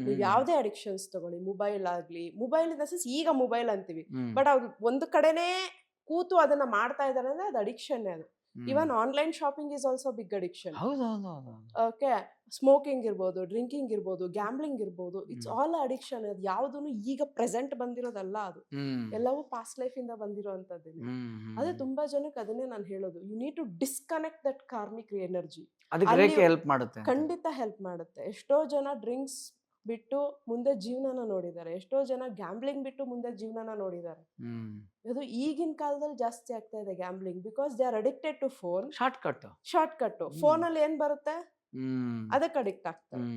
ನೀವ್ ಯಾವ್ದೇ ಅಡಿಕ್ಷನ್ಸ್ ತಗೊಳ್ಳಿ, ಮೊಬೈಲ್ ಆಗ್ಲಿ, ಮೊಬೈಲ್ ಇನ್ ದ ಸೆನ್ಸ್ ಈಗ ಮೊಬೈಲ್ ಅಂತೀವಿ, ಬಟ್ ಅವ್ರು ಒಂದು ಕಡೆನೇ ಕೂತು ಅದನ್ನ ಮಾಡ್ತಾ ಇದಾರೆ ಅಂದ್ರೆ ಅದು ಅಡಿಕ್ಷನ್. ಅದು even online shopping is also big addiction. Okay, smoking ಇರ್ಬೋದು, ಡ್ರಿಂಕಿಂಗ್ ಇರ್ಬೋದು, ಗ್ಯಾಮ್ಲಿಂಗ್ ಇರ್ಬೋದು, ಇಟ್ಸ್ ಆಲ್ ಅಡಿಕ್ಷನ್. ಅದು ಯಾವ್ದು ಈಗ ಪ್ರೆಸೆಂಟ್ ಬಂದಿರೋದಲ್ಲ, ಅದು ಎಲ್ಲವೂ ಪಾಸ್ಟ್ ಲೈಫ್ ಇಂದ ಬಂದಿರೋಂಥದ್ದು. ಅದೇ ತುಂಬಾ ಜನಕ್ಕೆ ಅದನ್ನೇ ನಾನು ಹೇಳೋದು, you need to disconnect that karmic energy. ಖಂಡಿತ ಹೆಲ್ಪ್ ಮಾಡುತ್ತೆ. ಎಷ್ಟೋ ಜನ ಡ್ರಿಂಕ್ಸ್ ಬಿಟ್ಟು ಮುಂದೆ ಜೀವನನ ನೋಡಿದ್ದಾರೆ, ಎಷ್ಟೋ ಜನ ಗ್ಯಾಮ್ಲಿಂಗ್ ಬಿಟ್ಟು ಮುಂದೆ ಜೀವನನ ನೋಡಿದ್ದಾರೆ. ಅದು ಈಗಿನ ಕಾಲದಲ್ಲಿ ಜಾಸ್ತಿ ಆಗ್ತಾ ಇದೆ gambling, because they are addicted to phone. Shortcut phone ಅಲ್ಲಿ ಏನ್ ಬರುತ್ತೆ ಅದಕ್ಕೆ ಅಡಿಕ್ಟ್ ಆಗ್ತಾರೆ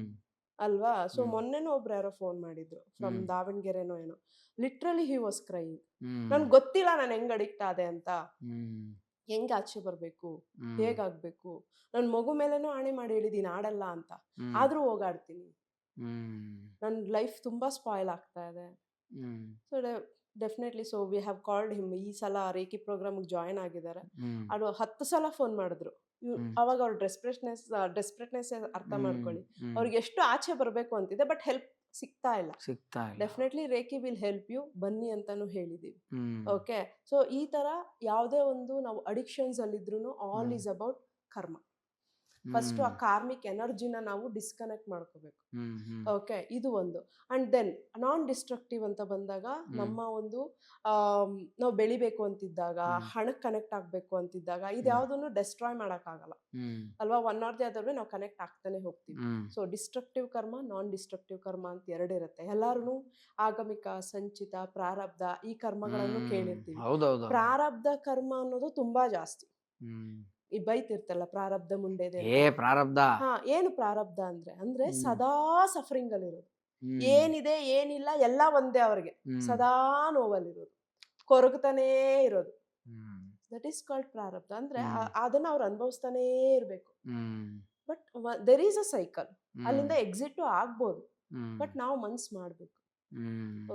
ಅಲ್ವಾ. ಸೊ ಮೊನ್ನೆನೂ ಒಬ್ರು ಯಾರೋ ಫೋನ್ ಮಾಡಿದ್ರು ಫ್ರಮ್ ದಾವಣಗೆರೆನೋ ಏನೋ, ಲಿಟ್ರಲಿ ಹಿ ವಾಸ್ ಕ್ರೈಯಿಂಗ್. ನನ್ಗೆ ಗೊತ್ತಿಲ್ಲ ನಾನು ಹೆಂಗ್ ಅಡಿಕ್ಟ್ ಆದೆ ಅಂತ, ಹೆಂಗ್ ಆಚೆ ಬರ್ಬೇಕು, ಹೇಗಾಗ್ಬೇಕು. ನನ್ ಮಗು ಮೇಲೆನೂ ಆಣೆ ಮಾಡಿ ಹೇಳಿದೀನಿ ಆಡಲ್ಲ ಅಂತ, ಆದ್ರೂ ಹೋಗಾಡ್ತೀನಿ. ನನ್ನ ಲೈಫ್ ತುಂಬಾ ಸ್ಪಾಯ್ಲ್ ಆಗ್ತಾ ಇದೆ. So definitely, so we have called him. ಈ ಸಲ ರೇಖಿ ಪ್ರೋಗ್ರಾಮ್ ಜಾಯಿನ್ ಆಗಿದ್ದಾರೆ. ಅದು 10 ಸಲ ಫೋನ್ ಮಾಡಿದ್ರು. ಅವಾಗ ಅವ್ರ ಡೆಸ್ಪರೇಟ್ನೆಸ್ ಅರ್ಥ ಮಾಡ್ಕೊಳ್ಳಿ. ಅವ್ರಿಗೆ ಎಷ್ಟು ಆಚೆ ಬರ್ಬೇಕು ಅಂತಿದೆ, ಬಟ್ ಹೆಲ್ಪ್ ಸಿಗ್ತಾ ಇಲ್ಲ. Definitely Reiki will help you, ಬನ್ನಿ ಅಂತಾನು ಹೇಳಿದೀವಿ. ಓಕೆ, ಸೊ ಈ ತರ ಯಾವುದೇ ಒಂದು ನಾವು ಅಡಿಕ್ಷನ್ಸ್ ಅಲ್ಲಿದ್ರು ಆಲ್ ಈಸ್ ಅಬೌಟ್ ಕರ್ಮ. ಫಸ್ಟ್ ಆ ಕಾರ್ಮಿಕ್ ಎನರ್ಜಿನ ನಾವು ಡಿಸ್ಕನೆಕ್ಟ್ ಮಾಡ್ಕೋಬೇಕು. ಓಕೆ, ಇದು ಒಂದು. ಅಂಡ್ ದೆನ್ ನಾನ್ ಡಿಸ್ಟ್ರಕ್ಟಿವ್ ಅಂತ ಬಂದಾಗ ನಮ್ಮ ಒಂದು ನಾವು ಬೆಳಿಬೇಕು ಅಂತಿದ್ದಾಗ, ಹಣಕ್ಕೆ ಕನೆಕ್ಟ್ ಆಗ್ಬೇಕು ಅಂತಿದ್ದಾಗ, ಇದ್ಯಾವುದನ್ನು ಡೆಸ್ಟ್ರಾಯ್ ಮಾಡಕ್ ಆಗಲ್ಲ ಅಲ್ವಾ. ಒನ್ ಆರ್ ದಿ ಅದರ್ ನಾವು ಕನೆಕ್ಟ್ ಆಗ್ತಾನೆ ಹೋಗ್ತೀವಿ. ಸೊ ಡಿಸ್ಟ್ರಕ್ಟಿವ್ ಕರ್ಮ, ನಾನ್ ಡಿಸ್ಟ್ರಕ್ಟಿವ್ ಕರ್ಮ ಅಂತ ಎರಡಿರುತ್ತೆ. ಎಲ್ಲಾರು ಆಗಮಿಕ, ಸಂಚಿತ, ಪ್ರಾರಬ್ಧ ಈ ಕರ್ಮಗಳನ್ನು ಕೇಳಿರ್ತೀವಿ. ಪ್ರಾರಬ್ಧ ಕರ್ಮ ಅನ್ನೋದು ತುಂಬಾ ಜಾಸ್ತಿ. ಈ ಬೈತಿರ್ತಲ್ಲ ಪ್ರಾರಬ್ಧ ಮುಂಡೆದೆ. ಏನು ಪ್ರಾರಬ್ಧ ಅಂದ್ರೆ ಸದಾ ಸಫರಿಂಗ್ ಅಲ್ಲಿರೋದು. ಏನಿದೆ ಏನಿಲ್ಲ ಎಲ್ಲ ಒಂದೇ ಅವ್ರಿಗೆ, ಸದಾ ನೋವಲ್ಲಿರೋದು, ಕೊರಗ್ತಾನೇ ಇರೋದು. ದಟ್ ಈಸ್ ಕಾಲ್ಡ್ ಪ್ರಾರಬ್ಧ. ಅಂದ್ರೆ ಅದನ್ನ ಅವ್ರು ಅನುಭವಿಸ್ತಾನೇ ಇರ್ಬೇಕು. But there is a cycle, ಅಲ್ಲಿಂದ ಎಕ್ಸಿಟ್ ಆಗ್ಬೋದು, ಬಟ್ ನಾವು ಮನ್ಸ್ ಮಾಡ್ಬೇಕು.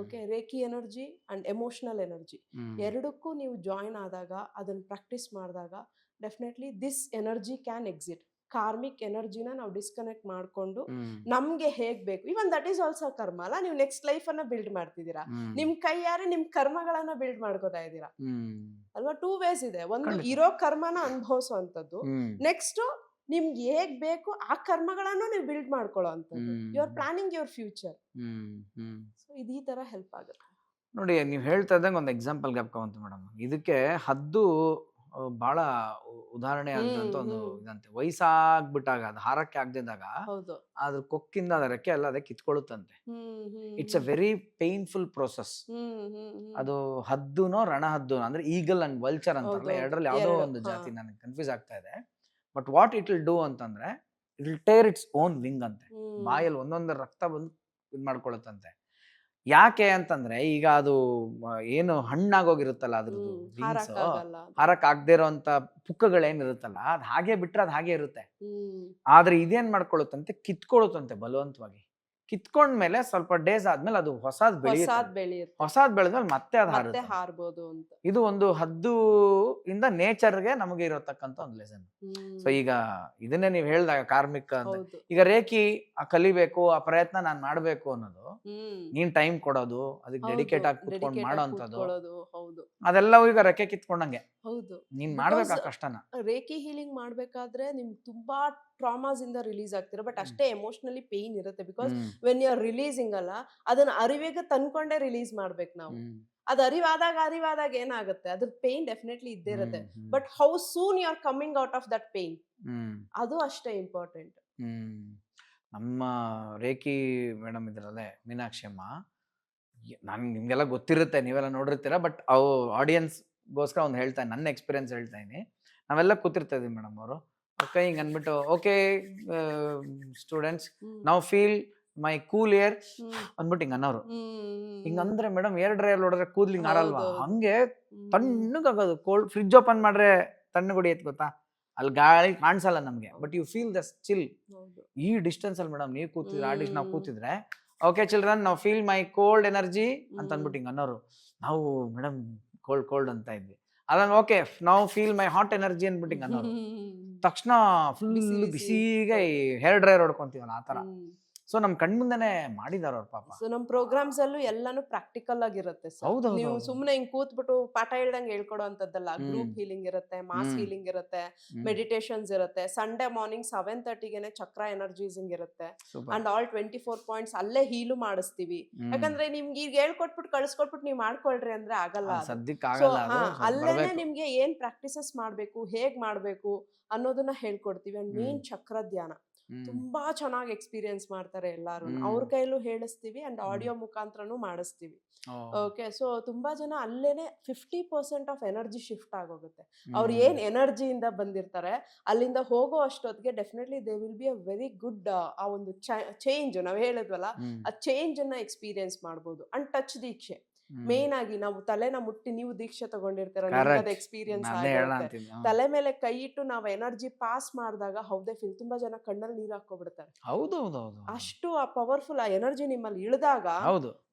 Okay, reiki energy and emotional energy ಎರಡಕ್ಕೂ ನೀವು ಜಾಯಿನ್ ಆದಾಗ, ಅದನ್ನ ಪ್ರಾಕ್ಟೀಸ್ ಮಾಡಿದಾಗ definitely this energy can exit. Karmic ಎನರ್ಜಿನ ನಾವು ಡಿಸ್ಕನೆಕ್ಟ್ ಮಾಡ್ಕೊಂಡು ಹ್ಮ್ ನಮ್ಗೆ ಹೇಗ್ ಬೇಕು, ಇವನ್ ದಟ್ ಈಸ್ ಆಲ್ಸೋ ಕರ್ಮ ಅಲ್ಲ. ನೀವು ನೆಕ್ಸ್ಟ್ ಲೈಫ್ ಅನ್ನ ಬಿಲ್ಡ್ ಮಾಡ್ತಿದ್ದೀರಾ, ಹ್ಮ್ ನಿಮ್ ಕೈಯಾರೆ ನಿಮ್ ಕರ್ಮಗಳನ್ನ ಬಿಲ್ಡ್ ಮಾಡ್ಕೋತಾ ಇದ್ದೀರಾ ಹ್ಮ್ ಅಲ್ವಾ. 2 ways ಇದೆ. ಒಂದು ಖಂಡಿತ. ಇರೋ ಕರ್ಮನ ಅನುಭವಿಸುವಂಥದ್ದು, ಹ್ಮ್ ನೆಕ್ಸ್ಟ್ ನಿಮ್ಗೆ ಹೇಗ್ ಬೇಕು ಆ ಕರ್ಮಗಳನ್ನು ನೀವು ಬಿಲ್ಡ್ ಮಾಡ್ಕೊಳ್ಳೋ ಅಂಥದ್ದು. You are hmm planning your future. Hmm hmm so ಇದು ಈ ತರ ಹೆಲ್ಪ್ ಆಗುತ್ತೆ. ನೋಡಿ ನೀವು ಹೇಳ್ತಾ ಇದ್ದಂಗೆ ಒಂದು ಎಕ್ಸಾಂಪಲ್ ಜ್ಞಾಪಕ ಮೇಡಮ್. ಇದಕ್ಕೆ ಹದ್ದು ಬಹಳ ಉದಾಹರಣೆ ಆಗದಂತ ಒಂದು ಹ್ಮ್ ಇದಂತೆ. ವಯಸ್ಸಾಗ್ಬಿಟ್ಟಾಗ ಅದು ಹಾರಕ್ಕೆ ಆಗದಿದ್ದಾಗ ಹೌದು. ಅದ್ರ ಕೊಕ್ಕಿಂದ ಅದ ರೆಕ್ಕೆ ಎಲ್ಲ ಅದಕ್ಕೆ ಕಿತ್ಕೊಳ್ಳುತ್ತಂತೆ. Hmm it's a very painful process. ಅದು ಹದ್ದುನೋ ರಣಹದ್ದುನೋ ಅಂದ್ರೆ ಈಗಲ್ ಅಂಡ್ ವಲ್ಚರ್ ಅಂತಾರಲ್ಲ, ಹೌದು, ಎರಡರಲ್ಲಿ ಯಾವುದೋ ಎರಡು, ಒಂದು ಹಾ. ಜಾತಿ, ನನಗೆ ಕನ್ಫ್ಯೂಸ್ ಆಗ್ತಾ ಇದೆ. But what it will do ಅಂತಂದ್ರೆ it will tear its own wing ಅಂತೆ. ಬಾಯಲ್ಲಿ ಒಂದೊಂದು ರಕ್ತ ಬಂದು ಇದು ಮಾಡ್ಕೊಳುತ್ತಂತೆ. ಯಾಕೆ ಅಂತಂದ್ರೆ ಈಗ ಅದು ಏನು ಹಣ್ಣಾಗೋಗಿರುತ್ತಲ್ಲ ಅದ್ರದ್ದು ವಿಂಗ್ಸ್, ಹಾರಕ್ಕಾಗಲ್ಲ. ಹಾರಕ್ ಆಗದೆ ಇರೋಂತ ಪುಕ್ಕಗಳೇನಿರುತ್ತಲ್ಲ ಅದು ಹಾಗೆ ಬಿಟ್ರೆ ಅದು ಹಾಗೆ ಇರುತ್ತೆ. ಆದ್ರೆ ಇದೇನ್ ಮಾಡ್ಕೊಳ್ಳುತ್ತಂತೆ, ಕಿತ್ಕೊಳ್ಳುತ್ತಂತೆ ಬಲವಂತವಾಗಿ. ಕಿತ್ಕೊಂಡ್ಮೇಲೆ ಸ್ವಲ್ಪ ಡೇಸ್ ಆದ್ಮೇಲೆ ಅದು ಹೊಸಾದ್ ಬೆಳೆಯುತ್ತೆ. ಹೊಸಾದ್ ಬೆಳೆದ್ಮೇಲೆ ಮತ್ತೆ ಅದು ಮತ್ತೆ ಹಾರುತ್ತೆ. ಹಾರ್ಬೋದು ಅಂತ. ಇದು ಒಂದು ಹದ್ದು ಇಂದ ನೇಚರ್ಗೆ ನಮಗೆ ಇರತಕ್ಕಂತ ಒಂದು ಲೆಸನ್. ಸೊ ಈಗ ಇದನ್ನೇ ನೀವು ಹೇಳ್ದಾಗ ಕಾರ್ಮಿಕ ಅಂತ, ಹೌದು. ಈಗ ರೇಖಿ ಕಲಿಬೇಕು, ಆ ಪ್ರಯತ್ನ ನಾನ್ ಮಾಡ್ಬೇಕು ಅನ್ನೋದು, ನೀನ್ ಟೈಮ್ ಕೊಡೋದು, ಅದಕ್ಕೆ ಡೆಡಿಕೇಟ್ ಆಗಿ ಕುತ್ಕೊಂಡು ಮಾಡೋ ಅಂತದ್ದು, ಹೌದು ಅದೆಲ್ಲವೂ ಈಗ ರೆಕ್ಕೆ ಕಿತ್ಕೊಂಡಂಗೆ. ಹೌದು. ನೀನ್ ಮಾಡ್ಬೇಕು ಆ ಕಷ್ಟನ. ರೇಖಿ ಹೀಲಿಂಗ್ ಮಾಡ್ಬೇಕಾದ್ರೆ ನಿಮ್ಗೆ ತುಂಬಾ ಟ್ರಾಮಾಸ್ ಇಂದ ರಿಲೀಸ್ ಆಗ್ತೀರಾ, ಬಟ್ ಅಷ್ಟೇ ಎಮೋಷನಲಿ ಪೇನ್ ಇರುತ್ತೆ. Because when you are releasing ಅಲ್ಲ, ಅದನ್ನ ಅರಿವಿಗೆ ತಂದ್ಕೊಂಡೇ ರಿಲೀಸ್ ಮಾಡ್ಬೇಕು ನಾವು. ಅದು ಅರಿವಾದಾಗ ಏನಾಗುತ್ತೆ, ಅದ್ರ ಪೇನ್ ಡೆಫಿನೆಟ್ಲಿ ಇದ್ದೇ ಇರುತ್ತೆ. But how soon you are coming out of that pain, ಅದು ಅಷ್ಟೇ ಇಂಪಾರ್ಟೆಂಟ್. ನಮ್ಮ ರೇಖಿ ಮೇಡಮ್ ಇದ್ರಲ್ಲೇ ಮೀನಾಕ್ಷಿ ಅಮ್ಮ, ನಿಮ್ಗೆಲ್ಲ ಗೊತ್ತಿರುತ್ತೆ, ನೀವೆಲ್ಲ ನೋಡಿರ್ತೀರ, ಬಟ್ ಅವು ಆಡಿಯನ್ಸ್ಗೋಸ್ಕರ ಒಂದು ಹೇಳ್ತಾ, ನನ್ನ ಎಕ್ಸ್ಪೀರಿಯನ್ಸ್ ಹೇಳ್ತಾ ಇದೀನಿ. ನಾವೆಲ್ಲ ಕೂತಿರ್ತಾ ಇದೀವಿ ಮೇಡಮ್, ಅವರು ಓಕೆ ಹಿಂಗೆ ಅಂದ್ಬಿಟ್ಟು, ಓಕೆ ಸ್ಟೂಡೆಂಟ್ಸ್ ನಾವು ಫೀಲ್ ಮೈ ಕೂಲ್ ಏರ್ ಅಂದ್ಬಿಟ್ಟು ಹಿಂಗೆ ಅನ್ನೋರು. ಹಿಂಗಂದ್ರೆ ಮೇಡಮ್ ಏರ್ ಡ್ರೈಯರ್ ನೋಡಿದ್ರೆ ಕೂದ್ಲಿಂಗ್ ಆರಲ್ವಾ, ಹಂಗೆ ತಣ್ಣಗಾಗೋದು. ಕೋಲ್ಡ್ ಫ್ರಿಡ್ಜ್ ಓಪನ್ ಮಾಡ್ರೆ ತಣ್ಣಗುಡಿಯತ್ ಗೊತ್ತಾ, ಅಲ್ಲಿ ಗಾಳಿ ಕಾಣಿಸಲ್ಲ ನಮ್ಗೆ, but you feel the chill. ಈ ಡಿಸ್ಟೆನ್ಸ್ ಅಲ್ಲಿ ಮೇಡಮ್ ನೀವು ಕೂತಿದ್ರೆ, ಆ ನಾವು ಕೂತಿದ್ರೆ, ಓಕೆ ಚಿಲ್ಡ್ರನ್ ನಾವು ಫೀಲ್ ಮೈ ಕೋಲ್ಡ್ ಎನರ್ಜಿ ಅಂತ ಅಂದ್ಬಿಟ್ಟು ಹಿಂಗೆ ಅನ್ನೋರು. ನಾವು ಮೇಡಮ್ ಕೋಲ್ಡ್ ಅಂತ ಇದ್ವಿ. ಅದನ್ನ ಓಕೆ ನಾವು ಫೀಲ್ ಮೈ ಹಾಟ್ ಎನರ್ಜಿ ಅಂದ್ಬಿಟ್ಟು ಹಿಂಗೆ ಅನ್ನೋರು. ತಕ್ಷಣ ಫುಲ್ ಬಿಸಿಗೆ ಹೇರ್ ಡ್ರೈಯರ್ ಹೊಡ್ಕೊಂತೀವಲ್ಲ ಆ ತರ. ಸೊ ನಮ್ ಕಣ್ಮುಂದೆನೆ ಮಾಡಿದಾರ ಅವ್ರ ಪಾಪ. ಸೊ ನಮ್ ಪ್ರೋಗ್ರಾಮ್ಸ್ ಅಲ್ಲೂ ಎಲ್ಲಾನು ಪ್ರಾಕ್ಟಿಕಲ್ ಆಗಿರುತ್ತೆ. ನೀವು ಸುಮ್ನೆ ಹಿಂಗ್ ಕೂತ್ಬಿಟ್ಟು ಪಾಠ ಹೇಳ್ದಂಗೆ ಹೇಳ್ಕೊಡೋ ಅಂತದ್ದಲ್ಲ. ಗ್ರೂಪ್ ಹೀಲಿಂಗ್ ಇರುತ್ತೆ, ಮಾಸ್ ಹೀಲಿಂಗ್ ಇರುತ್ತೆ, ಮೆಡಿಟೇಷನ್ಸ್ ಇರುತ್ತೆ. ಸಂಡೇ ಮಾರ್ನಿಂಗ್ 7:30ಗೆನೆ ಚಕ್ರ ಎನರ್ಜೀಸಿಂಗ್ ಇರುತ್ತೆ. ಅಂಡ್ ಆಲ್ 24 ಪಾಯಿಂಟ್ಸ್ ಅಲ್ಲೇ ಹೀಲು ಮಾಡಿಸ್ತೀವಿ. ಯಾಕಂದ್ರೆ ನಿಮ್ಗೆ ಈಗ ಹೇಳ್ಕೊಟ್ಬಿಟ್ಟು ಕಳ್ಸ್ಕೊಟ್ಬಿಟ್ಟು ನೀವು ಮಾಡ್ಕೊಳ್ರಿ ಅಂದ್ರೆ ಆಗಲ್ಲ. ಅಲ್ಲೇನೆ ನಿಮ್ಗೆ ಏನ್ ಪ್ರಾಕ್ಟೀಸಸ್ ಮಾಡ್ಬೇಕು, ಹೇಗ್ ಮಾಡ್ಬೇಕು ಅನ್ನೋದನ್ನ ಹೇಳ್ಕೊಡ್ತೀವಿ. ಅಂಡ್ ಮೇನ್ ಚಕ್ರ ಧ್ಯಾನ ತುಂಬಾ ಚೆನ್ನಾಗಿ ಎಕ್ಸ್ಪೀರಿಯನ್ಸ್ ಮಾಡ್ತಾರೆ ಎಲ್ಲಾರು. ಅವ್ರ ಕೈಲೂ ಹೇಳಿಸ್ತೀವಿ ಅಂಡ್ ಆಡಿಯೋ ಮುಖಾಂತರನು ಮಾಡಿಸ್ತೀವಿ. ಓಕೆ, ಸೊ ತುಂಬಾ ಜನ ಅಲ್ಲೇನೆ 50% ಆಫ್ ಎನರ್ಜಿ ಶಿಫ್ಟ್ ಆಗೋಗುತ್ತೆ. ಅವ್ರು ಏನ್ ಎನರ್ಜಿಯಿಂದ ಬಂದಿರ್ತಾರೆ ಅಲ್ಲಿಂದ ಹೋಗೋ ಅಷ್ಟೊತ್ತಿಗೆ definitely they will be a very good ಆ ಒಂದು ಚೇಂಜ್. ನಾವ್ ಹೇಳಿದ್ವಲ್ಲ, ಆ ಚೇಂಜ್ ಅನ್ನ ಎಕ್ಸ್ಪೀರಿಯನ್ಸ್ ಮಾಡ್ಬೋದು. ಅಂಡ್ ಟಚ್ ದೀಕ್ಷೆ ಮೇನ್ ಆಗಿ, ನಾವು ತಲೆನ ಮುಟ್ಟಿ, ನೀವು ದೀಕ್ಷೆ ತಗೊಂಡಿರ್ತೀರ, ಎಕ್ಸ್ಪೀರಿಯನ್ಸ್ ಆಗಿರುತ್ತೆ. ತಲೆ ಮೇಲೆ ಕೈ ಇಟ್ಟು ನಾವು ಎನರ್ಜಿ ಪಾಸ್ ಮಾಡಿದಾಗ ಹೌದೇ ಫೀಲ್. ತುಂಬಾ ಜನ ಕಣ್ಣಲ್ಲಿ ನೀರು ಹಾಕೋಬಿಡ್ತಾರೆ. ಅಷ್ಟು ಆ ಪವರ್ಫುಲ್ ಆ ಎನರ್ಜಿ ನಿಮ್ಮಲ್ಲಿ ಇಳಿದಾಗ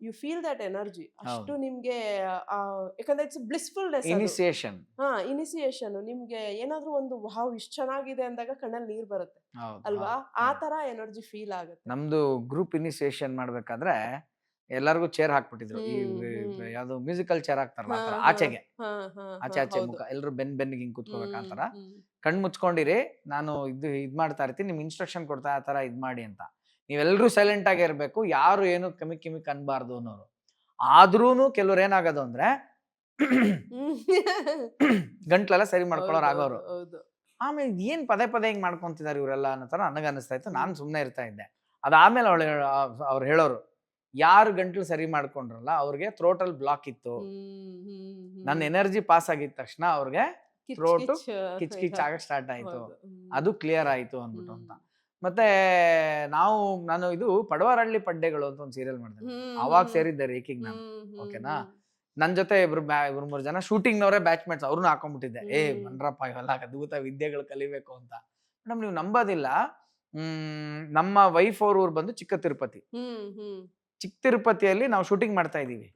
ಯು ಫೀಲ್ ದಟ್ ಎನರ್ಜಿ. ಅಷ್ಟು ನಿಮ್ಗೆ ಯಾಕಂದ್ರೆ ಇಟ್ಸ್ ಬ್ಲಿಸ್ಫುಲ್ನೆಸ್, ಇನಿಸಿಯೇಷನ್. ನಿಮ್ಗೆ ಏನಾದ್ರೂ ಒಂದು ವಾವ್ ಇಷ್ಟು ಚೆನ್ನಾಗಿದೆ ಅಂದಾಗ ಕಣ್ಣಲ್ಲಿ ನೀರ್ ಬರುತ್ತೆ ಅಲ್ವಾ, ಆ ತರ ಎನರ್ಜಿ ಫೀಲ್ ಆಗುತ್ತೆ. ನಮ್ದು ಗ್ರೂಪ್ ಇನಿಸಿಯೇಷನ್ ಮಾಡ್ಬೇಕಾದ್ರೆ ಎಲ್ಲರಿಗೂ ಚೇರ್ ಹಾಕ್ಬಿಟ್ಟಿದ್ರು. ಈ ಯಾವ್ದು ಮ್ಯೂಸಿಕಲ್ ಚೇರ್ ಹಾಕ್ತಾರಲ್ಲ ಆಚೆಗೆ, ಆಚೆ ಮುಖ ಎಲ್ಲರೂ ಬೆನ್ನಿಗೆ ಹಿಂಗ್ ಕೂತ್ಕೋಬೇಕಂತಾರ. ಕಣ್ ಮುಚ್ಕೊಂಡಿರಿ, ನಾನು ಇದ್ ಮಾಡ್ತಾ ಇರ್ತೀನಿ, ನಿಮ್ಗೆ ಇನ್ಸ್ಟ್ರಕ್ಷನ್ ಕೊಡ್ತಾ ಆ ತರ ಇದ್ ಮಾಡಿ ಅಂತ. ನೀವೆಲ್ಲರೂ ಸೈಲೆಂಟ್ ಆಗಿ ಇರ್ಬೇಕು, ಯಾರು ಏನು ಕಿಮಿಕ್ ಅನ್ಬಾರ್ದು ಅನ್ನೋರು. ಆದ್ರೂನು ಕೆಲವ್ರು ಏನಾಗೋದು ಅಂದ್ರೆ ಗಂಟ್ಲೆಲ್ಲ ಸರಿ ಮಾಡ್ಕೊಳ್ಳೋರು ಆಗೋರು. ಆಮೇಲೆ ಏನ್ ಪದೇ ಹಿಂಗ್ ಮಾಡ್ಕೊಂತಿದಾರೆ ಇವರೆಲ್ಲ ಅನ್ನೋ ತರ ನನಗ ಅನಿಸ್ತಾ ಇತ್ತು. ನಾನ್ ಸುಮ್ನೆ ಇರ್ತಾ ಇದ್ದೆ. ಅದಾದ್ಮೇಲೆ ಅವ್ರು ಹೇಳೋರು, ಯಾರು ಗಂಟ್ಲು ಸರಿ ಮಾಡ್ಕೊಂಡ್ರಲ್ಲ ಅವ್ರಿಗೆ ಥ್ರೋಟಲ್ ಬ್ಲಾಕ್ ಇತ್ತು, ನನ್ನ ಎನರ್ಜಿ ಪಾಸ್ ಆಗಿದ ತಕ್ಷಣ ಅವ್ರಿಗೆ ಥ್ರೋಟು ಕಿಚ್ ಆಗ ಸ್ಟಾರ್ಟ್ ಆಯ್ತು, ಅದು ಕ್ಲಿಯರ್ ಆಯ್ತು ಅಂದ್ಬಿಟ್ಟು ಅಂತ. ಮತ್ತೆ ನಾನು ಇದು ಪಡವಾರಹಳ್ಳಿ ಪಡ್ಡೆಗಳು ಅಂತ ಒಂದು ಸೀರಿಯಲ್ ಮಾಡಿದೆ, ಅವಾಗ ಸೇರಿದ್ದೆ ರೇಖಿಗ್ ನಾನು. ಓಕೆನಾ, ನನ್ ಜೊತೆ ಇಬ್ರು 3 ಜನ ಶೂಟಿಂಗ್ ನವರೇ ಬ್ಯಾಚ್ಮೇಟ್ಸ್, ಅವ್ರನ್ನ ಹಾಕೊಂಡ್ಬಿಟ್ಟಿದ್ದೆ. ಬನ್ರಪ್ಪ ಇವೆಲ್ಲ ಅದ್ಭುತ ವಿದ್ಯೆಗಳು ಕಲಿಬೇಕು ಅಂತ. ಮೇಡಮ್ ನೀವು ನಂಬೋದಿಲ್ಲ, ನಮ್ಮ ವೈಫ್ ಅವ್ರ ಊರು ಬಂದು ಚಿಕ್ಕ ತಿರುಪತಿಯಲ್ಲಿ ನಾವು ಶೂಟಿಂಗ್ ಮಾಡ್ತಾ ಇದೀವಿ.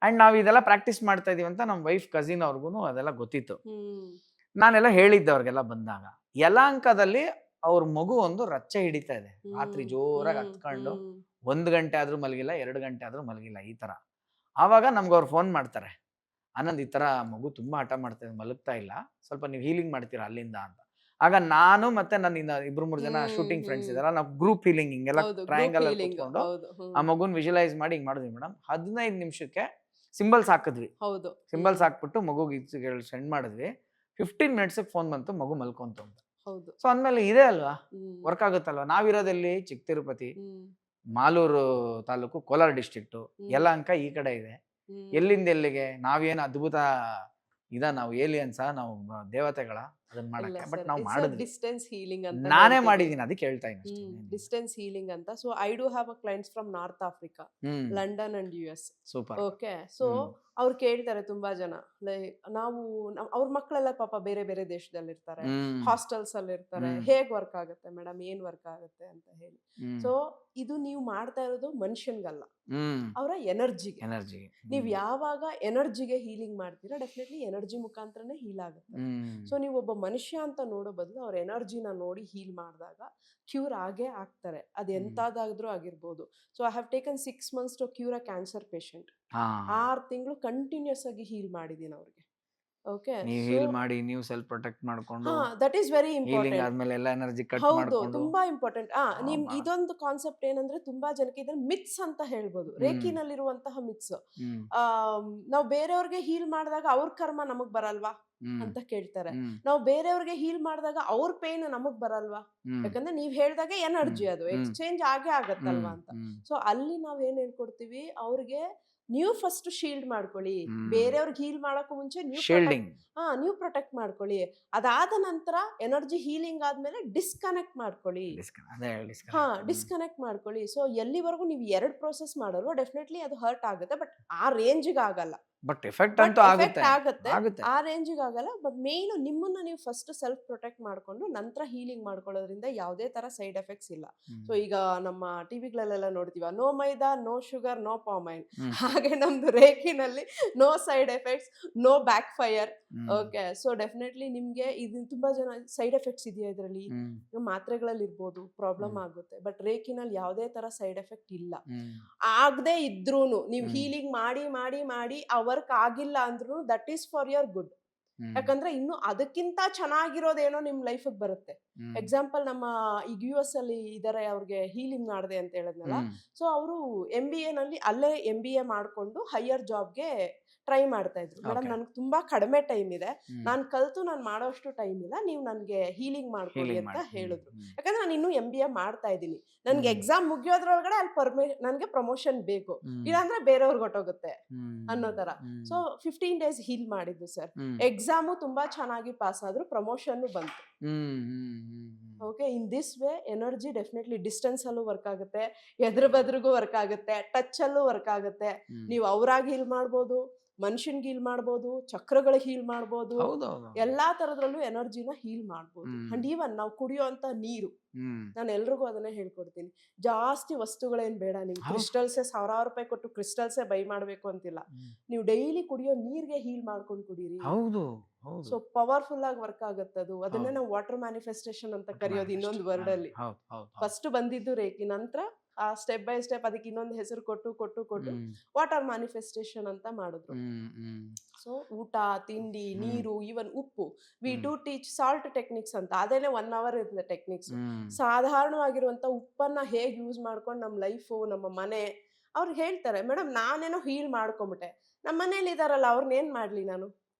ಅಂಡ್ ನಾವ್ ಇದೆಲ್ಲ ಪ್ರಾಕ್ಟೀಸ್ ಮಾಡ್ತಾ ಇದೀವಿ ಅಂತ ನಮ್ ವೈಫ್ ಕಸಿನ್ ಅವ್ರಿಗೂ ಅದೆಲ್ಲ ಗೊತ್ತಿತ್ತು. ನಾನೆಲ್ಲ ಹೇಳಿದ್ದೆ ಅವ್ರಿಗೆಲ್ಲ ಬಂದಾಗ. ಯಲಾಂಕದಲ್ಲಿ ಅವ್ರ ಮಗು ಒಂದು ರಚ್ಚೆ ಹಿಡಿತಾ ಇದೆ. ರಾತ್ರಿ ಜೋರಾಗಿ ಹತ್ಕೊಂಡು 1 ಗಂಟೆ ಆದ್ರೂ ಮಲಗಿಲ್ಲ, 2 ಗಂಟೆ ಆದ್ರೂ ಮಲಗಿಲ್ಲ ಈ ತರ. ಆವಾಗ ನಮ್ಗೆ ಅವ್ರು ಫೋನ್ ಮಾಡ್ತಾರೆ, ಆನಂದ್ ಈ ತರ ಮಗು ತುಂಬಾ ಹಠ ಮಾಡ್ತಾ ಇದೆ, ಮಲಗ್ತಾ ಇಲ್ಲ, ಸ್ವಲ್ಪ ನೀವು ಹೀಲಿಂಗ್ ಮಾಡ್ತೀರಾ ಅಲ್ಲಿಂದ ಅಂತ. ಆಗ ನಾನು ಮತ್ತೆ ನನ್ನ 2-3 ಜನ ಶೂಟಿಂಗ್ ಫ್ರೆಂಡ್ಸ್ ಇದಾರ, ನಾವು ಗ್ರೂಪ್ ಹೀಲಿಂಗ್ ಹಿಂಗೆಲ್ಲ ಟ್ರಯಾಂಗಲ್ ಅಲ್ಲಿ ಕೂತ್ಕೊಂಡು ಆ ಮಗುನ್ ವಿಜುವಲೈಸ್ ಮಾಡಿ ಹಿಂಗ್ ಮಾಡಿದ್ವಿ ಮೇಡಮ್. 15 ನಿಮಿಷಕ್ಕೆ ಸಿಂಬಲ್ಸ್ ಹಾಕಿದ್ವಿ. ಸಿಂಬಲ್ಸ್ ಹಾಕ್ಬಿಟ್ಟು ಮಗುಗೆ ಸೆಂಡ್ ಮಾಡಿದ್ವಿ. 15 ಮಿನಿಟ್ಸ್ ಫೋನ್ ಬಂತು, ಮಗು ಮಲ್ಕೊಂತು ಅಂತ. ಸೊ ಅಂದ್ಮೇಲೆ ಇದೆ ಅಲ್ವಾ, ವರ್ಕ್ ಆಗುತ್ತಲ್ವಾ. ನಾವಿರೋದಲ್ಲಿ ಚಿಕ್ಕ ತಿರುಪತಿ, ಮಾಲೂರು ತಾಲೂಕು, ಕೋಲಾರ ಡಿಸ್ಟ್ರಿಕ್ಟ್, ಯಲಹಂಕ ಈ ಕಡೆ ಇದೆ. ಎಲ್ಲಿಂದ ಎಲ್ಲಿಗೆ ನಾವೇನು ಅದ್ಭುತ ನಾವು ಏಲಿಯನ್ಸ, ನಾವು ದೇವತೆಗಳ ಅದನ್ನ ಮಾಡಕ್ಕೆ. ಬಟ್ ನಾವು ಮಾಡಿದ್ವಿ, ಡಿಸ್ಟೆನ್ಸ್ ಹೀಲಿಂಗ್ ಅಂತ ನಾನೇ ಮಾಡಿದೀನಿ, ಅದಕ್ಕೆ ಹೇಳ್ತಾ ಇದ್ದೀನಿ. ಡಿಸ್ಟೆನ್ಸ್ ಹೀಲಿಂಗ್ ಅಂತ. So I do have a clients from north Africa, London and US. Super. Okay, so ಅವ್ರು ಕೇಳ್ತಾರೆ ತುಂಬಾ ಜನ, ಲೈಕ್ ನಾವು ಅವ್ರ ಮಕ್ಕಳೆಲ್ಲ ಪಾಪ ಬೇರೆ ಬೇರೆ ದೇಶದಲ್ಲಿ ಇರ್ತಾರೆ, ಹಾಸ್ಟೆಲ್ಸ್ ಅಲ್ಲಿ ಇರ್ತಾರೆ, ಹೇಗ್ ವರ್ಕ್ ಆಗುತ್ತೆ ಮೇಡಮ್, ಏನ್ ವರ್ಕ್ ಆಗುತ್ತೆ ಅಂತ ಹೇಳಿ. ಸೊ ಇದು ನೀವು ಮಾಡ್ತಾ ಇರೋದು ಮನುಷ್ಯನ್ಗಲ್ಲ, ಅವರ ಎನರ್ಜಿಗೆ. ನೀವ್ ಯಾವಾಗ ಎನರ್ಜಿಗೆ ಹೀಲಿಂಗ್ ಮಾಡ್ತೀರಾ, ಡೆಫಿನೆಟ್ಲಿ ಎನರ್ಜಿ ಮುಖಾಂತರನೇ ಹೀಲ್ ಆಗುತ್ತೆ. ಸೊ ನೀವು ಒಬ್ಬ ಮನುಷ್ಯ ಅಂತ ನೋಡೋ ಬದಲು ಅವ್ರ ಎನರ್ಜಿನ ನೋಡಿ ಹೀಲ್ ಮಾಡಿದಾಗ ಕ್ಯೂರ್ ಆಗೇ ಆಗ್ತಾರೆ, ಅದು ಎಂತಾದ್ರೂ ಆಗಿರ್ಬೋದು. So I have taken 6 months to cure a cancer patient. 6 ತಿಂಗಳು ಕಂಟಿನ್ಯೂಸ್ ಆಗಿ ಹೀಲ್ ಮಾಡಿದೀನಿ ಅವ್ರಿಗೆ. ಓಕೆ, ನೀವು ಹೀಲ್ ಮಾಡಿ, ನೀವು ಸೆಲ್ಫ್ ಪ್ರೊಟೆಕ್ಟ್ ಮಾಡ್ಕೊಂಡು, ದಟ್ ಈಸ್ ವೆರಿ ಇಂಪಾರ್ಟೆಂಟ್. ಆದ್ಮೇಲೆ ಎಲ್ಲ ಎನರ್ಜಿ ಕಟ್ ಹೌದು, ಮಾಡ್ಕೊಂಡು, ತುಂಬಾ ಇಂಪಾರ್ಟೆಂಟ್. ನಿಮ್ ಇದೊಂದು ಕಾನ್ಸೆಪ್ಟ್ ಏನಂದ್ರೆ, ತುಂಬಾ ಜನಕ್ಕೆ ಇದ್ರ ಮಿತ್ಸ್ ಅಂತ ಹೇಳ್ಬೋದು, ರೇಖಿನಲ್ಲಿರುವಂತಹ ಮಿತ್ಸ್. ನಾವು ಬೇರೆಯವ್ರಿಗೆ ಹೀಲ್ ಮಾಡಿದಾಗ ಅವ್ರ ಕರ್ಮ ನಮಗ್ ಬರಲ್ವಾ ಅಂತ ಕೇಳ್ತಾರೆ. ನಾವು ಬೇರೆಯವ್ರಿಗೆ ಹೀಲ್ ಮಾಡಿದಾಗ ಅವ್ರ ಪೇನ್ ನಮಗ್ ಬರಲ್ವಾ, ಯಾಕಂದ್ರೆ ನೀವ್ ಹೇಳ್ದಾಗ ಎನರ್ಜಿ ಅದು ಎಕ್ಸ್ಚೇಂಜ್ ಆಗೇ ಆಗತ್ತಲ್ವಾ ಅಂತ. ಸೊ ಅಲ್ಲಿ ನಾವ್ ಏನ್ ಹೇಳ್ಕೊಡ್ತೀವಿ ಅವ್ರಿಗೆ, ನೀವು ಫಸ್ಟ್ ಶೀಲ್ಡ್ ಮಾಡ್ಕೊಳ್ಳಿ, ಬೇರೆಯವ್ರಿಗೆ ಹೀಲ್ ಮಾಡಕ್ಕೂ ಮುಂಚೆ ನೀವು ಪ್ರೊಟೆಕ್ಟ್ ಮಾಡ್ಕೊಳ್ಳಿ. ಅದಾದ ನಂತರ ಎನರ್ಜಿ ಹೀಲಿಂಗ್ ಆದ್ಮೇಲೆ ಡಿಸ್ಕನೆಕ್ಟ್ ಮಾಡ್ಕೊಳ್ಳಿ. ಡಿಸ್ಕನೆಕ್ಟ್ ಮಾಡ್ಕೊಳ್ಳಿ. ಸೊ ಎಲ್ಲಿವರೆಗೂ ನೀವು 2 ಪ್ರೋಸೆಸ್ ಮಾಡಲ್ವಾ, ಡೆಫಿನೆಟ್ಲಿ ಅದು ಹರ್ಟ್ ಆಗುತ್ತೆ, ಬಟ್ ಆ ರೇಂಜ್ಗೆ ಆಗಲ್ಲ. ಬಟ್ ಎಫೆಕ್ಟ್ ಅಂತೂ ಆಗುತ್ತೆ, ಆ ರೇಂಜಿಗೆ ಆಗಲ್ಲ. ಬಟ್ ಮೇನ್ ನಿಮ್ಮನ್ನ ನೀವು ಫಸ್ಟ್ ಸೆಲ್ಫ್ ಪ್ರೊಟೆಕ್ಟ್ ಮಾಡ್ಕೊಂಡು ನಂತರ ಹೀಲಿಂಗ್ ಮಾಡ್ಕೊಳ್ಳೋದ್ರಿಂದ ಯಾವುದೇ ತರ ಸೈಡ್ ಎಫೆಕ್ಟ್ಸ್ ಇಲ್ಲ. ಸೊ ಈಗ ನಮ್ಮ ಟಿವಿಗಳಲ್ಲೆಲ್ಲ ನೋಡ್ತೀವ, no maida, no sugar, no palm oil. ಹಾಗೆ ನಮ್ದು ರೇಖಿನಲ್ಲಿ no side effects, no backfire. Okay, so definitely ನಿಮ್ಗೆ ಇದು ತುಂಬಾ ಜನ ಸೈಡ್ ಎಫೆಕ್ಟ್ಸ್ ಇದೆಯಾ ಇದರಲ್ಲಿ, ಮಾತ್ರೆಗಳಲ್ಲಿ ಇರ್ಬೋದು, ಪ್ರಾಬ್ಲಮ್ ಆಗುತ್ತೆ. ಬಟ್ ರೇಖಿನಲ್ಲಿ ಯಾವುದೇ ತರ ಸೈಡ್ ಎಫೆಕ್ಟ್ ಇಲ್ಲ. ಆಗದೆ ಇದ್ರೂನು ನೀವು ಹೀಲಿಂಗ್ ಮಾಡಿ ಮಾಡಿ ಮಾಡಿ ಆ ವರ್ಕ್ ಆಗಿಲ್ಲ ಅಂದ್ರೂ that is for your good. ಯಾಕಂದ್ರೆ ಇನ್ನು ಅದಕ್ಕಿಂತ ಚೆನ್ನಾಗಿರೋದೇನೋ ನಿಮ್ ಲೈಫ್ ಬರುತ್ತೆ. ಎಕ್ಸಾಂಪಲ್ ನಮ್ಮ ಈಗ US ಅಲ್ಲಿ ಇದಾರೆ, ಅವ್ರಿಗೆ ಹೀಲಿಂಗ್ ಮಾಡಿದೆ ಅಂತ ಹೇಳಿದ್ನಲ್ಲ. ಸೊ ಅವರು MBA ನಲ್ಲಿ ಅಲ್ಲೇ MBA ಮಾಡ್ಕೊಂಡು ಹೈಯರ್ ಜಾಬ್ಗೆ ಟ್ರೈ ಮಾಡ್ತಾ ಇದ್ರು. ಮೇಡಮ್ ನನ್ಗೆ ತುಂಬಾ ಕಡಿಮೆ ಟೈಮ್ ಇದೆ, ನಾನ್ ಕಲ್ತು ನಾನು ಮಾಡೋಷ್ಟು ಟೈಮ್ ಇಲ್ಲ, ನೀವು ನನ್ಗೆ ಹೀಲಿಂಗ್ ಮಾಡ್ಕೊಳ್ಳಿ ಅಂತ ಹೇಳಿದ್ರು. ಯಾಕಂದ್ರೆ ನಾನು ಇನ್ನೂ MBA ಮಾಡ್ತಾ ಇದ್ದೀನಿ, ನನ್ಗೆ ಎಕ್ಸಾಮ್ ಮುಗಿಯೋದ್ರೊಳಗಡೆ ಅಲ್ಲಿ ನನ್ಗೆ ಪ್ರಮೋಷನ್ ಬೇಕು, ಇಲ್ಲಾಂದ್ರೆ ಬೇರೆಯವ್ರಿಗೆ ಹೊಟ್ಟೋಗುತ್ತೆ ಅನ್ನೋ ತರ. ಸೊ 15 days ಹೀಲ್ ಮಾಡಿದ್ದು ಸರ್. ಎಕ್ಸಾಮು ತುಂಬಾ ಚೆನ್ನಾಗಿ ಪಾಸ್ ಆದ್ರು, ಪ್ರಮೋಷನ್ ಬಂತು. Okay, in this way energy definitely distance ಅಲ್ಲೂ ವರ್ಕ್ ಆಗುತ್ತೆ, ಎದುರು ಬದ್ರಿಗೂ ವರ್ಕ್ ಆಗುತ್ತೆ, ಟಚ್ ಅಲ್ಲೂ ವರ್ಕ್ ಆಗುತ್ತೆ. ನೀವು ಅವ್ರಾಗಿ ಹೀಲ್ ಮಾಡ್ಬೋದು, ಮನುಷ್ಯನ್ಗೆ ಹೀಲ್ ಮಾಡ್ಬೋದು, ಚಕ್ರಗಳಿಗೆ ಹೀಲ್ ಮಾಡ್ಬೋದು, ಎಲ್ಲಾ ತರದ್ರಲ್ಲೂ ಎನರ್ಜಿನ ಹೀಲ್ ಮಾಡ್ಬೋದು. ಅಂಡ್ ಈವನ್ ನಾವು ಕುಡಿಯೋಂತ ನೀರು, ನಾನು ಎಲ್ರಿಗೂ ಅದನ್ನೇ ಹೇಳ್ಕೊಡ್ತೀನಿ, ಜಾಸ್ತಿ ವಸ್ತುಗಳೇನ್ ಬೇಡ. ನಿಮ್ ಕ್ರಿಸ್ಟಲ್ಸೇ 1000 ರೂಪಾಯಿ ಕೊಟ್ಟು ಕ್ರಿಸ್ಟಲ್ಸೇ ಬೈ ಮಾಡ್ಬೇಕು ಅಂತಿಲ್ಲ, ನೀವು ಡೈಲಿ ಕುಡಿಯೋ ನೀರ್ಗೆ ಹೀಲ್ ಮಾಡ್ಕೊಂಡು ಕುಡೀರಿ. ಸೊ ಪವರ್ಫುಲ್ ಆಗಿ ವರ್ಕ್ ಆಗುತ್ತದು. ಅದನ್ನೇ ನಾವು ವಾಟರ್ ಮ್ಯಾನಿಫೆಸ್ಟೇಷನ್ ಅಂತ ಕರೆಯೋದು ಇನ್ನೊಂದು ವರ್ಡ್ ಅಲ್ಲಿ. ಫಸ್ಟ್ ಬಂದಿದ್ದು ರೇಖಿ, ನಂತರ ಆ ಸ್ಟೆಪ್ ಬೈ ಸ್ಟೆಪ್ ಅದಕ್ಕೆ ಇನ್ನೊಂದು ಹೆಸರು ಕೊಟ್ಟು ವಾಟರ್ ಮ್ಯಾನಿಫೆಸ್ಟೇಷನ್ ಅಂತ ಮಾಡಿದ್ರು. ಸೊ ಊಟ, ತಿಂಡಿ, ನೀರು, ಈವನ್ ಉಪ್ಪು, we do teach salt techniques ಅಂತ. ಅದೇನೆ 1 hour ಇರ್ತದೆ ಟೆಕ್ನಿಕ್ಸ್. ಸಾಧಾರಣವಾಗಿರುವಂತ ಉಪ್ಪನ್ನ ಹೇಗ್ ಯೂಸ್ ಮಾಡ್ಕೊಂಡು ನಮ್ಮ ಲೈಫು, ನಮ್ಮ ಮನೆ, ಅವ್ರು ಹೇಳ್ತಾರೆ, ಮೇಡಮ್ ನಾನೇನೋ ಹೀಲ್ ಮಾಡ್ಕೊಂಬಿಟ್ಟೆ, ನಮ್ಮ ಮನೇಲಿ ಇದಾರಲ್ಲ ಅವ್ರನ್ನ ಏನ್ ಮಾಡ್ಲಿ ನಾನು,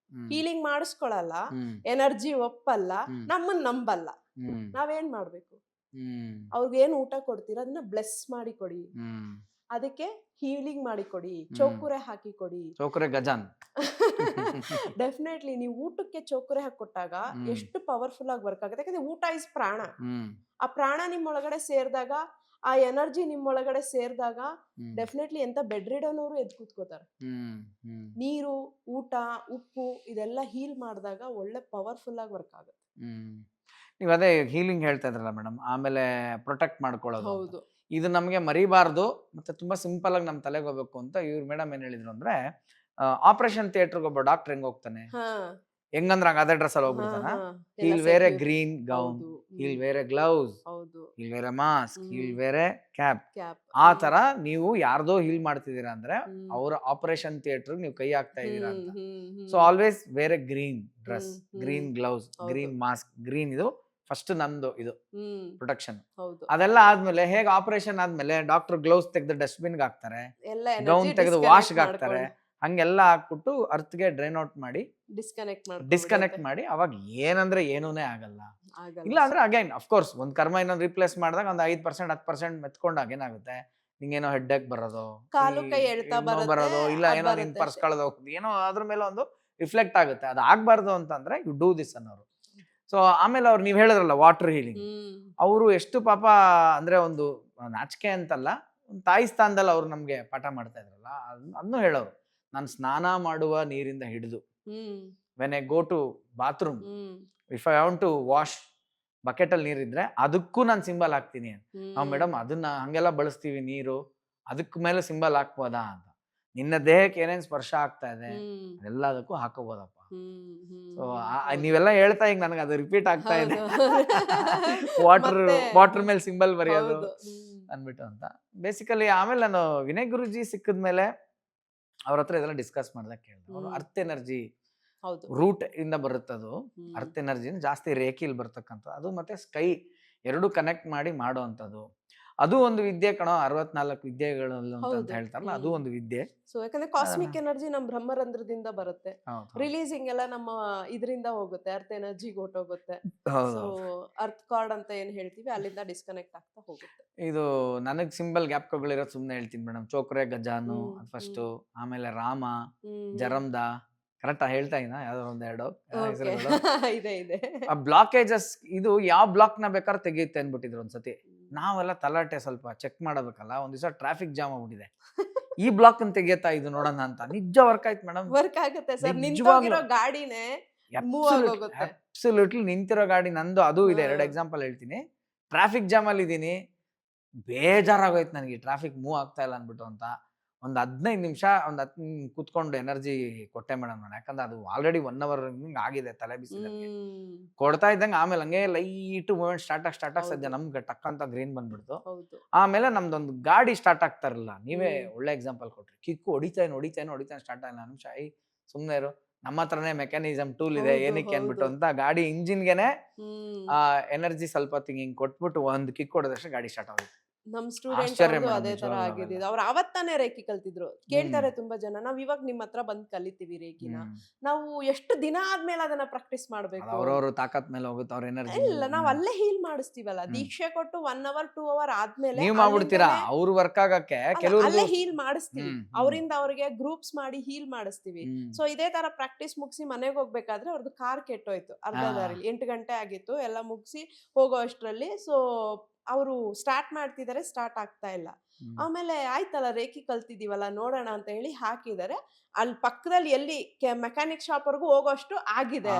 ಹೀಲಿಂಗ್ ಮಾಡಿಸ್ಕೊಳಲ್ಲ, ಎನರ್ಜಿ ಒಪ್ಪಲ್ಲ, ನಮ್ಮನ್ನ ನಂಬಲ್ಲ, ನಾವೇನ್ ಮಾಡ್ಬೇಕು? ಅವ್ರಿಗೆ ಏನ್ ಊಟ ಕೊಡ್ತೀರ ಅದನ್ನ ಬ್ಲೆಸ್ ಮಾಡಿ ಕೊಡಿ, ಅದಕ್ಕೆ ಹೀಲಿಂಗ್ ಮಾಡಿ ಕೊಡಿ, ಚೌಕುರೆ ಹಾಕಿ ಕೊಡಿ. ಚೌಕುರೆ ಗಜಾನ್ ಡೆಫಿನೆಟ್ಲಿ ನೀವು ಊಟಕ್ಕೆ ಚೌಕುರೆ ಹಾಕಿ ಕೊಟ್ಟಾಗ ಎಷ್ಟು ಪವರ್ಫುಲ್ ಆಗಿ ವರ್ಕ್ ಆಗುತ್ತೆ. ಯಾಕಂದ್ರೆ ಊಟ ಇಸ್ ಪ್ರಾಣ. ಆ ಪ್ರಾಣ ನಿಮ್ಮೊಳಗಡೆ ಸೇರಿದಾಗ, ಆ ಎನರ್ಜಿ ನಿಮ್ಮೊಳಗಡೆ ಸೇರಿದಾಗ ಡೆಫಿನೆಟ್ಲಿ ಎಂತ ಬೆಡ್ ರಿಡನ್ ಅವರು ಎದ್ದು ಕೂತ್ಕೋತಾರೆ. ನೀರು, ಊಟ, ಉಪ್ಪು ಇದೆಲ್ಲ ಹೀಲ್ ಮಾಡಿದಾಗ ಒಳ್ಳೆ ಪವರ್ಫುಲ್ ಆಗಿ ವರ್ಕ್ ಆಗುತ್ತೆ. ನೀವು ಅದೇ ಹೀಲಿಂಗ್ ಹೇಳ್ತಾ ಇದ್ರಲ್ಲ ಮೇಡಮ್, ಆಮೇಲೆ ಪ್ರೊಟೆಕ್ಟ್ ಮಾಡ್ಕೊಳ್ಳೋದು, ಹೌದು, ಇದು ನಮಗೆ ಮರಿಬಾರ್ದು, ಮತ್ತೆ ತುಂಬಾ ಸಿಂಪಲ್ ಆಗಿ ನಮ್ ತಲೆಗೆ ಹೋಗ್ಬೇಕು ಅಂತ ಇವ್ರು ಮೇಡಮ್ ಏನ್ ಹೇಳಿದ್ರು ಅಂದ್ರೆ, ಆಪರೇಷನ್ ಥಿಯೇಟರ್ಗೆ ಒಬ್ಬ ಡಾಕ್ಟರ್ ಹೆಂಗ್ ಹೋಗ್ತಾನೆ, ಹೆಂಗಂದ್ರ ಹಂಗ ಅದೇ ಡ್ರೆಸ್ ಅಲ್ಲಿ ಹಾ ಹೋಗ್ಬಿಡ್ತಾನ. ಹಾ ಎಲ್ಲ He'll wear a secure green gown, ಹೌದು he'll wear a gloves, ಹೌದು he'll wear a mask, he'll wear a cap. Cap ಆ ತರ ನೀವು ಯಾರ್ದೋ ಹೀಲ್ ಮಾಡ್ತಿದ್ದೀರಾ ಅಂದ್ರೆ ಅವ್ರ ಆಪರೇಷನ್ ಥಿಯೇಟರ್ ನೀವು ಕೈ ಹಾಕ್ತಾ ಇದ್ದೀರಾ ಅಂತ. So always wear a green dress, green gloves, green mask, green ಇದು ಫಸ್ಟ್ ನಮ್ದು ಇದು ಪ್ರೊಟೆಕ್ಷನ್. ಹೌದು ಅದೆಲ್ಲ ಆದ್ಮೇಲೆ ಹೇಗೆ ಆಪರೇಷನ್ ಆದ್ಮೇಲೆ ಡಾಕ್ಟರ್ ಗ್ಲೌಸ್ ತೆಗೆದು ಡಸ್ಟ್ಬಿನ್ ಗೆ ಹಾಕ್ತಾರೆ, ಎಲ್ಲ ಗೌನ್ ಎನರ್ಜಿ ತೆಗೆದು ವಾಶ್ ಗೆ ಹಾಕ್ತಾರೆ, ಹಂಗೆಲ್ಲ ಹಾಕ್ಬಿಟ್ಟು ಅರ್ತ್ಗೆ ಡ್ರೈನ್ ಔಟ್ ಮಾಡಿ ಡಿಸ್ಕನೆಕ್ಟ್ ಮಾಡಿ ಅವಾಗ ಏನಂದ್ರೆ ಏನೂನೇ ಆಗಲ್ಲ. ಇಲ್ಲ ಅಂದ್ರೆ ಅಗೈನ್ ಅಫ್ಕೋರ್ಸ್ ಒಂದ್ ಕರ್ಮ ಇನ್ನೊಂದು ರಿಪ್ಲೇಸ್ ಮಾಡಿದಾಗ ಒಂದು 5% 10% ಮೆತ್ಕೊಂಡಾಗ ಏನಾಗುತ್ತೆ, ನಿಂಗೇನೋ ಹೆಡ್ ಏಕ್ ಬರೋದು, ಕಾಲು ಕೈ ಎಳ್ತಾ ಬರೋದು, ಇಲ್ಲ ಏನೋ ನಿನ್ ಪರ್ಸ್ ಕಳೆದ ಹೋಗ್ತದೆ, ಏನೋ ಅದ್ರ ಮೇಲೆ ಒಂದು ರಿಫ್ಲೆಕ್ಟ್ ಆಗುತ್ತೆ. ಅದು ಆಗ್ಬಾರ್ದು ಅಂತಂದ್ರೆ ಯು ಡೂ ದಿಸ್ ಅನ್ನೋರು. ಸೊ ಆಮೇಲೆ ಅವ್ರು ನೀವ್ ಹೇಳಿದ್ರಲ್ಲ ವಾಟರ್ ಹೀಲಿಂಗ್, ಅವರು ಎಷ್ಟು ಪಾಪ ಅಂದ್ರೆ ಒಂದು ನಾಚಿಕೆ ಅಂತಲ್ಲ, ಒಂದು ತಾಯಿ ಸ್ಥಾನದಲ್ಲಿ ಅವ್ರು ನಮ್ಗೆ ಪಾಠ ಮಾಡ್ತಾ ಇದ್ರಲ್ಲ, ಅದನ್ನು ಹೇಳೋರು. ನಾನು ಸ್ನಾನ ಮಾಡುವ ನೀರಿಂದ ಹಿಡಿದು when I go to bathroom, if I want to wash bucket ಅಲ್ಲಿ ನೀರಿದ್ರೆ ಅದಕ್ಕೂ ನಾನು ಸಿಂಬಲ್ ಹಾಕ್ತೀನಿ. ನಾವು ಮೇಡಮ್ ಅದನ್ನ ಹಂಗೆಲ್ಲ ಬಳಸ್ತೀವಿ ನೀರು, ಅದಕ್ಕ ಮೇಲೆ ಸಿಂಬಲ್ ಹಾಕ್ಬೋದಾ ಅಂತ. ನಿನ್ನ ದೇಹಕ್ಕೆ ಏನೇನ್ ಸ್ಪರ್ಶ ಆಗ್ತಾ ಇದೆ ಎಲ್ಲದಕ್ಕೂ ಹಾಕೋಬೋದಪ್ಪ. ಸೊ ನೀವೆಲ್ಲ ಹೇಳ್ತಾ ಈಗ ನನಗೆ ಅದು ರಿಪೀಟ್ ಆಗ್ತಾ ಇದೆ. ವಾಟರ್ ಮೇಲೆ ಸಿಂಬಲ್ ಬರೆಯೋದು ಅನ್ಬಿಟ್ಟು ಅಂತ ಬೇಸಿಕಲಿ. ಆಮೇಲೆ ನಾನು ವಿನಯ್ ಗುರುಜಿ ಸಿಕ್ಕಿದ್ಮೇಲೆ ಅವ್ರ ಹತ್ರ ಇದೆಲ್ಲ ಡಿಸ್ಕಸ್ ಮಾಡ್ದಾಗ ಕೇಳಿದೆ, ಅವರು ಅರ್ತ್ ಎನರ್ಜಿ ರೂಟ್ ಇಂದ ಬರುತ್ತದು. ಅರ್ತ್ ಎನರ್ಜಿ ಜಾಸ್ತಿ ರೇಖಿಲ್ ಬರ್ತಕ್ಕಂಥ ಅದು, ಮತ್ತೆ ಸ್ಕೈ ಎರಡು ಕನೆಕ್ಟ್ ಮಾಡಿ ಮಾಡೋ ಅಂಥದ್ದು. ಅದು ಒಂದು ವಿದ್ಯೆ ಕಣೋ, 64 ವಿದ್ಯೆಗಳು ಅಂತ ಹೇಳ್ತಾರಲ್ಲ, ಅದು ಒಂದು ವಿದ್ಯೆ. ಸೊ ಯಾಕಂದ್ರೆ ಕಾಸ್ಮಿಕ್ ಎನರ್ಜಿ ನಮ್ ಬ್ರಹ್ಮರಂಧ್ರದಿಂದ ಬರುತ್ತೆ, ರಿಲೀಸಿಂಗ್ ಎಲ್ಲ ನಮ್ಮ ಇದರಿಂದ ಹೋಗುತ್ತೆ, ಅರ್ತ್ ಎನರ್ಜಿಗೆ ಹೊಟ್ಟೋಗುತ್ತೆ. ಸೊ ಅರ್ತ್ ಕಾರ್ಡ್ ಅಂತ ಏನ್ ಹೇಳ್ತೀವಿ ಅಲ್ಲಿಂದ ಡಿಸ್ಕನೆಕ್ಟ್ ಆಗ್ತಾ ಹೋಗುತ್ತೆ. ಇದು ನನಗ್ ಸಿಂಬಲ್ ಜ್ಞಾಪಕಗಳಿರೋದು ಸುಮ್ನೆ ಹೇಳ್ತೀನಿ ಮೇಡಮ್. ಚೋಕ್ರೆ ಗಜಾನು ಫಸ್ಟ್, ಆಮೇಲೆ ರಾಮ, ಜರಮ್ದ, ಕರೆಕ್ಟ್ ಹೇಳ್ತಾ ಇನ್ನ ಯಾವ್ದೋ ಒಂದೆರಡು ಹೆಸರುಗಳು ಇದೆ. ಆ ಬ್ಲಾಕೇಜಸ್ ಇದು ಯಾವ ಬ್ಲಾಕ್ ನ ಬೇಕಾದ್ರೆ ತೆಗೆಯುತ್ತೆ ಅನ್ಬಿಟ್ಟಿದ್ರು ಒಂದ್ಸತಿ. ನಾವೆಲ್ಲ ತಲಾಟೆ ಸ್ವಲ್ಪ ಚೆಕ್ ಮಾಡಬೇಕಲ್ಲ, ಒಂದ್ ದಿವಸ ಟ್ರಾಫಿಕ್ ಜಾಮ್ ಆಗ್ಬಿಟ್ಟಿದೆ, ಈ ಬ್ಲಾಕ್ ಅನ್ನು ತೆಗೆಯತ್ತಾ ಇದು ನೋಡೋಣ ಅಂತ. ನಿಜ ವರ್ಕ್ ಆಯ್ತು ಮೇಡಮ್, ವರ್ಕ್ ಆಗುತ್ತೆ ಸರ್. ನಿಂತೋಗಿರೋ ಗಾಡಿನೇ ಮೂವ್ ಆಗೋಗುತ್ತೆ. ಅಬ್ಸಲ್ಯೂಟ್ಲಿ ನಿಂತಿರೋ ಗಾಡಿ ನಂದು ಅದು ಇದೆ. 2 ಎಕ್ಸಾಂಪಲ್ ಹೇಳ್ತೀನಿ. ಟ್ರಾಫಿಕ್ ಜಾಮ್ ಅಲ್ಲಿ ಇದೀನಿ, ಬೇಜಾರಾಗೋಯ್ತು ನನಗೆ, ಟ್ರಾಫಿಕ್ ಮೂವ್ ಆಗ್ತಾ ಇಲ್ಲ ಅನ್ಬಿಟ್ಟು ಅಂತ. ಒಂದು 15 ನಿಮಿಷ ಒಂದು 10 ಕೂತ್ಕೊಂಡು ಎನರ್ಜಿ ಕೊಟ್ಟೆ ಮೇಡಮ್ ನಾನು. ಯಾಕಂದ್ರೆ ಅದು ಆಲ್ರೆಡಿ 1 hour ಆಗಿದೆ ತಲೆ ಬಿಸಿ ಕೊಡ್ತಾ ಇದ್ದಂಗೆ. ಆಮೇಲೆ ಹಂಗೆ ಲೈಟ್ ಮೂವ್ಮೆಂಟ್ ಸ್ಟಾರ್ಟ್ ಆಗಿ ಸದ್ಯ ನಮ್ಗೆ ಟಕ್ ಅಂತ ಗ್ರೀನ್ ಬಂದ್ಬಿಡ್ತು. ಆಮೇಲೆ ನಮ್ದೊಂದು ಗಾಡಿ ಸ್ಟಾರ್ಟ್ ಆಗ್ತಾ ಇರಲಿಲ್ಲ. ನೀವೇ ಒಳ್ಳೆ ಎಕ್ಸಾಂಪಲ್ ಕೊಟ್ರಿ. ಕಿಕ್ಕು ಹೊಡಿತಾನೆ ಸ್ಟಾರ್ಟ್ ಆಗಿಲ್ಲ. ನಿಮಿಷ ಸುಮ್ನೆ ಇರು, ನಮ್ಮ ಹತ್ರನೇ ಮೆಕ್ಯಾನಿಸಮ್ ಟೂಲ್ ಇದೆ, ಏನಕ್ಕೆ ಅನ್ಬಿಟ್ಟು ಅಂತ ಗಾಡಿ ಇಂಜಿನ್ಗೆನೆ ಆ ಎನರ್ಜಿ ಸ್ವಲ್ಪ ಹಿಂಗ್ ಕೊಟ್ಬಿಟ್ಟು ಒಂದು ಕಿಕ್ ಹೊಡೆದಷ್ಟೇ ಗಾಡಿ ಸ್ಟಾರ್ಟ್ ಆಗುತ್ತೆ. ನಮ್ ಸ್ಟೂಡೆಂಟ್ ಅದೇ ತರ ಆಗಿದೆ. ಅವ್ರು ಅವತ್ತಾನೆ ರೇಖಿ ಕಲ್ತಿದ್ರು. ಕೇಳ್ತಾರೆ ತುಂಬಾ ಜನ, ನಾವ್ ಇವಾಗ ನಿಮ್ ಹತ್ರ ಬಂದ್ ಕಲಿತೀವಿ ರೇಖಿನ, ನಾವು ಎಷ್ಟು ದಿನ ಆದ್ಮೇಲೆ ಅದನ್ನ ಪ್ರಾಕ್ಟೀಸ್ ಮಾಡ್ಬೇಕು? ಅವ್ರವ್ರ ತಾಕತ್ ಮೇಲೆ ಹೋಗುತ್ತೆ ಅವ್ರ ಎನರ್ಜಿ. ಇಲ್ಲ, ನಾವ್ ಅಲ್ಲೇ ಹೀಲ್ ಮಾಡಿಸ್ತೀವಲ್ಲ, ದೀಕ್ಷೆ ಕೊಟ್ಟು 1 hour 2 hour ಆದ್ಮೇಲೆ ನೀವ್ ಮಾಡ್ಬಿಡ್ತೀರಾ. ಅವ್ರು ವರ್ಕ್ ಆಗಕ್ಕೆ ಅಲ್ಲೇ ಹೀಲ್ ಮಾಡಿಸ್ತೀವಿ, ಅವರಿಂದ ಅವ್ರಿಗೆ ಗ್ರೂಪ್ಸ್ ಮಾಡಿ ಹೀಲ್ ಮಾಡಿಸ್ತೀವಿ. ಸೊ ಇದೇ ತರ ಪ್ರಾಕ್ಟೀಸ್ ಮುಗಿಸಿ ಮನೆಗೆ ಹೋಗ್ಬೇಕಾದ್ರೆ ಅವ್ರದ್ದು ಕಾರ್ ಕೆಟ್ಟೋಯ್ತು ಅರ್ಧ ದಾರಿಲಿ. 8 ಗಂಟೆ ಆಗಿತ್ತು, ಎಲ್ಲ ಮುಗಿಸಿ ಹೋಗೋ ಅಷ್ಟ್ರಲ್ಲಿ. ಸೊ ಅವರು ಸ್ಟಾರ್ಟ್ ಮಾಡ್ತಿದ್ದಾರೆ, ಸ್ಟಾರ್ಟ್ ಆಗ್ತಾ ಇಲ್ಲ. ಆಮೇಲೆ ಆಯ್ತಲ್ಲ ರೇಖಿ ಕಲ್ತಿದೀವಲ್ಲ ನೋಡೋಣ ಅಂತ ಹೇಳಿ ಹಾಕಿದ್ದಾರೆ. ಅಲ್ಲಿ ಪಕ್ಕದಲ್ಲಿ ಎಲ್ಲಿ ಮೆಕ್ಯಾನಿಕ್ ಶಾಪ್ ವರ್ಗು ಹೋಗೋಷ್ಟು ಆಗಿದೆ.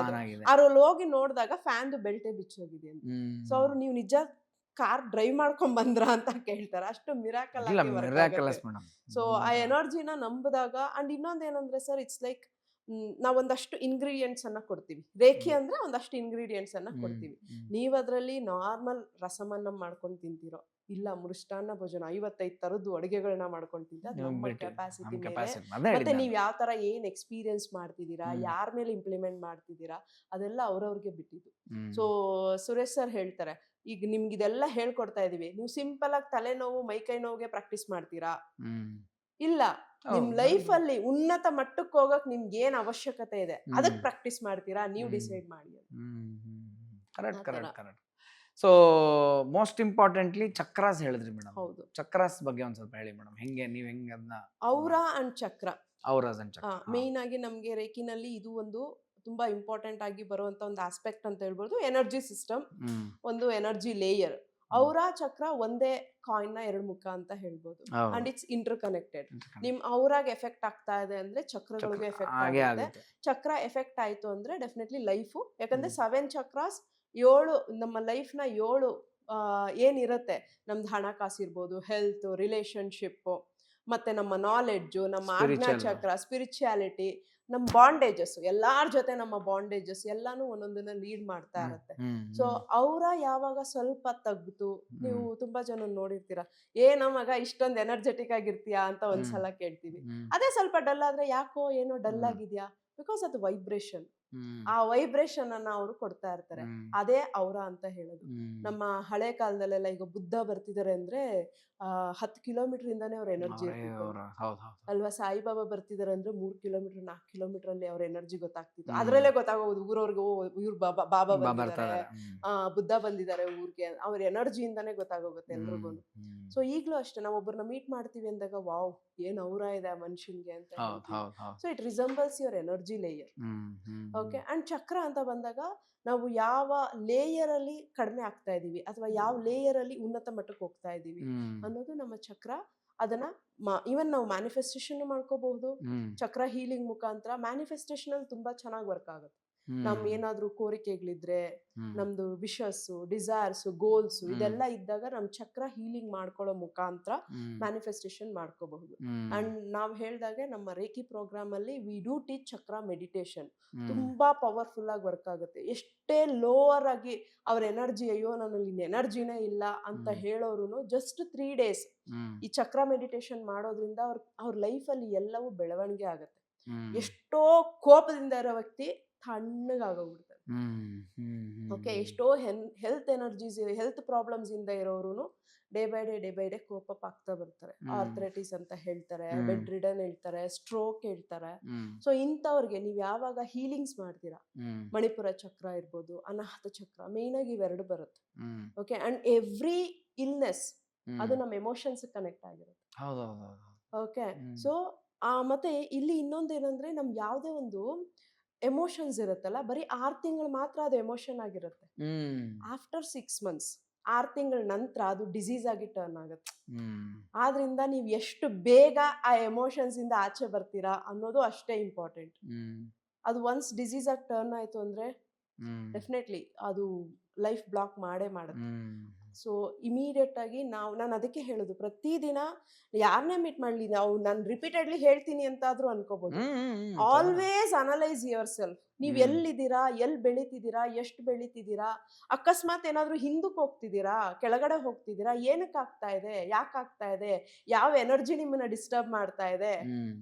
ಅವ್ರಲ್ಲಿ ಹೋಗಿ ನೋಡಿದಾಗ ಫ್ಯಾನ್ ಬೆಲ್ಟೆ ಬಿಚ್ಚೋಗಿದೆ ಅಂತ. ಸೊ ಅವ್ರು ನೀವು ನಿಜ ಕಾರ್ ಡ್ರೈವ್ ಮಾಡ್ಕೊಂಡ್ ಬಂದ್ರ ಅಂತ ಕೇಳ್ತಾರೆ. ಅಷ್ಟು ಮಿರಾಕಲ್ ಆಗಿ. ಸೊ ಆ ಎನರ್ಜಿನ ನಂಬಿದಾಗ. ಅಂಡ್ ಇನ್ನೊಂದೇನಂದ್ರೆ ಸರ್, ಇಟ್ಸ್ ಲೈಕ್ ನಾವೊಂದಷ್ಟು ಇಂಗ್ರೀಡಿಯೆಂಟ್ಸ್ ಅನ್ನ ಕೊಡ್ತೀವಿ. ರೇಖಿ ಅಂದ್ರೆ ಒಂದಷ್ಟು ಇಂಗ್ರೀಡಿಯೆಂಟ್ಸ್ ಅನ್ನ ಕೊಡ್ತೀವಿ. ನೀವ್ ಅದ್ರಲ್ಲಿ ನಾರ್ಮಲ್ ರಸಮನ್ನ ಮಾಡ್ಕೊಂಡು ತಿಂತೀರೋ, ಇಲ್ಲ ಮೃಷ್ಟಾನ್ನ ಭೋಜನ 55 ತರದ್ದು ಅಡುಗೆಗಳನ್ನ ಮಾಡ್ಕೊಂಡು ತಿಂತ, ನಮ್ಮ ಕೆಪಾಸಿಟಿ ಮೇಲೆ. ಮತ್ತೆ ನೀವ್ ಯಾವ ತರ ಏನ್ ಎಕ್ಸ್ಪೀರಿಯನ್ಸ್ ಮಾಡ್ತಿದ್ದೀರಾ, ಯಾರ ಮೇಲೆ ಇಂಪ್ಲಿಮೆಂಟ್ ಮಾಡ್ತಿದ್ದೀರಾ, ಅದೆಲ್ಲ ಅವ್ರವ್ರಿಗೆ ಬಿಟ್ಟಿದ್ದು. ಸೊ ಸುರೇಶ್ ಸರ್ ಹೇಳ್ತಾರೆ, ಈಗ ನಿಮ್ಗೆ ಇದೆಲ್ಲ ಹೇಳ್ಕೊಡ್ತಾ ಇದೀವಿ, ನೀವು ಸಿಂಪಲ್ ಆಗಿ ತಲೆನೋವು ಮೈಕೈ ನೋವಿಗೆ ಪ್ರಾಕ್ಟೀಸ್ ಮಾಡ್ತೀರಾ? ಇಲ್ಲ, ನಿಮ್ ಲೈಫ್ ಅಲ್ಲಿ ಉನ್ನತ ಮಟ್ಟಕ್ಕೆ ಹೋಗಕ್ ನಿಮ್ಗೆ ಏನ್ ಅವಶ್ಯಕತೆ ಇದೆ ಅದಕ್ಕೆ ಪ್ರಾಕ್ಟೀಸ್ ಮಾಡ್ತೀರಾ, ನೀವು ಡಿಸೈಡ್ ಮಾಡಿ. Correct. So most importantly chakras ಹೇಳಿದ್ರಿ ಮೇಡಮ್. ಹೌದು, ಚಕ್ರಾಸ್ ಬಗ್ಗೆ ಒಂದ್ ಸ್ವಲ್ಪ ಹೇಳಿ ಮೇಡಮ್. ಹೆಂಗೆ ನೀವ್ ಹೆಂಗೆ ಅದನ್ನ ಔರಾ ಅಂಡ್ ಚಕ್ರ, ಔರಾಸ್ ಅಂಡ್ ಚಕ್ರ ಮೇನ್ ಆಗಿ ನಮ್ಗೆ ರೇಖಿನಲ್ಲಿ ಇದು ಒಂದು ತುಂಬಾ ಇಂಪಾರ್ಟೆಂಟ್ ಆಗಿ ಬರುವಂತ ಒಂದು ಆಸ್ಪೆಕ್ಟ್ ಅಂತ ಹೇಳ್ಬೋದು. ಎನರ್ಜಿ ಸಿಸ್ಟಮ್, ಒಂದು ಎನರ್ಜಿ ಲೇಯರ್. ಔರಾ ಚಕ್ರ ಒಂದೇ ಕಾಯಿನ್ ನ 2 ಮುಖ ಅಂತ ಹೇಳ್ಬೋದು. And it's inter connected. ನಿಮ್ ಔರಾಗ್ ಎಫೆಕ್ಟ್ ಆಗ್ತಾ ಇದೆ ಅಂದ್ರೆ ಚಕ್ರಗಳಿಗೆ ಎಫೆಕ್ಟ್ ಆಗುತ್ತೆ. ಚಕ್ರ ಎಫೆಕ್ಟ್ ಆಯ್ತು ಅಂದ್ರೆ ಡೆಫಿನೆಟ್ಲಿ ಲೈಫು. ಯಾಕಂದ್ರೆ 7 ಚಕ್ರಾಸ್ 7 ನಮ್ಮ ಲೈಫ್ ನ 7 ಏನಿರುತ್ತೆ, ನಮ್ದು ಹಣಕಾಸು ಇರ್ಬೋದು, ಹೆಲ್ತ್, ರಿಲೇಶನ್ಶಿಪ್, ಮತ್ತೆ ನಮ್ಮ ನಾಲೆಡ್ಜು, ನಮ್ಮ ಆಜ್ಞಾ ಚಕ್ರ, ಸ್ಪಿರಿಚುಯಾಲಿಟಿ, ನಮ್ಮ ಬಾಂಡೇಜಸ್ ಎಲ್ಲಾರ ಜೊತೆ ನಮ್ಮ ಬಾಂಡೇಜಸ್ ಎಲ್ಲಾನು ಒಂದೊಂದನ್ನ ಲೀಡ್ ಮಾಡ್ತಾ ಇರತ್ತೆ. ಸೊ ಅವರ ಯಾವಾಗ ಸ್ವಲ್ಪ ತೆಗ್ದು, ನೀವು ತುಂಬಾ ಜನ ನೋಡಿರ್ತೀರ, ಏನೋ ಮಗ ಇಷ್ಟೊಂದು ಎನರ್ಜೆಟಿಕ್ ಆಗಿರ್ತೀಯಾ ಅಂತ ಒಂದ್ಸಲ ಕೇಳ್ತೀವಿ. ಅದೇ ಸ್ವಲ್ಪ ಡಲ್ ಆದ್ರೆ ಯಾಕೋ ಏನೋ ಡಲ್ ಆಗಿದ್ಯಾ, ಬಿಕಾಸ್ ಅದು ವೈಬ್ರೇಷನ್. ಆ ವೈಬ್ರೇಷನ್ ಅನ್ನ ಅವರು ಕೊಡ್ತಾ ಇರ್ತಾರೆ. ಅದೇ ಅವರ ಅಂತ ಹೇಳೋದು. ನಮ್ಮ ಹಳೆ ಕಾಲದಲ್ಲೆಲ್ಲ ಈಗ ಬುದ್ಧ ಬರ್ತಿದ್ದಾರೆ ಅಂದ್ರೆ 10 ಕಿಲೋಮೀಟರ್ ಇಂದಾನೆ ಅವ್ರ ಎನರ್ಜಿ ಇರ್ತಿತ್ತು ಅಲ್ವಾ. ಸಾಯಿಬಾಬಾ ಬರ್ತಿದಾರೆ ಅಂದ್ರೆ 3 ಕಿಲೋಮೀಟರ್ 4 ಕಿಲೋಮೀಟರ್ ಅಲ್ಲಿ ಅವ್ರ ಎನರ್ಜಿ ಗೊತ್ತಾಗ್ತಿತ್ತು. ಅದ್ರಲ್ಲೇ ಗೊತ್ತಾಗೋದು ಊರವ್ರಿಗೆ, ಇವ್ರು ಬಾಬಾ ಬಂದಿದ್ದಾರೆ, ಬುದ್ಧ ಬಂದಿದ್ದಾರೆ ಊರ್ಗೆ, ಅವ್ರ ಎನರ್ಜಿಯಿಂದಾನೇ ಗೊತ್ತಾಗೋಗುತ್ತೆ ಎಲ್ರಿಗೂ. ಸೊ ಈಗ್ಲೂ ಅಷ್ಟೇ, ನಾವ್ ಒಬ್ಬರನ್ನ ಮೀಟ್ ಮಾಡ್ತೀವಿ ಅಂದಾಗ ವಾವ್ ಏನ್ ಅವರ ಇದೆ ಆ ಮನುಷ್ಯನ್ಗೆ ಅಂತ ಹೇಳ್ತೀವಿ. So it resembles your energy layer. Okay, and chakra ಅಂತ ಬಂದಾಗ ನಾವು ಯಾವ ಲೇಯರ್ ಅಲ್ಲಿ ಕಡಿಮೆ ಆಗ್ತಾ ಇದೀವಿ ಅಥವಾ ಯಾವ ಲೇಯರ್ ಅಲ್ಲಿ ಉನ್ನತ ಮಟ್ಟಕ್ಕೆ ಹೋಗ್ತಾ ಇದೀವಿ ಅನ್ನೋದು ನಮ್ಮ ಚಕ್ರ. ಅದನ್ನ ಇವನ್ ನಾವು ಮ್ಯಾನಿಫೆಸ್ಟೇಷನ್ ಮಾಡ್ಕೋಬಹುದು. ಚಕ್ರ ಹೀಲಿಂಗ್ ಮುಖಾಂತರ ಮ್ಯಾನಿಫೆಸ್ಟೇಷನ್ ಅಲ್ಲಿ ತುಂಬಾ ಚೆನ್ನಾಗಿ ವರ್ಕ್ ಆಗುತ್ತೆ. ನಮ್ ಏನಾದ್ರೂ ಕೋರಿಕೆಗಳಿದ್ರೆ, ನಮ್ದು ವಿಶಸ್, ಡಿಸೈರ್ಸ್, ಗೋಲ್ಸ್ ಇದೆಲ್ಲ ಇದ್ದಾಗ ನಮ್ ಚಕ್ರ ಹೀಲಿಂಗ್ ಮಾಡ್ಕೊಳ್ಳೋ ಮುಖಾಂತರ ಮ್ಯಾನಿಫೆಸ್ಟೇಷನ್ ಮಾಡ್ಕೋಬಹುದು. ಅಂಡ್ ನಾವ್ ಹೇಳ್ದಾಗೆ ನಮ್ಮ ರೇಖಿ ಪ್ರೋಗ್ರಾಮ್ ಅಲ್ಲಿ ವಿ ಡೂ ಟೀಚ್ ಚಕ್ರ ಮೆಡಿಟೇಷನ್. ತುಂಬಾ ಪವರ್ಫುಲ್ ಆಗಿ ವರ್ಕ್ ಆಗುತ್ತೆ. ಎಷ್ಟೇ ಲೋವರ್ ಆಗಿ ಅವ್ರ ಎನರ್ಜಿ, ಅಯ್ಯೋ ನನ್ನಲ್ಲಿ ಎನರ್ಜಿನೇ ಇಲ್ಲ ಅಂತ ಹೇಳೋರು ಜಸ್ಟ್ 3 days ಈ ಚಕ್ರ ಮೆಡಿಟೇಷನ್ ಮಾಡೋದ್ರಿಂದ ಅವ್ರ ಲೈಫ್ ಅಲ್ಲಿ ಎಲ್ಲವೂ ಬೆಳವಣಿಗೆ ಆಗುತ್ತೆ. ಎಷ್ಟೋ ಕೋಪದಿಂದ ಇರೋ ವ್ಯಕ್ತಿ ತಣ್ಣಗಾಗೋಗ್ಬಿಡ್ತಾರೆ. ಓಕೆ, ಎಷ್ಟೋ ಹೆಲ್ತ್ ಎನರ್ಜೀಸ್, ಹೆಲ್ತ್ ಪ್ರಾಬ್ಲಮ್ಸ್ ಇಂದ ಇರೋರು ಡೇ ಬೈ ಡೇ ಕೋಪ ಆಗ್ತಾ ಬರ್ತಾರೆ. ಆರ್ಥರೈಟಿಸ್ ಅಂತ ಹೇಳ್ತಾರೆ, ಬೆಡ್ ರಿಡನ್ ಹೇಳ್ತಾರೆ, ಸ್ಟ್ರೋಕ್ ಹೇಳ್ತಾರೆ. ಸೊ ಇಂಥವ್ರಿಗೆ ನೀವ್ ಯಾವಾಗ ಹೀಲಿಂಗ್ಸ್ ಮಾಡ್ತೀರಾ, ಮಣಿಪುರ ಚಕ್ರ ಇರ್ಬೋದು, ಅನಾಹತ ಚಕ್ರ, ಮೇನ್ ಆಗಿ ಇವೆರಡು ಬರುತ್ತೆ. ಓಕೆ, ಅಂಡ್ ಎವ್ರಿ ಇಲ್ನೆಸ್ ಅದು ನಮ್ಮ ಎಮೋಷನ್ಸ್ ಕನೆಕ್ಟ್ ಆಗಿರುತ್ತೆ. ಓಕೆ, ಸೊ ಮತ್ತೆ ಇಲ್ಲಿ ಇನ್ನೊಂದೇನಂದ್ರೆ ನಮ್ಗೆ ಯಾವ್ದೇ ಒಂದು ಎಮೋಷನ್ಸ್ ಇರುತ್ತಲ್ಲ, ಬರೀ 6 ತಿಂಗಳು ಮಾತ್ರ ಅದು ಎಮೋಷನ್ ಆಗಿರುತ್ತೆ. ಆಫ್ಟರ್ 6 months 6 ತಿಂಗಳ ನಂತರ ಅದು ಡಿಸೀಸ್ ಆಗಿ ಟರ್ನ್ ಆಗುತ್ತೆ. ಆದ್ರಿಂದ ನೀವು ಎಷ್ಟು ಬೇಗ ಆ ಎಮೋಷನ್ಸ್ ಇಂದ ಆಚೆ ಬರ್ತೀರಾ ಅನ್ನೋದು ಅಷ್ಟೇ ಇಂಪಾರ್ಟೆಂಟ್. ಅದು ಒನ್ಸ್ ಡಿಸೀಸ್ ಆಗಿ ಟರ್ನ್ ಆಯ್ತು ಅಂದ್ರೆ ಡೆಫಿನೆಟ್ಲಿ ಅದು ಲೈಫ್ ಬ್ಲಾಕ್ ಮಾಡೇ ಮಾಡುತ್ತೆ. ಸೊ ಇಮಿಡಿಯೇಟ್ ಆಗಿ ನಾನು ಅದಕ್ಕೆ ಹೇಳೋದು, ಪ್ರತಿದಿನ ಯಾರನ್ನೇ ಮೀಟ್ ಮಾಡ್ಲಿ, ನಾನು ರಿಪೀಟೆಡ್ಲಿ ಹೇಳ್ತೀನಿ ಅಂತಾದ್ರೂ ಅನ್ಕೋಬಹುದು, ಆಲ್ವೇಸ್ ಅನಲೈಸ್ ಯುವರ್ ಸೆಲ್ಫ್. ನೀವ್ ಎಲ್ಲಿದ್ದೀರಾ, ಎಲ್ಲಿ ಬೆಳಿತಿದ್ದೀರಾ, ಎಷ್ಟು ಬೆಳಿತಿದ್ದೀರಾ, ಅಕಸ್ಮಾತ್ ಏನಾದ್ರೂ ಹಿಂದಕ್ಕೆ ಹೋಗ್ತಿದ್ದೀರಾ, ಕೆಳಗಡೆ ಹೋಗ್ತಿದ್ದೀರಾ, ಏನಕ್ಕೆ ಆಗ್ತಾ ಇದೆ, ಯಾಕೆ ಆಗ್ತಾ ಇದೆ, ಯಾವ ಎನರ್ಜಿ ನಿಮ್ಮನ್ನ ಡಿಸ್ಟರ್ಬ್ ಮಾಡ್ತಾ ಇದೆ,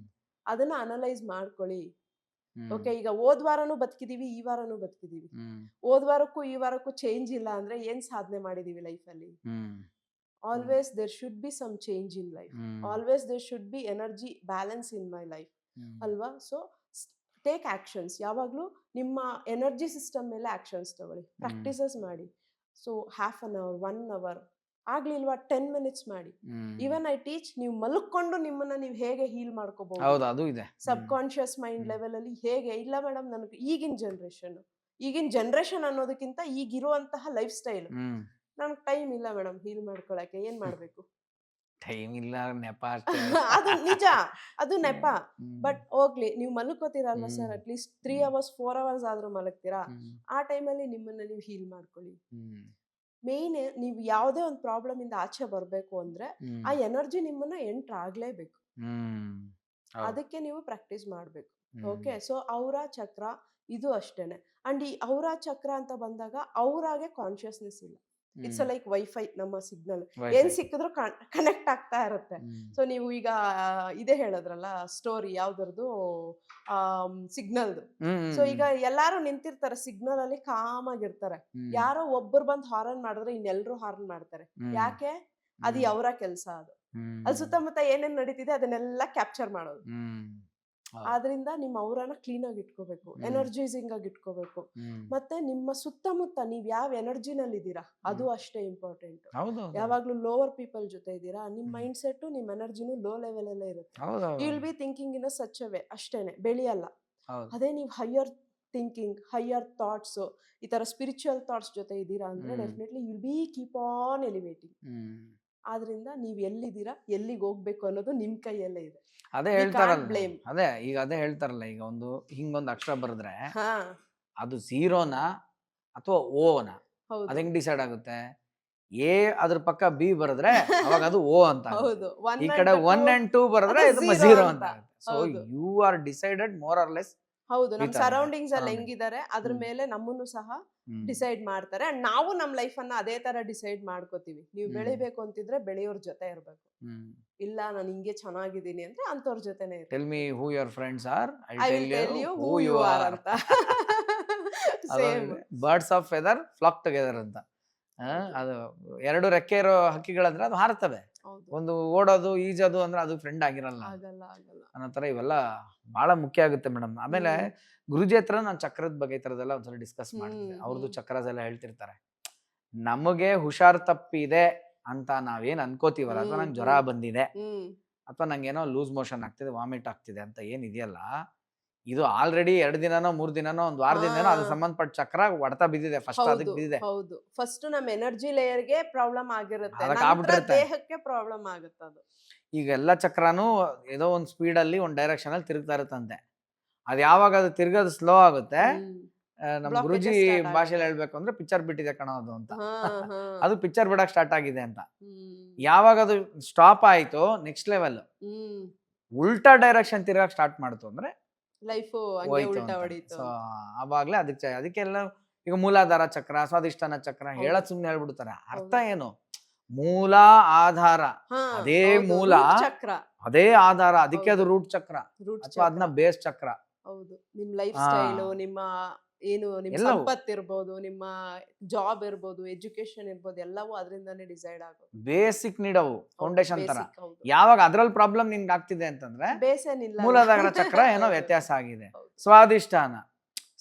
ಅದನ್ನ ಅನಲೈಸ್ ಮಾಡ್ಕೊಳ್ಳಿ. ಓಕೆ, ಈಗ ಹೋದ್ ವಾರನೂ ಬದುಕಿದೀವಿ, ಈ ವಾರನೂ ಬದುಕಿದೀವಿ. ಹೋದ್ ವಾರಕ್ಕೂ ಈ ವಾರಕ್ಕೂ ಚೇಂಜ್ ಇಲ್ಲ ಅಂದ್ರೆ ಏನ್ ಸಾಧನೆ ಮಾಡಿದೀವಿ ಲೈಫ್ ಅಲ್ಲಿ? Always there should be some change in life. Always there should be energy balance in my life ಅಲ್ವಾ. So take actions. ಯಾವಾಗ್ಲೂ ನಿಮ್ಮ ಎನರ್ಜಿ ಸಿಸ್ಟಮ್ ಮೇಲೆ ಆಕ್ಷನ್ಸ್ ತಗೊಳ್ಳಿ, ಪ್ರಾಕ್ಟೀಸಸ್ ಮಾಡಿ. So half an hour, 1 hour ಆಗ್ಲಿಲ್ವಾ 10 minutes ಮಾಡಿ. ಇವನ್ ಐ ಟೀಚ್, ನೀವು ಮಲ್ಕೊಂಡು ನಿಮ್ಮನ್ನ ನೀವು ಹೇಗೆ ಹೀಲ್ ಮಾಡ್ಕೋಬಹುದು, ಸಬ್ ಕಾನ್ಶಿಯಸ್ ಮೈಂಡ್ ಲೆವೆಲ್ ಅಲ್ಲಿ ಹೇಗೆ. ಇಲ್ಲ ಮೇಡಮ್, ನನಗೆ ಈಗಿನ ಜನರೇಷನ್ ಅನ್ನೋದಕ್ಕಿಂತ ಈಗಿರುವಂತಹ ಲೈಫ್ ಸ್ಟೈಲ್, ನನ್ಗೆ ಟೈಮ್ ಇಲ್ಲ ಮೇಡಮ್ ಹೀಲ್ ಮಾಡ್ಕೊಳಕ್ಕೆ, ಏನ್ ಮಾಡ್ಬೇಕು? ಟೈಮ್ ಇಲ್ಲ, ನೆಪ ಅದು ನಿಜ, ಅದು ನೆಪ. ಬಟ್ ಹೋಗ್ಲಿ, ನೀವು ಮಲ್ಕೋತೀರಲ್ವಾ ಸರ್, ಅಟ್ಲೀಸ್ಟ್ 3 hours 4 hours ಆದ್ರೂ ಮಲಗ್ತೀರಾ. ಆ ಟೈಮಲ್ಲಿ ನಿಮ್ಮನ್ನ ನೀವು ಹೀಲ್ ಮಾಡ್ಕೊಳ್ಳಿ. ಮೇನ್, ನೀವು ಯಾವುದೇ ಒಂದು ಪ್ರಾಬ್ಲಮ್ ಇಂದ ಆಚೆ ಬರ್ಬೇಕು ಅಂದ್ರೆ ಆ ಎನರ್ಜಿ ನಿಮ್ಮನ್ನ ಎಂಟರ್ ಆಗ್ಲೇಬೇಕು. ಅದಕ್ಕೆ ನೀವು ಪ್ರಾಕ್ಟೀಸ್ ಮಾಡ್ಬೇಕು. ಓಕೆ, ಸೊ ಔರ ಚಕ್ರ ಇದು ಅಷ್ಟೇನೆ. ಅಂಡ್ ಈ ಔರ ಚಕ್ರ ಅಂತ ಬಂದಾಗ ಔರಾಗೆ ಕಾನ್ಶಿಯಸ್ನೆಸ್ ಇಲ್ಲ. ಇಟ್ಸ್ ಲೈಕ್ ವೈಫೈ, ನಮ್ಮ ಸಿಗ್ನಲ್ ಏನ್ ಸಿಕ್ಕಿದ್ರು ಕನೆಕ್ಟ್ ಆಗ್ತಾ ಇರುತ್ತೆ. ಸೊ ನೀವು ಈಗ ಇದೇ ಹೇಳದ್ರಲ್ಲ ಸ್ಟೋರಿ, ಯಾವ್ದರದು ಸಿಗ್ನಲ್ದು. ಸೊ ಈಗ ಎಲ್ಲಾರು ನಿಂತಿರ್ತಾರೆ ಸಿಗ್ನಲ್ ಅಲ್ಲಿ, ಕಾಮ್ ಆಗಿರ್ತಾರೆ. ಯಾರೋ ಒಬ್ಬರು ಬಂದು ಹಾರನ್ ಮಾಡಿದ್ರೆ ಇನ್ನೆಲ್ರು ಹಾರನ್ ಮಾಡ್ತಾರೆ. ಯಾಕೆ? ಅದು ಅವರ ಕೆಲಸ. ಅದು ಅಲ್ಲಿ ಸುತ್ತಮುತ್ತ ಏನೇನ್ ನಡೀತಿದೆ ಅದನ್ನೆಲ್ಲ ಕ್ಯಾಪ್ಚರ್ ಮಾಡೋದು. ಆದ್ರಿಂದ ನಿಮ್ಮ ಔರನ ಕ್ಲೀನ್ ಆಗಿ ಇಟ್ಕೋಬೇಕು, ಎನರ್ಜೈಸಿಂಗ್ ಆಗಿ ಇಟ್ಕೋಬೇಕು. ಮತ್ತೆ ನಿಮ್ಮ ಸುತ್ತಮುತ್ತ ನೀವ್ ಯಾವ ಎನರ್ಜಿನಲ್ಲಿ ಇದ್ದೀರಾ ಅದು ಅಷ್ಟೇ ಇಂಪಾರ್ಟೆಂಟ್. ಯಾವಾಗ್ಲೂ ಲೋವರ್ ಪೀಪಲ್ ಜೊತೆ ಇದ್ದೀರಾ, ನಿಮ್ ಮೈಂಡ್ ಸೆಟ್, ನಿಮ್ ಎನರ್ಜಿನೂ ಲೋ ಲೆವೆಲ್ ಅಲ್ಲೇ ಇರುತ್ತೆ. You will be thinking in a such a way, ಅಷ್ಟೇನೆ, ಬೆಳೆಯಲ್ಲ. ಅದೇ ನೀವು ಹೈಯರ್ ಥಿಂಕಿಂಗ್, ಹೈಯರ್ ಥಾಟ್ಸ್, ಈ ತರ ಸ್ಪಿರಿಚುವಲ್ ಥಾಟ್ಸ್ ಜೊತೆ ಇದ್ದೀರಾ ಅಂದ್ರೆ definitely you will be keep on elevating. ಆದ್ರಿಂದ ನೀವ್ ಎಲ್ಲಿದ್ದೀರಾ, ಎಲ್ಲಿಗೆ ಹೋಗ್ಬೇಕು ಅನ್ನೋದು ನಿಮ್ ಕೈಯಲ್ಲೇ ಇದೆ. ಅದೇ ಹೇಳ್ತಾರಲ್ಲ, ಅದೇ ಹೇಳ್ತಾರಲ್ಲ, ಈಗ ಹಿಂಗೊಂದು ಅಕ್ಷರ ಬರೆದ್ರೆ ಅದು 0 ಅಥವಾ ಓನ, ಅದ್ ಹೆಂಗ್ ಡಿಸೈಡ್ ಆಗುತ್ತೆ? ಎ ಅದ್ರ ಪಕ್ಕ ಬಿ ಬರೆದ್ರೆ ಅವಾಗ ಅದು ಓ ಅಂತ, ಈ ಕಡೆ 1 and 2 ಬರೆದ್ರೆ 0 ಅಂತ. ಸೊ ಹೌದು. You are decided more or less. ಹೌದು, ನಮ್ ಈ ತರ ಸರೌಂಡಿಂಗ್ಸ್ ಅಲ್ಲಿ surrounding. ಹೆಂಗಿದ್ದಾರೆ ಅದ್ರ ಹ್ಮ್. ಮೇಲೆ ನಮ್ಮನ್ನು ಸಹ ಹ್ಮ್. ಡಿಸೈಡ್ ಮಾಡ್ತಾರೆ. ಅಂಡ್ ನಾವು ನಮ್ ಲೈಫ್ ಅನ್ನ ಅದೇ ತರ ಡಿಸೈಡ್ ಮಾಡ್ಕೋತೀವಿ. ನೀವು ಹ್ಮ್. ಬೆಳಿಬೇಕು ಅಂತಿದ್ರೆ ಬೆಳೆಯೋರ್ ಜೊತೆ ಇರ್ಬೇಕು. ಹ್ಮ್. ಇಲ್ಲ ನಾನು ಹಿಂಗೆ ಚೆನ್ನಾಗಿದ್ದೀನಿ ಅಂದ್ರೆ ಅಂತವ್ರ ಜೊತೆನೆ tell me who your friends are, I will tell you who you are ಅಂತ. Same. Birds of feather flock together ಅಂತ. ಅದು ಎರಡು ರೆಕ್ಕೆ ಇರೋ ಹಕ್ಕಿಗಳಂದ್ರೆ ಅದು ಹಾರ್ತವೆ. ಹೌದು. ಒಂದು ಓಡೋದು ಈಜೋದು ಅಂದ್ರೆ ಅದು ಫ್ರೆಂಡ್ ಆಗಿರಲ್ಲ ಆಗಲ್ಲ ಆಗಲ್ಲ. ಅನ್ನೋ ತರ ಇವೆಲ್ಲ ಬಹಳ ಮುಖ್ಯ ಆಗುತ್ತೆ ಮೇಡಮ್. ಆಮೇಲೆ ಗುರುಜಿ ಹತ್ರ ನಾನು ಚಕ್ರದ ಬಗ್ಗೆ ಈ ತರದೆಲ್ಲ ಒಂದ್ಸಲ ಡಿಸ್ಕಸ್ ಮಾಡ್ತಿದ್ದೆ. ಅವ್ರದ್ದು ಚಕ್ರಸ್ ಎಲ್ಲ ಹೇಳ್ತಿರ್ತಾರೆ. ನಮಗೆ ಹುಷಾರ್ ತಪ್ಪಿದೆ ಅಂತ ನಾವೇನ್ ಅನ್ಕೋತೀವಲ್ಲ, ಅಥವಾ ನಂಗೆ ಜ್ವರ ಬಂದಿದೆ, ಅಥವಾ ನಂಗೇನೋ ಲೂಸ್ ಮೋಷನ್ ಆಗ್ತಿದೆ, ವಾಮಿಟ್ ಆಗ್ತಿದೆ ಅಂತ ಏನಿದೆಯಲ್ಲ, ಇದು ಆಲ್ರೆಡಿ 2 ದಿನನೋ 3 ದಿನನೋ 1 ವಾರದಿಂದನೋ ಅದ್ರ ಸಂಬಂಧಪಟ್ಟ ಚಕ್ರ ಹೊಡೆತ ಬಿದ್ದಿದೆ, ಫಸ್ಟ್ ಅದಕ್ಕೆ ಬಿದ್ದಿದೆ. ಹೌದು, ಫಸ್ಟ್ ನಮ್ ಎನರ್ಜಿ ಲೇಯರ್ ಗೆ ಪ್ರಾಬ್ಲಮ್ ಆಗಿರುತ್ತೆ, ಅದಕ್ಕೆ ನಂತರ ಆಗ್ಬಿಟ್ಟಿರುತ್ತೆ. ದೇಹಕ್ಕೆ ಪ್ರಾಬ್ಲಮ್ ಆಗುತ್ತೆ ಅದು. ಈಗ ಎಲ್ಲ ಚಕ್ರನೂ ಏನೋ ಒಂದು ಸ್ಪೀಡ್ ಅಲ್ಲಿ ಒಂದು ಡೈರೆಕ್ಷನ್ ಅಲ್ಲಿ ತಿರುಗ್ತಾ ಇರುತ್ತಂತೆ. ಅದ್ ಯಾವಾಗ ಅದು ತಿರ್ಗೋದು ಸ್ಲೋ ಆಗುತ್ತೆ, ನಮ್ Blockages ಗುರುಜಿ start ಭಾಷೆಯಲ್ಲಿ ಹೇಳ್ಬೇಕು ಅಂದ್ರೆ ಪಿಕ್ಚರ್ ಬಿಟ್ಟಿದೆ ಕಣೋದು ಅಂತ. ಹಾ, ಹಾ. ಅದು ಪಿಕ್ಚರ್ ಬಿಡಕ್ ಸ್ಟಾರ್ಟ್ ಆಗಿದೆ ಅಂತ. ಯಾವಾಗ ಅದು ಸ್ಟಾಪ್ ಆಯ್ತು, ನೆಕ್ಸ್ಟ್ ಲೆವೆಲ್ ಉಲ್ಟಾ ಡೈರೆಕ್ಷನ್ ತಿರ್ಗಕ್ ಸ್ಟಾರ್ಟ್ ಮಾಡ್ತು ಅಂದ್ರೆ ಲೈಫ್ ಹೋಯ್ತು ಉಲ್ಟಾ ಅಂತ. ಹೊಡೀತು. ಸೊ ಆವಾಗ್ಲೇ ಅದಕ್ಕೆಲ್ಲ ಈಗ ಮೂಲಾಧಾರ ಚಕ್ರ, ಸ್ವಾಧಿಷ್ಠಾನ ಚಕ್ರ ಹೇಳದ್ ಸುಮ್ನೆ ಹೇಳ್ಬಿಡ್ತಾರೆ. ಅರ್ಥ ಏನು? ಮೂಲ ಆಧಾರ, ಅದೇ ಮೂಲ, ಚಕ್ರ, ಅದೇ ಆಧಾರ, ಅದಕ್ಕೆ ಅದು ರೂಟ್ ಚಕ್ರ ರೂಟ್ ಅಥವಾ ಅದನ್ನ ಬೇಸ್ ಚಕ್ರ. ಹೌದು, ನಿಮ್ ಲೈಫ್ ಸ್ಟೈಲು, ನಿಮ್ಮ ಏನು, ನಿಮ್ ಎಲ್ಲವೂ. ಸಂಪತ್ತು ಇರ್ಬೋದು, ನಿಮ್ಮ ಜಾಬ್ ಇರ್ಬೋದು, ಎಜುಕೇಶನ್ ಇರ್ಬೋದು, ಎಲ್ಲವೂ ಅದರಿಂದಾನೇ ಡಿಸೈಡ್ ಆಗೋದು. ಬೇಸಿಕ್ ನೀಡ್ ಅವು, ಫೌಂಡೇಶನ್ ತರ. Basic, ಹೌದು. ಯಾವಾಗ ಅದ್ರಲ್ಲಿ ಪ್ರಾಬ್ಲಮ್ ನಿಮ್ಗೆ ಆಗ್ತಿದೆ ಅಂತಂದ್ರೆ ಬೇಸ್ ಏನಿಲ್ಲ, ಮೂಲಾಧಾರ ಚಕ್ರ ಏನೋ ವ್ಯತ್ಯಾಸ ಆಗಿದೆ. ಹೌದು. ಸ್ವಾಧಿಷ್ಠಾನ,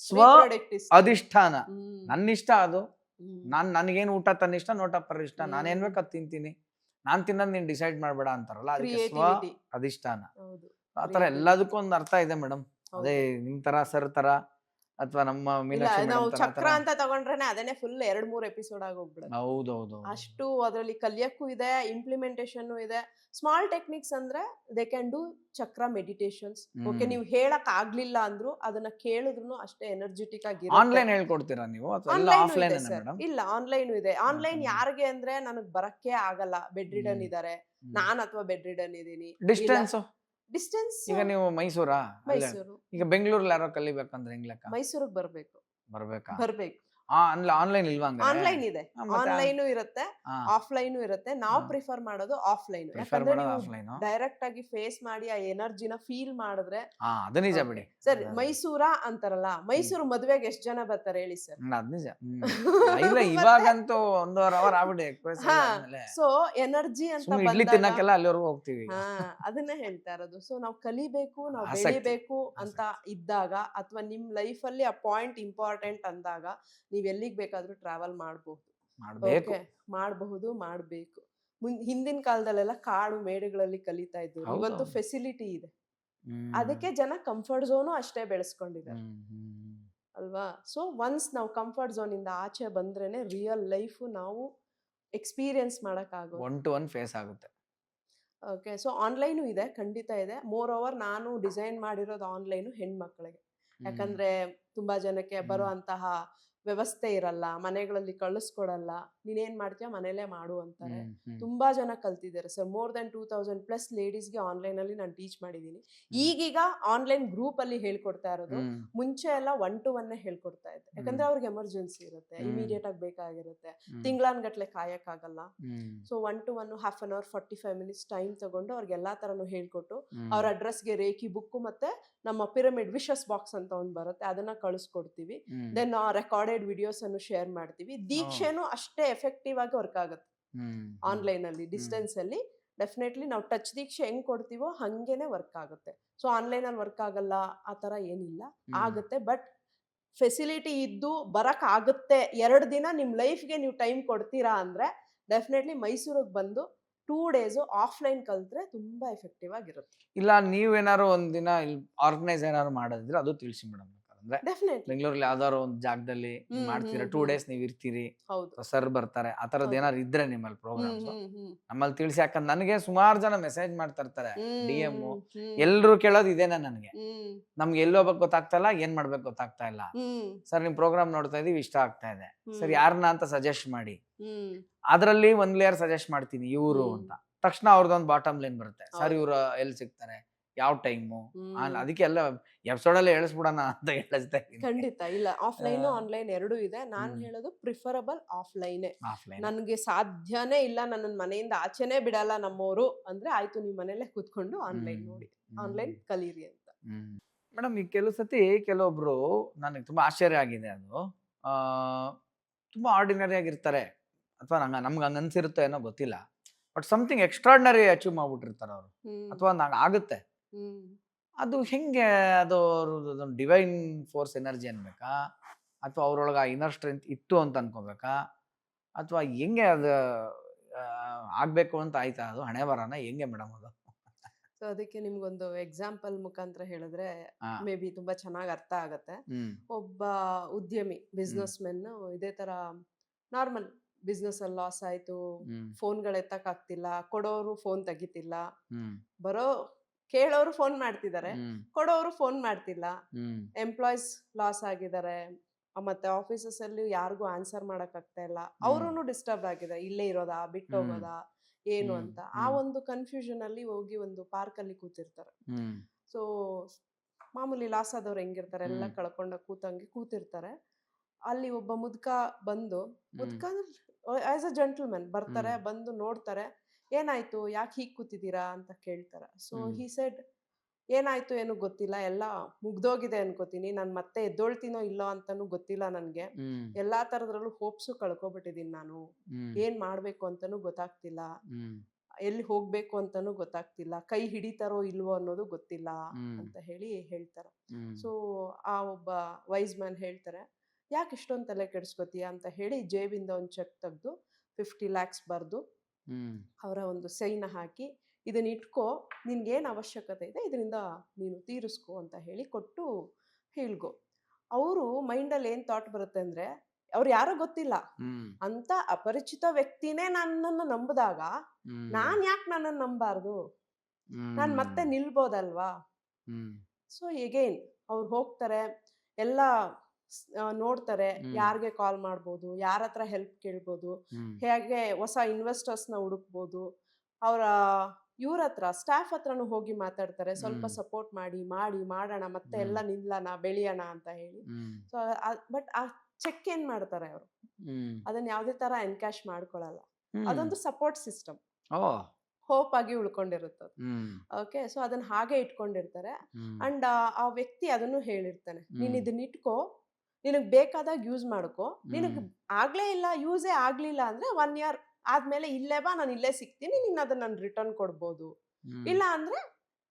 ಸ್ವ Reproductive system. ಅಧಿಷ್ಠಾನ, ಹ್ಮ್. ನನ್ನಿಷ್ಟ ಅದು. ನನಗೇನು ಊಟ ತನ್ನಿಷ್ಟ, ನೋಟ ಪರಇಷ್ಟ, ನಾನೇನ್ ಬೇಕು ಅದ್ ತಿಂತೀನಿ, ನಾನ್ ತಿನ್ನೋದ್ ನೀನ್ ಡಿಸೈಡ್ ಮಾಡ್ಬೇಡ ಅಂತಾರಲ್ಲ, ಅದಕ್ಕೆ ಸ್ವ Creativity. ಅಧಿಷ್ಠಾನ. ಹೌದು. ಆತರ ಎಲ್ಲದಕ್ಕೂ ಒಂದು ಅರ್ಥ ಇದೆ ಮೇಡಮ್. ಅದೇ ನಿಮ್ ತರ ಸರ್ ತರ ಅಥವಾ ನಮ್ಮ ಇಲ್ಲ, ಮೀನಾಕ್ಷಿ ನಾವು ಮೇಡಮ್ ಚಕ್ರ ಅಂತ ತಗೊಂಡ್ರೇನೆ ಅದೇನೆ ಫುಲ್ 2-3 ಎಪಿಸೋಡ್ ಆಗೋಗ್ಬಿಡುತ್ತೆ. ಹೌದೌದು. ಅಷ್ಟು ಅದ್ರಲ್ಲಿ ಕಲಿಯಕ್ಕೂ ಇದೆ, ಇಂಪ್ಲಿಮೆಂಟೇಷನ್ ಇದೆ. ಸ್ಮಾಲ್ ಟೆಕ್ನಿಕ್ಸ್ ಅಂದ್ರೆ ದೇ ಕ್ಯಾನ್ ಡೂ ಚಕ್ರ ಮೆಡಿಟೇಷನ್ಸ್. ಓಕೆ, ನೀವು ಹೇಳಕ್ ಆಗ್ಲಿಲ್ಲ ಅಂದ್ರು ಅದನ್ನ ಕೇಳಿದ್ರು ಅಷ್ಟೇ ಎನರ್ಜೆಟಿಕ್ ಆಗಿ. ಆನ್ಲೈನ್ ಹೇಳ್ಕೊಡ್ತೀರಾ ನೀವು ಅಥವಾ ಎಲ್ಲ ಆಫ್ಲೈನ್ ಮೇಡಮ್? ಇಲ್ಲ, ಆನ್ಲೈನ್ ಇದೆ. ಆನ್ಲೈನ್ ಯಾರಿಗೆ ಅಂದ್ರೆ ನನಗ್ ಬರಕ್ಕೆ ಆಗಲ್ಲ, ಬೆಡ್ ರಿಡನ್ ಇದಾರೆ, ನಾನ್ ಅಥವಾ ಬೆಡ್ ರಿಡನ್ ಇದೀನಿ. ಡಿಸ್ಟೆನ್ಸ್ ಈಗ ನೀವು ಮೈಸೂರಾ? ಮೈಸೂರು. ಈಗ ಬೆಂಗಳೂರಲ್ಲಿ ಯಾರೋ ಕಲಿಬೇಕಂದ್ರೆ ಹೆಂಗ್ ಲೆಕ್ಕ? ಮೈಸೂರಿಗೆ ಬರ್ಬೇಕು. ಬರ್ಬೇಕು. ಆನ್ಲೈನ್ ಇಲ್ವಾ? ಆನ್ಲೈನ್ ಇದೆ, ಆನ್ಲೈನು ಇರುತ್ತೆ, ಆಫ್ಲೈನು ಇರುತ್ತೆ. ನಾವು ಪ್ರಿಫರ್ ಮಾಡೋದು ಆಫ್ಲೈನ್. ಯಾಕಂದ್ರೆ ನೀವು ಡೈರೆಕ್ಟ್ ಆಗಿ ಫೇಸ್ ಮಾಡಿ ಆ ಎನರ್ಜಿನ ಫೀಲ್ ಮಾಡಿದ್ರೆ. ಅದು ನಿಜ ಬಿಡಿ ಸರ್, ಮೈಸೂರಾ ಅಂತಾರಲ್ಲ, ಮೈಸೂರು ಮದ್ವೆಗೆ ಎಷ್ಟು ಜನ ಬರ್ತಾರೆ ಹೇಳಿ ಸರ್? ಅದ್ ನಿಜ. ಇಲ್ಲ, ಇವಾಗಂತೂ 1.5 ಅವರ್ ಆಗ್ಬಿಡಿ. ಸೊ ಎನರ್ಜಿ ಅಂತ ಇಡ್ಲಿ ತಿನ್ನಕ್ಕೆಲ್ಲ ಅಲ್ಲಿವರೆಗೂ ಹೋಗ್ತೀವಿ. ಅದನ್ನೇ ಹೇಳ್ತಾ ಇರೋದು. ಸೊ ನಾವು ಕಲಿಬೇಕು, ನಾವು ಬೆಳಿಬೇಕು ಅಂತ ಇದ್ದಾಗ, ಅಥವಾ ನಿಮ್ ಲೈಫ್ ಅಲ್ಲಿ ಆ ಪಾಯಿಂಟ್ ಇಂಪಾರ್ಟೆಂಟ್ ಅಂದಾಗ ನೀವ್ ಎಲ್ಲಿಗ್ ಬೇಕಾದ್ರೂ ಟ್ರಾವೆಲ್ ಮಾಡ್ಬೇಕು. ಹಿಂದಿನ ಕಾಲದಲ್ಲೆಲ್ಲ ಕಾಡು ಮೇಡುಗಳಲ್ಲಿ ಕಲಿತಾ ಇದ್ರು, ಇವತ್ತು ಫೆಸಿಲಿಟಿ ಇದೆ, ಅದಕ್ಕೆ ಜನ ಕಂಫರ್ಟ್ ಝೋನು ಅಷ್ಟೇ ಬೆಳೆಸ್ಕೊಂಡಿದ್ದಾರೆ ಅಲ್ವಾ? ಸೊ ಒನ್ಸ್ ನಾವು ಕಂಫರ್ಟ್ ಝೋನ್ ಇಂದ ಆಚೆ ಬಂದ್ರೇನೆ ರಿಯಲ್ ಲೈಫ್ ನಾವು ಎಕ್ಸ್ಪೀರಿಯನ್ಸ್ ಮಾಡಕ್ ಆಗೋದು, 1-to-1 ಫೇಸ್ ಆಗುತ್ತೆ. ಓಕೆ, ಸೊ ಆನ್ಲೈನು ಇದೆ, ಖಂಡಿತ ಇದೆ. ಮೋರ್ ಓವರ್ ನಾನು ಡಿಸೈನ್ ಮಾಡಿರೋದು ಆನ್ಲೈನು ಹೆಣ್ಮಕ್ಳಿಗೆ. ಯಾಕಂದ್ರೆ ತುಂಬಾ ಜನಕ್ಕೆ ಬರೋ ಅಂತಹ ವ್ಯವಸ್ಥೆ ಇರಲ್ಲ, ಮನೆಗಳಲ್ಲಿ ಕಳಿಸ್ಕೊಡಲ್ಲ, ನೀನೇನ್ ಮಾಡ್ತೀಯ ಮನೇಲೆ ಮಾಡು ಅಂತಾರೆ. ತುಂಬಾ ಜನ ಕಲ್ತಿದ್ದಾರೆ ಸರ್. ಮೋರ್ ದನ್ 2000+ ಲೇಡೀಸ್ಗೆ ಆನ್ಲೈನ್ ಅಲ್ಲಿ ನಾನು ಟೀಚ್ ಮಾಡಿದೀನಿ. ಈಗೀಗ ಆನ್ಲೈನ್ ಗ್ರೂಪ್ ಅಲ್ಲಿ ಹೇಳ್ಕೊಡ್ತಾ ಇರೋದು. ಮುಂಚೆ ಎಲ್ಲ 1-to-1 ಹೇಳ್ಕೊಡ್ತಾ ಇದ್ದೆ, ಯಾಕಂದ್ರೆ ಅವ್ರಿಗೆ ಎಮರ್ಜೆನ್ಸಿ ಇರುತ್ತೆ, ಇಮಿಡಿಯೇಟ್ ಆಗಿ ಬೇಕಾಗಿರುತ್ತೆ, ತಿಂಗಳಾನ್ಗಟ್ಲೆ ಕಾಯಕ್ಕಾಗಲ್ಲ. So 1-to-1 half an hour 45 minutes time ತಗೊಂಡು ಅವ್ರಿಗೆ ಎಲ್ಲಾ ತರನು ಹೇಳ್ಕೊಟ್ಟು, ಅವ್ರ ಅಡ್ರೆಸ್ಗೆ ರೇಖಿ ಬುಕ್ ಮತ್ತೆ ನಮ್ಮ ಪಿರಮಿಡ್ ವಿಶಸ್ ಬಾಕ್ಸ್ ಅಂತ ಒಂದು ಬರುತ್ತೆ, ಅದನ್ನ ಕಳಿಸ್ಕೊಡ್ತೀವಿ. ದೆನ್ ರೆಕಾರ್ಡೆಡ್ ವಿಡಿಯೋಸ್ ಅನ್ನು ಶೇರ್ ಮಾಡ್ತೀವಿ. ದೀಕ್ಷೆನೂ ಅಷ್ಟೇ ಎಫೆಕ್ಟಿವ್ ಆಗಿ ವರ್ಕ್ ಆಗುತ್ತೆ ಆನ್ಲೈನ್ ಅಲ್ಲಿ. ಡಿಸ್ಟೆನ್ಸ್ ಅಲ್ಲಿ ಡೆಫಿನೆಟ್ಲಿ ನಾವು ಟಚ್ ದೀಕ್ಷೆ ಹೆಂಗ್ ಕೊಡ್ತೀವೋ ಹಂಗೇನೆ ವರ್ಕ್ ಆಗುತ್ತೆ. ಸೊ ಆನ್ಲೈನ್ ಅಲ್ಲಿ ವರ್ಕ್ ಆಗಲ್ಲ ಆ ತರ ಏನಿಲ್ಲ, ಆಗುತ್ತೆ. ಬಟ್ ಫೆಸಿಲಿಟಿ ಇದ್ದು ಬರಕ್ ಆಗುತ್ತೆ, 2 ದಿನ ನಿಮ್ ಲೈಫ್ಗೆ ನೀವು ಟೈಮ್ ಕೊಡ್ತೀರಾ ಅಂದ್ರೆ ಡೆಫಿನೆಟ್ಲಿ ಮೈಸೂರಿಗೆ ಬಂದು 2 days ಆಫ್ಲೈನ್ ಕಲ್ತ್ರೆ ತುಂಬಾ ಎಫೆಕ್ಟಿವ್ ಆಗಿರುತ್ತೆ. ಇಲ್ಲ, ನೀವೇನಾದ್ರು ಒಂದಿನ ಆರ್ಗನೈಸ್ ಏನಾದ್ರು ಮಾಡೋದಿದ್ರೆ ಅದು ತಿಳಿಸಿ ಮೇಡಮ್. ಅಂದ್ರೆ ಬೆಂಗಳೂರಲ್ಲಿ ಯಾವ್ದಾದ್ರು ಒಂದು ಜಾಗದಲ್ಲಿ ಮಾಡ್ತೀರಾ, 2 days ನೀವ್ ಇರ್ತೀರಿ, ಸರ್ ಬರ್ತಾರೆ, ಆ ತರದ್ ಏನಾದ್ರು ಇದ್ರೆ ನಿಮ್ಮಲ್ಲಿ ಪ್ರೋಗ್ರಾಮ್ಸ್ ನಮ್ಮಲ್ಲಿ ತಿಳಿಸಿ. ಯಾಕಂದ್ರೆ ನನಗೆ ಸುಮಾರು ಜನ ಮೆಸೇಜ್ ಮಾಡ್ತಾ ಇರ್ತಾರೆ, DM ಎಲ್ರು ಕೇಳೋದು ಇದೇನ ನನಗೆ, ನಮ್ಗೆ ಎಲ್ಲಿ ಹೋಗ್ಬೇಕು ಗೊತ್ತಾಗ್ತಾ ಇಲ್ಲ, ಏನ್ ಮಾಡ್ಬೇಕು ಗೊತ್ತಾಗ್ತಾ ಇಲ್ಲ ಸರ್, ನಿಮ್ ಪ್ರೋಗ್ರಾಮ್ ನೋಡ್ತಾ ಇದೀವಿ, ಇಷ್ಟ ಆಗ್ತಾ ಇದೆ ಸರ್, ಯಾರನ್ನ ಅಂತ ಸಜೆಸ್ಟ್ ಮಾಡಿ. ಅದ್ರಲ್ಲಿ 1 layer ಸಜೆಸ್ಟ್ ಮಾಡ್ತೀನಿ ಇವ್ರು ಅಂತ, ತಕ್ಷಣ ಅವ್ರದ್ದೊಂದು ಬಾಟಮ್ ಲೈನ್ ಬರುತ್ತೆ, ಸರ್ ಇವ್ರು ಎಲ್ಲಿ ಸಿಗ್ತಾರೆ, ಯಾವ ಟೈಮು ಹ್ಮ್ ಅದಕ್ಕೆ ಎಲ್ಲ ಎಪಿಸೋಡಲ್ಲೇ ಹೇಳಿಸ್ಬಿಡೋಣ ಅಂತ ಹೇಳಿಸ್ತಾ ಇದ್ದೀನಿ. ಖಂಡಿತ ಇಲ್ಲ, ಆಫ್ಲೈನು ಆನ್ಲೈನ್ ಎರಡೂ ಇದೆ. ನಾನು ಹೇಳೋದು ಪ್ರಿಫರಬಲ್ ಆಫ್ಲೈನೇ. ಆಫ್ಲೈನ್. ನನಗೆ ಸಾಧ್ಯನೇ ಇಲ್ಲ, ನನ್ನ ಮನೆಯಿಂದ ಆಚೆನೇ ಬಿಡಲ್ಲ ನಮ್ಮವರು ಅಂದ್ರೆ ಆಯ್ತು, ನೀವು ಮನೇಲೆ ಕೂತ್ಕೊಂಡು ಆನ್ಲೈನ್ ನೋಡಿ, ಆನ್ಲೈನ್ ಕಲೀರಿ ಅಂತ. ಮೇಡಮ್, ಈ ಕೆಲವು ಸತಿ ಕೆಲವೊಬ್ರು ನನಗೆ ತುಂಬಾ ಆಶ್ಚರ್ಯ ಆಗಿದೆ. ಅದು ಆ, ತುಂಬಾ ಆರ್ಡಿನರಿ ಆಗಿರ್ತಾರೆ, ಅಥವಾ ನಮ್ಗೆ ಹಂಗ ಅನ್ಸಿರುತ್ತೋ ಏನೋ ಗೊತ್ತಿಲ್ಲ, ಬಟ್ ಸಮಥಿಂಗ್ ಎಕ್ಸ್ಟ್ರಾರ್ಡಿನರಿ ಅಚೀವ್ ಮಾಡ್ಬಿಟ್ಟಿರ್ತಾರೆ ಅವರು, ಹ್ಮ್ ಅಥವಾ ನಂಗೆ ಆಗುತ್ತೆ. ಹ್ಮ್ ಅದು ಹೆಂಗೆ? ಅದು ಡಿವೈನ್ ಫೋರ್ಸ್ ಎನರ್ಜಿ ಅನ್ಬೇಕಾ, ಅಥವಾ ಅವ್ರೊಳಗೆ ಆ ಇನ್ನರ್ ಸ್ಟ್ರೆಂತ್ ಇತ್ತು ಅಂತ ಅನ್ಕೋಬೇಕಾ, ಅಥವಾ ಹೆಂಗೆ ಅದು ಆಗ್ಬೇಕು ಅಂತ ಆಯ್ತಾ? ಅದು ಹಣೆ ಬರನ ಹೆಂಗೆ ಮೇಡಮ್ ಅದು? ಸೊ ಅದಕ್ಕೆ ನಿಮ್ಗೊಂದು ಎಕ್ಸಾಂಪಲ್ ಮುಖಾಂತರ ಹೇಳಿದ್ರೆ ಹಾ. ಮೇ ಬಿ ತುಂಬಾ ಚೆನ್ನಾಗಿ ಅರ್ಥ ಆಗತ್ತೆ. ಒಬ್ಬ ಉದ್ಯಮಿ, ಬಿಸ್ನೆಸ್ ಮೆನ್ ಇದೇ ತರ ನಾರ್ಮಲ್ ಬಿಸ್ನೆಸ್ ಅಲ್ಲಿ ಲಾಸ್ ಆಯ್ತು, ಫೋನ್ಗಳು ಎತ್ತಕ್ಕಾಗ್ತಿಲ್ಲ, ಕೊಡೋರು ಫೋನ್ ತೆಗಿತಿಲ್ಲ, ಬರೋ ಕೇಳೋರು ಫೋನ್ ಮಾಡ್ತಿದ್ದಾರೆ, ಕೊಡೋರು ಫೋನ್ ಮಾಡ್ತಿಲ್ಲ, ಎಂಪ್ಲಾಯ್ಸ್ ಲಾಸ್ ಆಗಿದ್ದಾರೆ, ಮತ್ತೆ ಆಫೀಸಸ್ ಅಲ್ಲಿ ಯಾರಿಗೂ ಆನ್ಸರ್ ಮಾಡಕ್ ಆಗ್ತಾ ಇಲ್ಲ, ಅವ್ರೂ ಡಿಸ್ಟರ್ಬ್ ಆಗಿದೆ, ಇಲ್ಲೇ ಇರೋದಾ ಬಿಟ್ಟು ಹೋಗೋದಾ ಏನು ಅಂತ. ಆ ಒಂದು ಕನ್ಫ್ಯೂಷನ್ ಅಲ್ಲಿ ಹೋಗಿ ಒಂದು ಪಾರ್ಕ್ ಅಲ್ಲಿ ಕೂತಿರ್ತಾರೆ. ಸೊ ಮಾಮೂಲಿ ಲಾಸ್ ಆದವ್ರು ಹೆಂಗಿರ್ತಾರೆ, ಎಲ್ಲ ಕಳ್ಕೊಂಡ ಕೂತಿರ್ತಾರೆ. ಅಲ್ಲಿ ಒಬ್ಬ ಮುದ್ಕ ಬಂದು, ಮುದ್ಕ ಆಸ್ ಅ ಜೆಂಟಲ್ಮನ್ ಬರ್ತಾರೆ, ಬಂದು ನೋಡ್ತಾರೆ, ಏನಾಯ್ತು, ಯಾಕೆ ಹೀಗ್ ಕೂತಿದ್ದೀರಾ ಅಂತ ಕೇಳ್ತಾರೆ. ಸೊ ಹಿ ಸೆಡ್, ಏನಾಯ್ತು ಏನು ಗೊತ್ತಿಲ್ಲ, ಎಲ್ಲ ಮುಗ್ದೋಗಿದೆ ಅನ್ಕೋತೀನಿ, ನಾನು ಮತ್ತೆ ಎದ್ದೊಳ್ತೀನೋ ಇಲ್ಲೋ ಅಂತಾನು ಗೊತ್ತಿಲ್ಲ ನನ್ಗೆ, ಎಲ್ಲಾ ತರದ್ರಲ್ಲೂ ಹೋಪ್ಸು ಕಳ್ಕೊಬಿಟ್ಟಿದೀನಿ ನಾನು, ಏನ್ ಮಾಡ್ಬೇಕು ಅಂತಾನು ಗೊತ್ತಾಗ್ತಿಲ್ಲ, ಎಲ್ಲಿ ಹೋಗ್ಬೇಕು ಅಂತಾನು ಗೊತ್ತಾಗ್ತಿಲ್ಲ, ಕೈ ಹಿಡಿತಾರೋ ಇಲ್ವೋ ಅನ್ನೋದು ಗೊತ್ತಿಲ್ಲ ಅಂತ ಹೇಳ್ತಾರೆ. ಸೊ ಆ ಒಬ್ಬ ವೈಸ್ ಮ್ಯಾನ್ ಹೇಳ್ತಾರೆ, ಯಾಕೆ ಇಷ್ಟೊಂದು ತಲೆ ಕೆಡಿಸ್ಕೊತೀಯ ಅಂತ ಹೇಳಿ ಜೇಬಿಂದ ಒಂದು ಚೆಕ್ ತೆಗೆದು 50 lakhs ಬರ್ದು ಅವರ ಒಂದು ಸೈನ ಹಾಕಿ, ಇದನ್ನ ಇಟ್ಕೋ, ನಿನ್ಗೇನು ಅವಶ್ಯಕತೆ ಇದೆ ಇದರಿಂದ ನೀನು ತೀರಿಸ್ಕೋ ಅಂತ ಹೇಳಿ ಕೊಟ್ಟು ಹೇಳ್ಗೋ. ಅವರು ಮೈಂಡಲ್ಲಿ ಏನು ಥಾಟ್ ಬರುತ್ತೆ ಅಂದ್ರೆ, ಅವ್ರು ಯಾರೋ ಗೊತ್ತಿಲ್ಲ ಅಂತ ಅಪರಿಚಿತ ವ್ಯಕ್ತಿನೇ ನನ್ನನ್ನು ನಂಬಿದಾಗ ನಾನ್ ಯಾಕೆ ನನ್ನನ್ನು ನಂಬಾರ್ದು, ನಾನು ಮತ್ತೆ ನಿಲ್ಬೋದಲ್ವಾ. ಸೊ ಎಗೈನ್ ಅವ್ರು ಹೋಗ್ತಾರೆ, ಎಲ್ಲ ನೋಡ್ತಾರೆ, ಯಾರಿಗೆ ಕಾಲ್ ಮಾಡ್ಬೋದು, ಯಾರ ಹತ್ರ ಹೆಲ್ಪ್ ಕೇಳ್ಬೋದು, ಹೇಗೆ ಹೊಸ ಇನ್ವೆಸ್ಟರ್ಸ್ನ ಹುಡುಕ್ಬೋದು, ಅವರ ಇವ್ರ ಹತ್ರ ಸ್ಟಾಫ್ ಹತ್ರನೂ ಹೋಗಿ ಮಾತಾಡ್ತಾರೆ, ಸ್ವಲ್ಪ ಸಪೋರ್ಟ್ ಮಾಡೋಣ ಮತ್ತೆ ಎಲ್ಲ ನಿಲ್ಲೋಣ ಬೆಳೆಯೋಣ ಅಂತ ಹೇಳಿ. ಸೊ ಬಟ್ ಆ ಚೆಕ್ ಏನ್ ಮಾಡ್ತಾರೆ ಅವರು, ಅದನ್ನ ಯಾವ್ದೇ ತರ ಎನ್ಕ್ಯಾಶ್ ಮಾಡ್ಕೊಳಲ್ಲ, ಅದೊಂದು ಸಪೋರ್ಟ್ ಸಿಸ್ಟಮ್, ಹೋಪ್ ಆಗಿ ಉಳ್ಕೊಂಡಿರುತ್ತೆ. ಓಕೆ, ಸೊ ಅದನ್ನ ಹಾಗೆ ಇಟ್ಕೊಂಡಿರ್ತಾರೆ. ಅಂಡ್ ಆ ವ್ಯಕ್ತಿ ಅದನ್ನು ಹೇಳಿರ್ತಾನೆ, ನೀನ್ ಇದನ್ನ ಇಟ್ಕೋ, ನಿನಗ್ ಬೇಕಾದಾಗ ಯೂಸ್ ಮಾಡ್ಕೋ, ನಿನಗ್ ಆಗ್ಲೇ ಇಲ್ಲ, ಯೂಸೇ ಆಗ್ಲಿಲ್ಲ ಅಂದ್ರೆ 1 year ಆದ್ಮೇಲೆ ಇಲ್ಲೇ ಬಾ, ನಾನು ಇಲ್ಲೇ ಸಿಗ್ತೀನಿ, ನೀನ್ ಅದನ್ನ ನಾನು ರಿಟರ್ನ್ ಕೊಡ್ಬೋದು, ಇಲ್ಲ ಅಂದ್ರೆ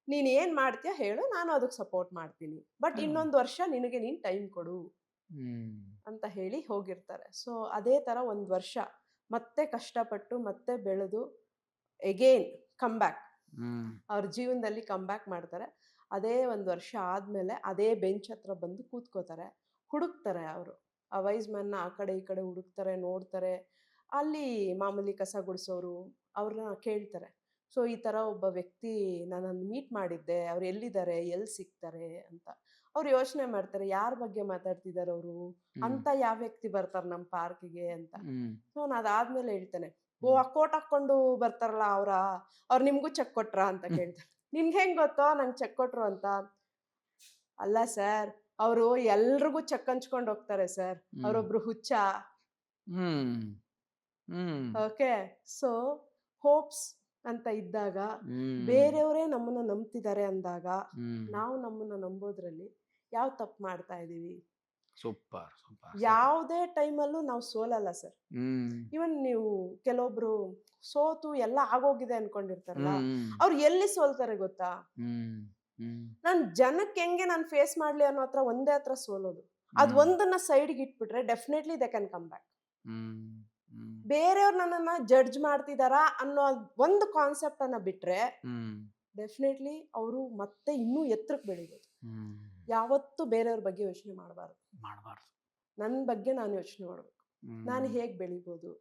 ನೀನ್ ಏನ್ ಮಾಡ್ತೀಯ ಹೇಳು, ನಾನು ಅದಕ್ಕೆ ಸಪೋರ್ಟ್ ಮಾಡ್ತೀನಿ, ಬಟ್ ಇನ್ನೊಂದು ವರ್ಷ ನಿನಗೆ ನೀನ್ ಟೈಮ್ ಕೊಡು ಅಂತ ಹೇಳಿ ಹೋಗಿರ್ತಾರೆ. ಸೊ ಅದೇ ತರ 1 ವರ್ಷ ಮತ್ತೆ ಕಷ್ಟಪಟ್ಟು ಮತ್ತೆ ಬೆಳೆದು ಎಗೇನ್ ಕಮ್ ಬ್ಯಾಕ್, ಅವ್ರ ಜೀವನದಲ್ಲಿ ಕಮ್ ಬ್ಯಾಕ್ ಮಾಡ್ತಾರೆ. ಅದೇ 1 ವರ್ಷ ಆದ್ಮೇಲೆ ಅದೇ ಬೆಂಚ್ ಹತ್ರ ಬಂದು ಕೂತ್ಕೋತಾರೆ, ಹುಡುಕ್ತಾರೆ ಅವರು ಆ ವೈಸ್ ಮ್ಯಾನ್ನ, ಆ ಕಡೆ ಈ ಕಡೆ ಹುಡುಕ್ತಾರೆ, ನೋಡ್ತಾರೆ. ಅಲ್ಲಿ ಮಾಮೂಲಿ ಕಸ ಗುಡಿಸೋರು ಅವ್ರನ್ನ ಕೇಳ್ತಾರೆ, ಸೊ ಈ ತರ ಒಬ್ಬ ವ್ಯಕ್ತಿ ನನ್ನನ್ನು ಮೀಟ್ ಮಾಡಿದ್ದೆ, ಅವ್ರು ಎಲ್ಲಿದ್ದಾರೆ, ಎಲ್ಲಿ ಸಿಗ್ತಾರೆ ಅಂತ. ಅವ್ರು ಯೋಚನೆ ಮಾಡ್ತಾರೆ, ಯಾರ ಬಗ್ಗೆ ಮಾತಾಡ್ತಿದ್ದಾರೆ ಅವರು ಅಂತ, ಯಾವ ವ್ಯಕ್ತಿ ಬರ್ತಾರೆ ನಮ್ಮ ಪಾರ್ಕ್ಗೆ ಅಂತ. ಸೊ ನಾನು ಅದಾದ್ಮೇಲೆ ಹೇಳ್ತೇನೆ, ಓ ಆ ಕೋಟ್ ಹಾಕೊಂಡು ಬರ್ತಾರಲ್ಲ ಅವ್ರು ನಿಮ್ಗೂ ಚೆಕ್ ಕೊಟ್ರಾ ಅಂತ ಕೇಳ್ತಾರೆ. ನಿಮ್ಗೆ ಹೆಂಗ್ ಗೊತ್ತೋ ನಂಗೆ ಚೆಕ್ ಕೊಟ್ರು ಅಂತ? ಅಲ್ಲ ಸರ್, ಅವರು ಎಲ್ರಿಗೂ ಚೆಕ್ ಹಂಚ್ಕೊಂಡು ಹೋಗ್ತಾರೆ ಸರ್, ಅವರೊಬ್ರು ಹುಚ್ಚ. ಓಕೆ, ಸೊ ಹೋಪ್ಸ್ ಅಂತ ಇದ್ದಾಗ, ಬೇರೆಯವರೇ ನಮ್ಮನ್ನ ನಂಬ್ತಿದ್ದಾರೆ ಅಂದಾಗ, ನಾವು ನಮ್ಮನ್ನ ನಂಬೋದ್ರಲ್ಲಿ ಯಾವ ತಪ್ಪು ಮಾಡ್ತಾ ಇದೀವಿ? ಸೂಪರ್. ಯಾವುದೇ ಟೈಮಲ್ಲೂ ನಾವು ಸೋಲಲ್ಲ ಸರ್. ಇವನ್ ನೀವು ಕೆಲವೊಬ್ರು ಸೋತು ಎಲ್ಲ ಆಗೋಗಿದೆ ಅನ್ಕೊಂಡಿರ್ತಾರಲ್ಲ, ಅವ್ರು ಎಲ್ಲಿ ಸೋಲ್ತಾರೆ ಗೊತ್ತಾ? ನಾನ್ ಜನಕ್ಕೆ ಹೆಂಗೆ ನಾನು ಫೇಸ್ ಮಾಡ್ಲಿ ಅನ್ನೋ ಹತ್ರ ಒಂದೇ ಹತ್ರ ಸೋಲೋದು. ಅದ್ ಒಂದನ್ನ ಸೈಡ್ಗೆ ಇಟ್ಬಿಟ್ರೆ definitely they can come back. ಬೇರೆಯವ್ರು ನನ್ನನ್ನ ಜಡ್ಜ್ ಮಾಡ್ತಿದಾರಾ ಅನ್ನೋ ಒಂದು ಕಾನ್ಸೆಪ್ಟ್ ಅನ್ನ ಬಿಟ್ರೆ ಡೆಫಿನೆಟ್ಲಿ ಅವರು ಮತ್ತೆ ಇನ್ನೂ ಎತ್ತರಕ್ಕೆ ಬೆಳಿಬೋದು. ಯಾವತ್ತೂ ಬೇರೆಯವ್ರ ಬಗ್ಗೆ ಯೋಚನೆ ಮಾಡಬಾರ್ದು, ನನ್ನ ಬಗ್ಗೆ ನಾನು ಯೋಚನೆ ಮಾಡ್ಬೇಕು, ನಾನು ಹೇಗ್ ಬೆಳಿಬೋದು.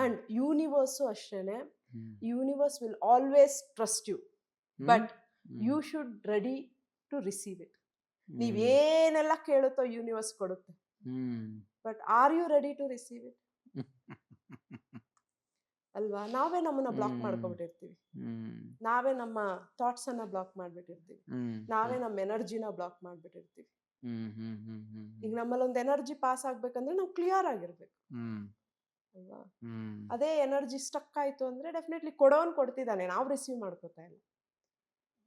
ಅಂಡ್ ಯೂನಿವರ್ಸು ಅಷ್ಟೇನೆ, universe will always trust you, but you should ready to receive it. ನೀವೇನೆಲ್ಲ ಕೇಳುತ್ತೋ ಯೂನಿವರ್ಸ್ ಕೊಡುತ್ತೆ, but are you ready to receive it? ಅಲ್ವಾ? ನಾವೇ ನಮ್ಮನ್ನ ಬ್ಲಾಕ್ ಹ್ಮ್. ಮಾಡ್ಕೊಬಿಟ್ಟಿರ್ತೀವಿ. ಹ್ಮ್. ನಾವೇ ನಮ್ಮ ಥಾಟ್ಸ್ ಅನ್ನ ಬ್ಲಾಕ್ ಮಾಡ್ಬಿಟ್ಟಿರ್ತೀವಿ. ಹ್ಮ್. ನಾವೇ ನಮ್ಮ ಎನರ್ಜಿನ ಬ್ಲಾಕ್ ಮಾಡ್ಬಿಟ್ಟಿರ್ತೀವಿ. ಹ್ಮ್. ಹ್ಮ್. ಹ್ಮ್. ಹ್ಮ್. ಈಗ ನಮ್ಮಲ್ಲೊಂದು ಎನರ್ಜಿ ಪಾಸ್ ಆಗ್ಬೇಕಂದ್ರೆ ನಾವು ಕ್ಲಿಯರ್ ಆಗಿರ್ಬೇಕು ಹ್ಮ್. ಅಲ್ವಾ? ಹ್ಮ್. ಅದೇ ಎನರ್ಜಿ ಸ್ಟಕ್ ಆಯ್ತು ಅಂದ್ರೆ ಡೆಫಿನೆಟ್ಲಿ ಕೊಡೋನ್ ಕೊಡ್ತಿದ್ದಾನೆ, ನಾವು ರಿಸೀವ್ ಮಾಡ್ಕೋತಾ ಇಲ್ಲ.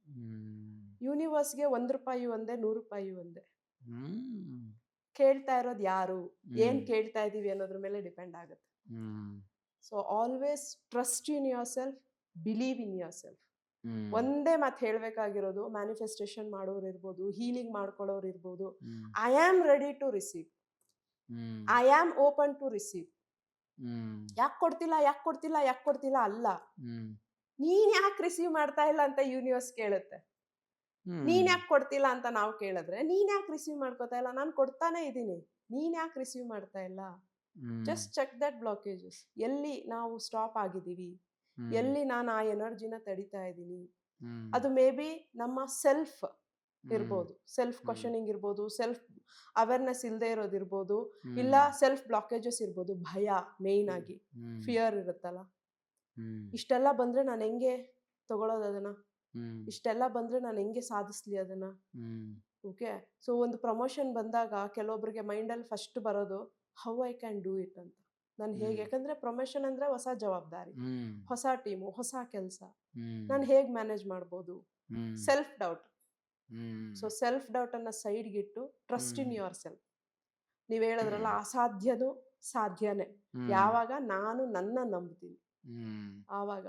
ಹ್ಮ್. ಯೂನಿವರ್ಸ್ಗೆ ₹1 ಒಂದೇ, ₹100 ಒಂದೇ. ಹ್ಮ್. ಕೇಳ್ತಾ ಇರೋದು ಯಾರು, ಏನ್ ಹ್ಮ್. ಕೇಳ್ತಾ ಇದೀವಿ ಅನ್ನೋದ್ರ ಮೇಲೆ ಡಿಪೆಂಡ್ ಆಗುತ್ತೆ. Hmm. So always trust in yourself, believe in yourself. Hmm. ಒಂದೇ ಮಾತು ಹೇಳ್ಬೇಕಾಗಿರೋದು, ಮ್ಯಾನಿಫೆಸ್ಟೇಷನ್ ಮಾಡೋರು ಇರ್ಬೋದು, ಹೀಲಿಂಗ್ ಮಾಡ್ಕೊಳ್ಳೋರು ಇರ್ಬೋದು, hmm. I am ready to receive, hmm. I am open to receive. Hmm. ಯಾಕೆ ಕೊಡ್ತಿಲ್ಲ, ಯಾಕೆ ಕೊಡ್ತಿಲ್ಲ, ಯಾಕೆ ಕೊಡ್ತಿಲ್ಲ ಅಲ್ಲ, ಹ್ಮ್. ನೀನ್ ಯಾಕೆ ರಿಸೀವ್ ಮಾಡ್ತಾ ಇಲ್ಲ ಅಂತ ಯೂನಿವರ್ಸ್ ಕೇಳುತ್ತೆ. ನೀನ್ ಯಾಕೆ ಕೊಡ್ತಿಲ್ಲ ಅಂತ ನಾವು ಕೇಳಿದ್ರೆ, ನೀನ್ ಯಾಕೆ ರಿಸೀವ್ ಮಾಡ್ಕೋತಾ ಇಲ್ಲ, ನಾನು ಕೊಡ್ತಾನೆ ಇದ್ದೀನಿ, ನೀನ್ ಯಾಕೆ ರಿಸೀವ್ ಮಾಡ್ತಾ ಇಲ್ಲ. Hmm. Just check that blockages. ಎಲ್ಲಿ ನಾವು ಸ್ಟಾಪ್ ಆಗಿದ್ದೀವಿ, ಹ್ಮ್. ಎಲ್ಲಿ ನಾನು ಆ ಎನರ್ಜಿನ ತಡಿತಾ ಇದ್ದೀನಿ. ಹ್ಮ್. ಅದು ಮೇ ಬಿ ನಮ್ಮ ಸೆಲ್ಫ್ ಹ್ಮ್. ಇರ್ಬೋದು, ಸೆಲ್ಫ್ ಹ್ಮ್. ಕ್ವಶನಿಂಗ್ ಇರ್ಬೋದು, ಸೆಲ್ಫ್ ಅವೇರ್ನೆಸ್ ಇಲ್ಲದೆ ಇರೋದಿರ್ಬೋದು, ಹ್ಮ್. ಇಲ್ಲ ಸೆಲ್ಫ್ ಬ್ಲಾಕೇಜಸ್ ಇರ್ಬೋದು. ಭಯ ಮೇಯ್ನ್ ಆಗಿ, ಹ್ಮ್. ಫಿಯರ್ ಇರುತ್ತಲ್ಲ. ಹ್ಮ್. ಇಷ್ಟೆಲ್ಲ ಬಂದ್ರೆ ನಾನು ಹೆಂಗೆ ತಗೊಳ್ಳೋದು ಅದನ್ನ, ಹ್ಮ್. ಇಷ್ಟೆಲ್ಲ ಬಂದ್ರೆ ನಾನು ಹೆಂಗೆ ಸಾಧಿಸ್ಲಿ ಅದನ್ನ. ಹ್ಮ್. ಓಕೆ, ಸೊ ಒಂದು ಪ್ರಮೋಷನ್ ಬಂದಾಗ ಕೆಲವೊಬ್ಬರಿಗೆ ಮೈಂಡಲ್ಲಿ ಫಸ್ಟ್ ಬರೋದು how I can do it ಅಂತ. ನಾನು ಹೇಗೆ, ಯಾಕಂದ್ರೆ ಪ್ರಮೋಷನ್ ಅಂದ್ರೆ ಹೊಸ ಜವಾಬ್ದಾರಿ, ಹ್ಮ್. ಹೊಸ ಟೀಮು, ಹೊಸ ಕೆಲಸ, ಹ್ಮ್. ನಾನು ಹೇಗೆ ಮ್ಯಾನೇಜ್ ಮಾಡ್ಬೋದು. Hmm. Self doubt. Hmm. So self doubt ಅನ್ನ ಸೈಡ್ಗಿಟ್ಟು trust in hmm. Yourself. ನೀವು ಹೇಳಿದ್ರಲ್ಲ, ಅಸಾಧ್ಯದು ಸಾಧ್ಯನೇ ಹ್ಮ್. ಯಾವಾಗ ನಾನು ನನ್ನ ನಂಬ್ತೀನಿ ಹ್ಮ್. ಆವಾಗ.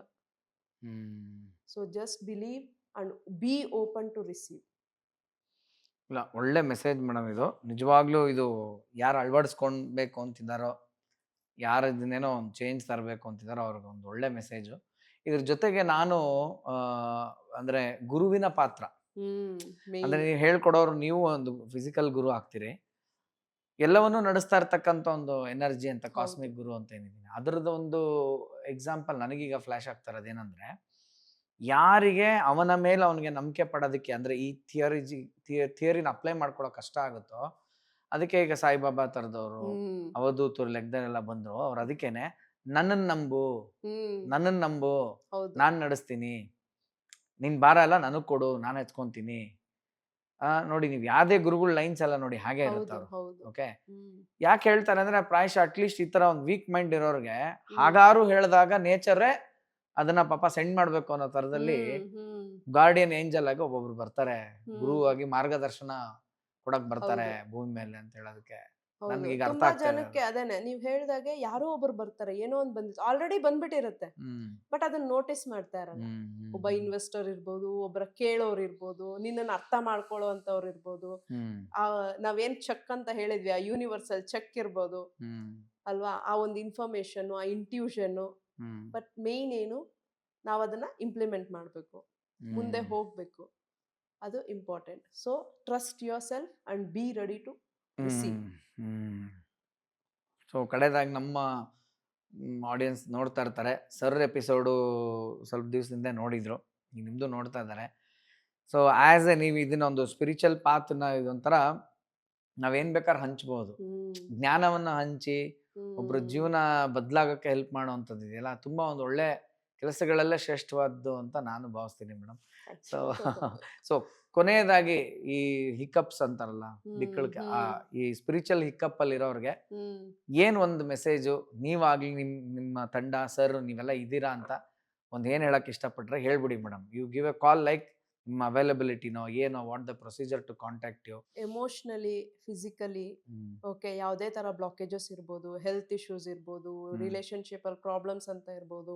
Hmm. So just believe and be open to receive. ಇಲ್ಲ, ಒಳ್ಳೆ ಮೆಸೇಜ್ ಮೇಡಮ್ ಇದು. ನಿಜವಾಗ್ಲೂ ಇದು ಯಾರು ಅಳವಡಿಸ್ಕೊಳ್ಬೇಕು ಅಂತಿದ್ದಾರೋ, ಯಾರು ಇದನ್ನೇನೋ ಒಂದು ಚೇಂಜ್ ತರಬೇಕು ಅಂತಿದ್ದಾರೋ ಅವ್ರಿಗೆ ಒಂದು ಒಳ್ಳೆ ಮೆಸೇಜು. ಇದ್ರ ಜೊತೆಗೆ ನಾನು ಅಂದ್ರೆ ಗುರುವಿನ ಪಾತ್ರ, ಅಂದ್ರೆ ನೀವು ಹೇಳ್ಕೊಡೋರು, ನೀವು ಒಂದು ಫಿಸಿಕಲ್ ಗುರು ಆಗ್ತೀರಿ, ಎಲ್ಲವನ್ನೂ ನಡೆಸ್ತಾ ಇರ್ತಕ್ಕಂಥ ಒಂದು ಎನರ್ಜಿ ಅಂತ, ಕಾಸ್ಮಿಕ್ ಗುರು ಅಂತ ಏನಿದ್ದೀನಿ, ಅದರದ್ದು ಒಂದು ಎಕ್ಸಾಂಪಲ್ ನನಗೀಗ ಫ್ಲಾಶ್ ಆಗ್ತಾ ಇರೋದೇನಂದ್ರೆ, ಯಾರಿಗೆ ಅವನ ಮೇಲೆ ಅವನಿಗೆ ನಂಬಿಕೆ ಪಡೋದಕ್ಕೆ, ಅಂದ್ರೆ ಈ ಥಿಯರಿನ ಅಪ್ಲೈ ಮಾಡ್ಕೊಳ್ಳೋ ಕಷ್ಟ ಆಗುತ್ತೋ, ಅದಕ್ಕೆ ಈಗ ಸಾಯಿಬಾಬಾ ಥರದವರು, ಅವಧೂತರು ಲೆಕ್ಕದಲ್ಲೆಲ್ಲ ಬಂದ್ರು, ಅವ್ರು ಅದಕ್ಕೇನೆ ನನ್ನನ್ನು ನಂಬು, ನಾನು ನಡೆಸ್ತೀನಿ, ನಿನ್ ಭಾರ ಎಲ್ಲ ನನಗೆ ಕೊಡು, ನಾನು ಎತ್ಕೊಂತೀನಿ. ನೋಡಿ, ನೀವು ಯಾವುದೇ ಗುರುಗಳ ಲೈನ್ಸ್ ಎಲ್ಲ ನೋಡಿ ಹಾಗೆ ಇರುತ್ತೆ ಅವ್ರು. ಓಕೆ, ಯಾಕೆ ಹೇಳ್ತಾರೆ ಅಂದ್ರೆ, ಪ್ರಾಯಶಃ ಅಟ್ಲೀಸ್ಟ್ ಈ ತರ ಒಂದು ವೀಕ್ ಮೈಂಡ್ ಇರೋರಿಗೆ ಹಾಗಾರು ಹೇಳಿದಾಗ ನೇಚರೇ ಅದನ್ನ ಪಾಪ ಸೆಂಡ್ ಮಾಡ್ಬೇಕು ಅನ್ನೋ ತರದಲ್ಲಿ ಗಾರ್ಡಿಯನ್ ಏಂಜಲ್ ಆಗಿ ಒಬ್ಬೊಬ್ರು ಬರ್ತಾರೆ, ಗುರುವಾಗಿ ಮಾರ್ಗದರ್ಶನ ಕೊಡಕ್ ಬರ್ತಾರೆ ಭೂಮಿ ಮೇಲೆ ಅಂತ ಹೇಳೋದಕ್ಕೆ ನನ್ಗೆ ಈಗ ಅರ್ಥ ತುಂಬಾ ಆಗ್ತಾ ಇದೆ. ಜನಕ್ಕೆ ಅದೇನೆ ನೀವ್ ಹೇಳ್ದಾಗೆ, ಯಾರೋ ಒಬ್ರು ಬರ್ತಾರೆ, ಏನೋ ಒಂದ್ ಬಂದಿತ್ತು, ಆಲ್ರೆಡಿ ಬಂದ್ಬಿಟ್ಟಿರುತ್ತೆ, ಬಟ್ ಅದನ್ನ ನೋಟಿಸ್ ಮಾಡ್ತಾ ಇರಲ್ಲ. ಒಬ್ಬ ಇನ್ವೆಸ್ಟರ್ ಇರ್ಬೋದು, ಒಬ್ಬರ ಕೇಳೋರ್ ಇರ್ಬೋದು, ನಿನ್ನನ್ನು ಅರ್ಥ ಮಾಡ್ಕೊಳ್ಳೋ ಅಂತವ್ರು ಇರ್ಬೋದು, ನಾವೇನ್ ಚೆಕ್ ಅಂತ ಹೇಳಿದ್ವಿ, ಆ ಯೂನಿವರ್ಸಲ್ ಚೆಕ್ ಇರ್ಬೋದು ಅಲ್ವಾ, ಆ ಒಂದು ಇನ್ಫಾರ್ಮೇಶನ್, ಆ ಇಂಟ್ಯೂಷನ್. ಬಟ್ ಮೇನ್ ಏನು, ನಾವ್ ಅದನ್ನ ಇಂಪ್ಲಿಮೆಂಟ್ ಮಾಡ್ಬೇಕು, ಮುಂದೆ ಹೋಗ್ಬೇಕು, ಅದು important. So trust yourself and be ready to receive. So ಕಡೆದಾಗಿ ನಮ್ಮ ಆಡಿಯನ್ಸ್ ನೋಡ್ತಾ ಇರ್ತಾರೆ, ಸರ್ ಎಪಿಸೋಡು ಸ್ವಲ್ಪ ದಿವಸದಿಂದ ನೋಡಿದ್ರು, ಈಗ ನಿಮ್ಮದು ನೋಡ್ತಾ ಇದ್ದಾರೆ. ಸೊ ಆ್ಯಸ್ ಎ ನೀವು ಇದನ್ನೊಂದು ಸ್ಪಿರಿಚುವಲ್ ಪಾತ್ನ ಇದೊಂಥರ ನಾವೇನು ಬೇಕಾದ್ರೆ ಹಂಚ್ಬೋದು, ಜ್ಞಾನವನ್ನು ಹಂಚಿ ಒಬ್ಬರ ಜೀವನ ಬದಲಾಗೋಕ್ಕೆ ಹೆಲ್ಪ್ ಮಾಡೋವಂಥದ್ದು ಇದೆಯಲ್ಲ, ತುಂಬ ಒಂದು ಒಳ್ಳೆ ಕೆಲಸಗಳಲ್ಲೇ ಶ್ರೇಷ್ಠವಾದ್ದು ಅಂತ ನಾನು ಭಾವಿಸ್ತೀನಿ ಮೇಡಮ್. ಸೊ ಕೊನೆಯದಾಗಿ ಈ ಹಿಕಪ್ಸ್ ಅಂತಾರಲ್ಲ, ದಿಕ್ಕಳಿಕೆ, ಈ ಸ್ಪಿರಿಚುವಲ್ ಹಿಕಪ್ ಅಲ್ಲಿ ಇರೋರಿಗೆ ಏನ್ ಒಂದು ಮೆಸೇಜು, ನೀವಾಗ್ಲಿ ನಿಮ್ಮ ತಂಡ ಸರ್ ನೀವೆಲ್ಲ ಇದ್ದೀರಾ ಅಂತ ಒಂದು ಏನ್ ಹೇಳಕ್ ಇಷ್ಟಪಟ್ರೆ ಹೇಳ್ಬಿಡಿ madam. You give a call, like ನಿಮ್ಮ ಅವೈಲಬಿಲಿಟಿನೋ ಏನೋ, what the procedure to contact you. Emotionally, physically, okay, ಯಾವುದೇ ತರ ಬ್ಲಾಕೇಜಸ್ ಇರ್ಬೋದು, ಹೆಲ್ತ್ ಇಶ್ಯೂಸ್ ಇರ್ಬೋದು, ರಿಲೇಶನ್ಶಿಪ್ ಅಲ್ಲಿ ಪ್ರಾಬ್ಲಮ್ಸ್ ಅಂತ ಇರ್ಬೋದು,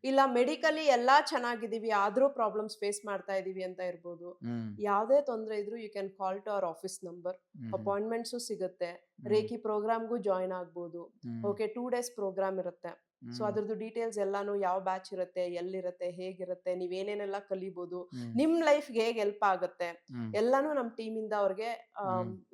ಇಲ್ಲ ಮೆಡಿಕಲಿ ಎಲ್ಲಾ ಚೆನ್ನಾಗಿದೀವಿ ಆದ್ರೂ ಪ್ರಾಬ್ಲಮ್ಸ್ ಫೇಸ್ ಮಾಡ್ತಾ ಇದೀವಿ ಅಂತ ಇರ್ಬೋದು, ಯಾವುದೇ ತೊಂದರೆ ಇದ್ರೂ you can call to our office number. Appointments ಸಿಗುತ್ತೆ, ರೇಖಿ ಪ್ರೋಗ್ರಾಮ್ಗೂ ಜಾಯಿನ್ ಆಗ್ಬೋದು. ಓಕೆ, 2 days ಪ್ರೋಗ್ರಾಮ್ ಇರುತ್ತೆ. ಸೊ ಅದ್ರದ್ದು ಡೀಟೇಲ್ಸ್ ಎಲ್ಲಾನು, ಯಾವ ಬ್ಯಾಚ್ ಇರುತ್ತೆ, ಎಲ್ಲಿರುತ್ತೆ, ಹೇಗಿರುತ್ತೆ, ನೀವೇನೇನೆಲ್ಲ ಕಲಿಬಹುದು, ನಿಮ್ ಲೈಫ್ಗೆ ಹೇಗೆ ಹೆಲ್ಪ್ ಆಗುತ್ತೆ, ಎಲ್ಲಾನು ನಮ್ಮ ಟೀಮ್ ಇಂದ ಅವ್ರಿಗೆ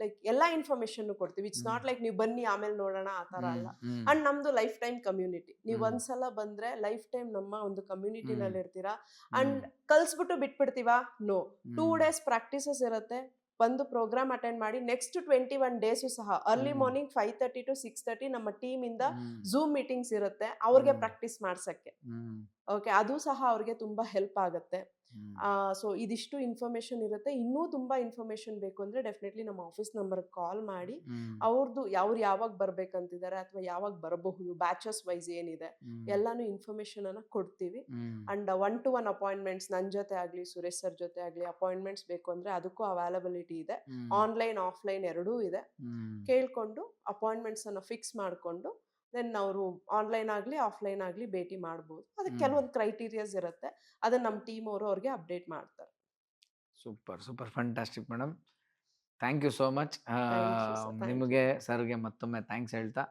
ಲೈಕ್ ಎಲ್ಲಾ ಇನ್ಫಾರ್ಮೇಶನ್ ಕೊಡ್ತೀವಿ. ಇಟ್ಸ್ ನಾಟ್ ಲೈಕ್ ನೀವು ಬನ್ನಿ ಆಮೇಲೆ ನೋಡೋಣ ಆ ತರ ಅಲ್ಲ. ಅಂಡ್ ನಮ್ದು ಲೈಫ್ ಟೈಮ್ ಕಮ್ಯುನಿಟಿ, ನೀವು ಒಂದ್ಸಲ ಬಂದ್ರೆ ಲೈಫ್ ಟೈಮ್ ನಮ್ಮ ಒಂದು ಕಮ್ಯುನಿಟಿನಲ್ಲಿ ಇರ್ತೀರಾ. ಅಂಡ್ ಕಲ್ಸ್ಬಿಟ್ಟು ಬಿಟ್ಬಿಡ್ತೀವಾ? ನೋ, 2 days ಪ್ರಾಕ್ಟೀಸಸ್ ಇರುತ್ತೆ, ಬಂದು ಪ್ರೋಗ್ರಾಮ್ ಅಟೆಂಡ್ ಮಾಡಿ ನೆಕ್ಸ್ಟ್ 21 ಡೇಸು ಸಹ ಅರ್ಲಿ ಹ್ಮ್. ಮಾರ್ನಿಂಗ್ 5:30 to 6:30 ನಮ್ಮ ಟೀಮ್ ಇಂದ ಹ್ಮ್. ಝೂಮ್ ಮೀಟಿಂಗ್ಸ್ ಇರುತ್ತೆ, ಅವ್ರಿಗೆ ಹ್ಮ್. ಪ್ರಾಕ್ಟೀಸ್ ಮಾಡ್ಸಕ್ಕೆ. ಹ್ಮ್. ಓಕೆ, ಅದು ಸಹ ಅವ್ರಿಗೆ ತುಂಬಾ ಹೆಲ್ಪ್ ಆಗುತ್ತೆ. ಹ್ಮ್. ಸೊ ಇದಿಷ್ಟು ಇನ್ಫಾರ್ಮೇಶನ್ ಇರುತ್ತೆ. ಇನ್ನೂ ತುಂಬಾ ಇನ್ಫಾರ್ಮೇಶನ್ ಬೇಕು ಅಂದ್ರೆ ಡೆಫಿನೆಟ್ಲಿ ನಮ್ಮ ಆಫೀಸ್ ನಂಬರ್ ಕಾಲ್ ಮಾಡಿ ಹ್ಮ್. ಅವ್ರದ್ದು ಅವ್ರು ಯಾವಾಗ ಬರ್ಬೇಕಂತಿದ್ದಾರೆ ಅಥವಾ ಯಾವಾಗ ಬರಬಹುದು, ಬ್ಯಾಚಸ್ ವೈಸ್ ಏನಿದೆ ಹ್ಮ್. ಎಲ್ಲಾನು ಇನ್ಫಾರ್ಮೇಶನ್ ಅನ್ನ ಕೊಡ್ತೀವಿ. ಹ್ಮ್. ಅಂಡ್ 1-to-1 ಅಪಾಯಿಂಟ್ಮೆಂಟ್ಸ್ ನನ್ನ ಜೊತೆ ಆಗಲಿ ಸುರೇಶ್ ಸರ್ ಜೊತೆ ಆಗಲಿ ಅಪಾಯಿಂಟ್ಮೆಂಟ್ಸ್ ಬೇಕು ಅಂದ್ರೆ ಅದಕ್ಕೂ ಅವೈಲಬಿಲಿಟಿ ಇದೆ. ಹ್ಮ್. ಆನ್ಲೈನ್ ಆಫ್ಲೈನ್ ಎರಡೂ ಇದೆ. ಹ್ಮ್. ಕೇಳ್ಕೊಂಡು ಅಪಾಯಿಂಟ್ಮೆಂಟ್ಸ್ ಅನ್ನ ಫಿಕ್ಸ್ ಮಾಡಿಕೊಂಡು ದೆನ್ ಅವರು ಆನ್ಲೈನ್ ಆಗಲಿ ಆಫ್ಲೈನ್ ಆಗಲಿ ಭೇಟಿ ಮಾಡ್ಬೋದು. ಅದಕ್ಕೆ ಹ್ಮ್. ಕೆಲವೊಂದು ಕ್ರೈಟೀರಿಯಾಸ್ ಇರುತ್ತೆ, ಅದನ್ನ ನಮ್ಮ ಟೀಮ್ ಅವರು ಅವ್ರಿಗೆ ಅಪ್ಡೇಟ್ ಮಾಡ್ತಾರೆ. Super fantastic madam, thank you so much. Thank you sir, thank you. ನಿಮಗೆ ಸರ್ಗೆ ಮತ್ತೊಮ್ಮೆ ಥ್ಯಾಂಕ್ಸ್ ಹೇಳ್ತಾ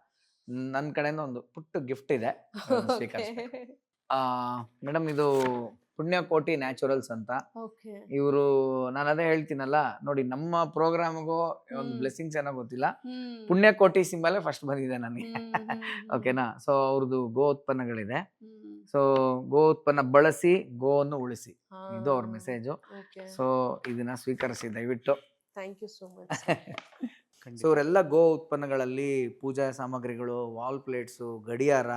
ನನ್ನ ಕಡೆಯಿಂದ ಒಂದು ಪುಟ್ಟ ಗಿಫ್ಟ್ ಇದೆ, ಅದನ್ನ ಸ್ವೀಕರಿಸ್ಬೇಕು. ಮೇಡಮ್ ಇದು ಪುಣ್ಯಕೋಟಿ ನ್ಯಾಚುರಲ್ಸ್ ಅಂತ. ಓಕೆ. ಇವರು ನಾನು ಅದೇ ಹೇಳ್ತೀನಲ್ಲ ನೋಡಿ, ನಮ್ಮ ಪ್ರೋಗ್ರಾಮ್ಗೂ ಒಂದು ಬ್ಲೆಸ್ಸಿಂಗ್ಸ್ ಏನೋ ಗೊತ್ತಿಲ್ಲ, ಪುಣ್ಯಕೋಟಿ ಸಿಂಬಲೇ ಫಸ್ಟ್ ಬಂದಿದೆ ನನಗೆ. ಓಕೆನಾ? ಸೊ ಅವ್ರದ್ದು ಗೋ ಉತ್ಪನ್ನಗಳಿದೆ. ಸೊ ಗೋ ಉತ್ಪನ್ನ ಬಳಸಿ ಗೋವನ್ನು ಉಳಿಸಿ, ಇದು ಅವ್ರ ಮೆಸೇಜು. ಸೊ ಇದನ್ನ ಸ್ವೀಕರಿಸಿ ದಯವಿಟ್ಟು. Thank you so much. So ಇವರೆಲ್ಲ ಗೋ ಉತ್ಪನ್ನಗಳಲ್ಲಿ ಪೂಜಾ ಸಾಮಗ್ರಿಗಳು, ವಾಲ್ ಪ್ಲೇಟ್ಸು, ಗಡಿಯಾರ,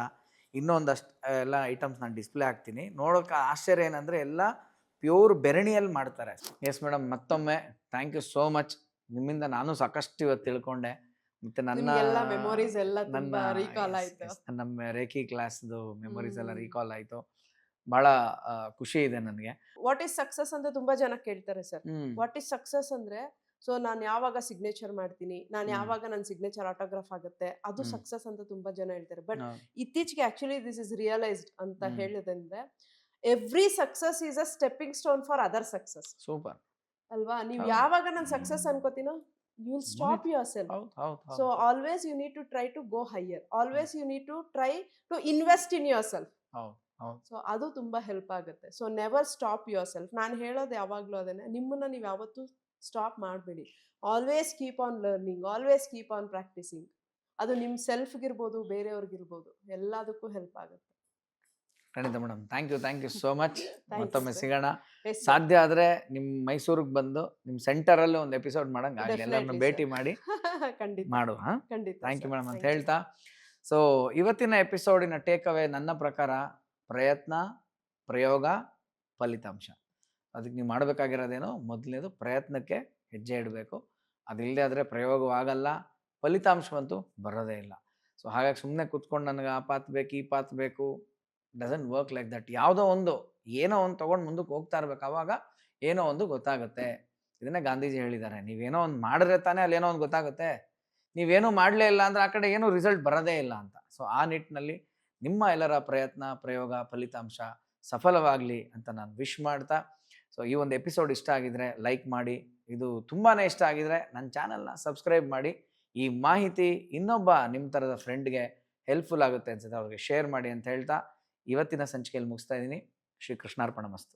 ಇನ್ನೊಂದಷ್ಟು ಎಲ್ಲ ಐಟಮ್ಸ್ ನಾನು ಡಿಸ್ಪ್ಲೇ ಹಾಕ್ತೀನಿ. ನೋಡೋಕೆ ಆಶ್ಚರ್ಯ ಏನಂದರೆ ಎಲ್ಲ ಪ್ಯೂರ್ ಬೆರಣಿಯಲ್ಲಿ ಮಾಡ್ತಾರೆ. ಎಸ್ ಮೇಡಮ್, ಮತ್ತೊಮ್ಮೆ ಥ್ಯಾಂಕ್ ಯು ಸೋ ಮಚ್. ನಿಮ್ಮಿಂದ ನಾನು ಸಾಕಷ್ಟು ಇವತ್ತು ತಿಳ್ಕೊಂಡೆ. ಮತ್ತು ನಿಮ್ಗೆಲ್ಲ ಮೆಮೊರೀಸ್ ಎಲ್ಲ ನನ್ನ ತುಂಬಾ ರೀಕಾಲ್ ಆಯ್ತು. ನಮ್ಮ ರೇಖಿ ಕ್ಲಾಸ್ದು ಮೆಮೊರೀಸ್ ಎಲ್ಲ ರೀಕಾಲ್ ಆಯಿತು. ಭಾಳ ಖುಷಿ ಇದೆ ನನಗೆ. ವಾಟ್ ಈಸ್ ಸಕ್ಸಸ್ ಅಂತ ತುಂಬಾ ಜನ ಕೇಳ್ತಾರೆ ಸರ್. ವಾಟ್ ಈಸ್ ಸಕ್ಸಸ್ ಅಂದ್ರೆ, ಸೊ ನಾನು ಯಾವಾಗ ಸಿಗ್ನೇಚರ್ ಮಾಡ್ತೀನಿ, ನಾನು ಯಾವಾಗ ನನ್ನ ಸಿಗ್ನೇಚರ್ ಆಟೋಗ್ರಾಫ್ ಆಗುತ್ತೆ, ಅದು ಸಕ್ಸಸ್ ಅಂತ ತುಂಬಾ ಜನ ಹೇಳ್ತಾರೆ. ಬಟ್ ಇತ್ತೀಚೆಗೆ ಆಕ್ಚುಲಿ ದಿಸ್ ಇಸ್ ರಿಯಲೈಸ್ಡ್ ಅಂತ ಹೇಳಿದಂದ್ರೆ, every success is a stepping stone for other success. Super ಅಲ್ವಾ? ನೀವು ಯಾವಾಗ ನಾನು ಸಕ್ಸಸ್ ಅನ್ಕೋತೀನೋ, you will stop yourself. So always you need to try to go higher. Always you need to try to invest in yourself. So ಅದು ತುಂಬಾ ಹೆಲ್ಪ್ ಆಗುತ್ತೆ. So never stop yourself. ನಾನು ಹೇಳೋದು ಯಾವಾಗ್ಲೂ ಅದನ್ನೇ, ನಿಮ್ಮನ್ನ ನೀವು ಯಾವತ್ತೂ ಸ್ಟಾಪ್ ಮಾಡಬೇಡಿ. Always keep on learning, always keep on practicing. ಅದು ನಿಮ್ಮ ಸೆಲ್ಫ್ಗಿರ್ಬೋದು, ಬೇರೆಯವ್ರಿಗಿರ್ಬೋದು, ಎಲ್ಲದಕ್ಕೂ ಹೆಲ್ಪ್ ಆಗುತ್ತೆ. ಖಂಡಿತ madam, thank you so much. ಮತ್ತೊಮ್ಮೆ sir. ಸಿಗೋಣ. Yes, sir. ಸಾಧ್ಯ ಆದರೆ ನಿಮ್ಮ ಮೈಸೂರಿಗೆ ಬಂದು ನಿಮ್ಮ ಸೆಂಟರಲ್ಲಿ ಒಂದು ಎಪಿಸೋಡ್ ಮಾಡಂಗೆ ಆಗಲಿ, ಎಲ್ಲರನ್ನು Definitely, ಭೇಟಿ sir. ಮಾಡಿ ಖಂಡಿತ ಮಾಡುವ. ಖಂಡಿತ ಥ್ಯಾಂಕ್ ಯು sir. ಮೇಡಮ್ ಅಂತ Thank you. ಹೇಳ್ತಾ, ಸೊ ಇವತ್ತಿನ ಎಪಿಸೋಡಿನ ಟೇಕ್ ಅವೇ ನನ್ನ ಪ್ರಕಾರ ಪ್ರಯತ್ನ, ಪ್ರಯೋಗ, ಫಲಿತಾಂಶ. ಅದಕ್ಕೆ ನೀವು ಮಾಡಬೇಕಾಗಿರೋದೇನು, ಮೊದಲನೇದು ಪ್ರಯತ್ನಕ್ಕೆ ಹೆಜ್ಜೆ ಇಡಬೇಕು. ಅದಿಲ್ಲದೆ ಆದರೆ ಪ್ರಯೋಗವಾಗಲ್ಲ, ಫಲಿತಾಂಶವಂತೂ ಬರೋದೇ ಇಲ್ಲ. ಸೊ ಹಾಗಾಗಿ ಸುಮ್ಮನೆ ಕೂತ್ಕೊಂಡು ನನಗೆ ಆ ಪಾತ್ ಬೇಕು, ಈ ಪಾತ್ ಬೇಕು, ಡಸಂಟ್ ವರ್ಕ್ ಲೈಕ್ ದಟ್. ಯಾವುದೋ ಒಂದು ಏನೋ ಒಂದು ತೊಗೊಂಡು ಮುಂದಕ್ಕೆ ಹೋಗ್ತಾ ಇರ್ಬೇಕು, ಆವಾಗ ಏನೋ ಒಂದು ಗೊತ್ತಾಗುತ್ತೆ. ಇದನ್ನೇ ಗಾಂಧೀಜಿ ಹೇಳಿದ್ದಾರೆ, ನೀವೇನೋ ಒಂದು ಮಾಡಿದ್ರೆ ತಾನೇ ಅಲ್ಲಿ ಏನೋ ಒಂದು ಗೊತ್ತಾಗುತ್ತೆ, ನೀವೇನೂ ಮಾಡಲೇ ಇಲ್ಲ ಅಂದರೆ ಆ ಕಡೆ ಏನೂ ರಿಸಲ್ಟ್ ಬರೋದೇ ಇಲ್ಲ ಅಂತ. ಸೊ ಆ ನಿಟ್ಟಿನಲ್ಲಿ ನಿಮ್ಮ ಎಲ್ಲರ ಪ್ರಯತ್ನ, ಪ್ರಯೋಗ, ಫಲಿತಾಂಶ ಸಫಲವಾಗಲಿ ಅಂತ ನಾನು ವಿಶ್ ಮಾಡ್ತಾ, ಸೊ ಈ ಒಂದು ಎಪಿಸೋಡ್ ಇಷ್ಟ ಆಗಿದ್ರೆ ಲೈಕ್ ಮಾಡಿ, ಇದು ತುಂಬಾ ಇಷ್ಟ ಆಗಿದ್ರೆ ನನ್ನ ಚಾನಲ್ನ ಸಬ್ಸ್ಕ್ರೈಬ್ ಮಾಡಿ. ಈ ಮಾಹಿತಿ ಇನ್ನೊಬ್ಬ ನಿಮ್ಮ ಥರದ ಫ್ರೆಂಡ್ಗೆ ಹೆಲ್ಪ್ಫುಲ್ ಆಗುತ್ತೆ ಅನ್ಸುತ್ತೆ, ಅವ್ರಿಗೆ ಶೇರ್ ಮಾಡಿ ಅಂತ ಹೇಳ್ತಾ ಇವತ್ತಿನ ಸಂಚಿಕೆಯಲ್ಲಿ ಮುಗಿಸ್ತಾ ಇದ್ದೀನಿ. ಶ್ರೀ ಕೃಷ್ಣಾರ್ಪಣ ಮಸ್ತು.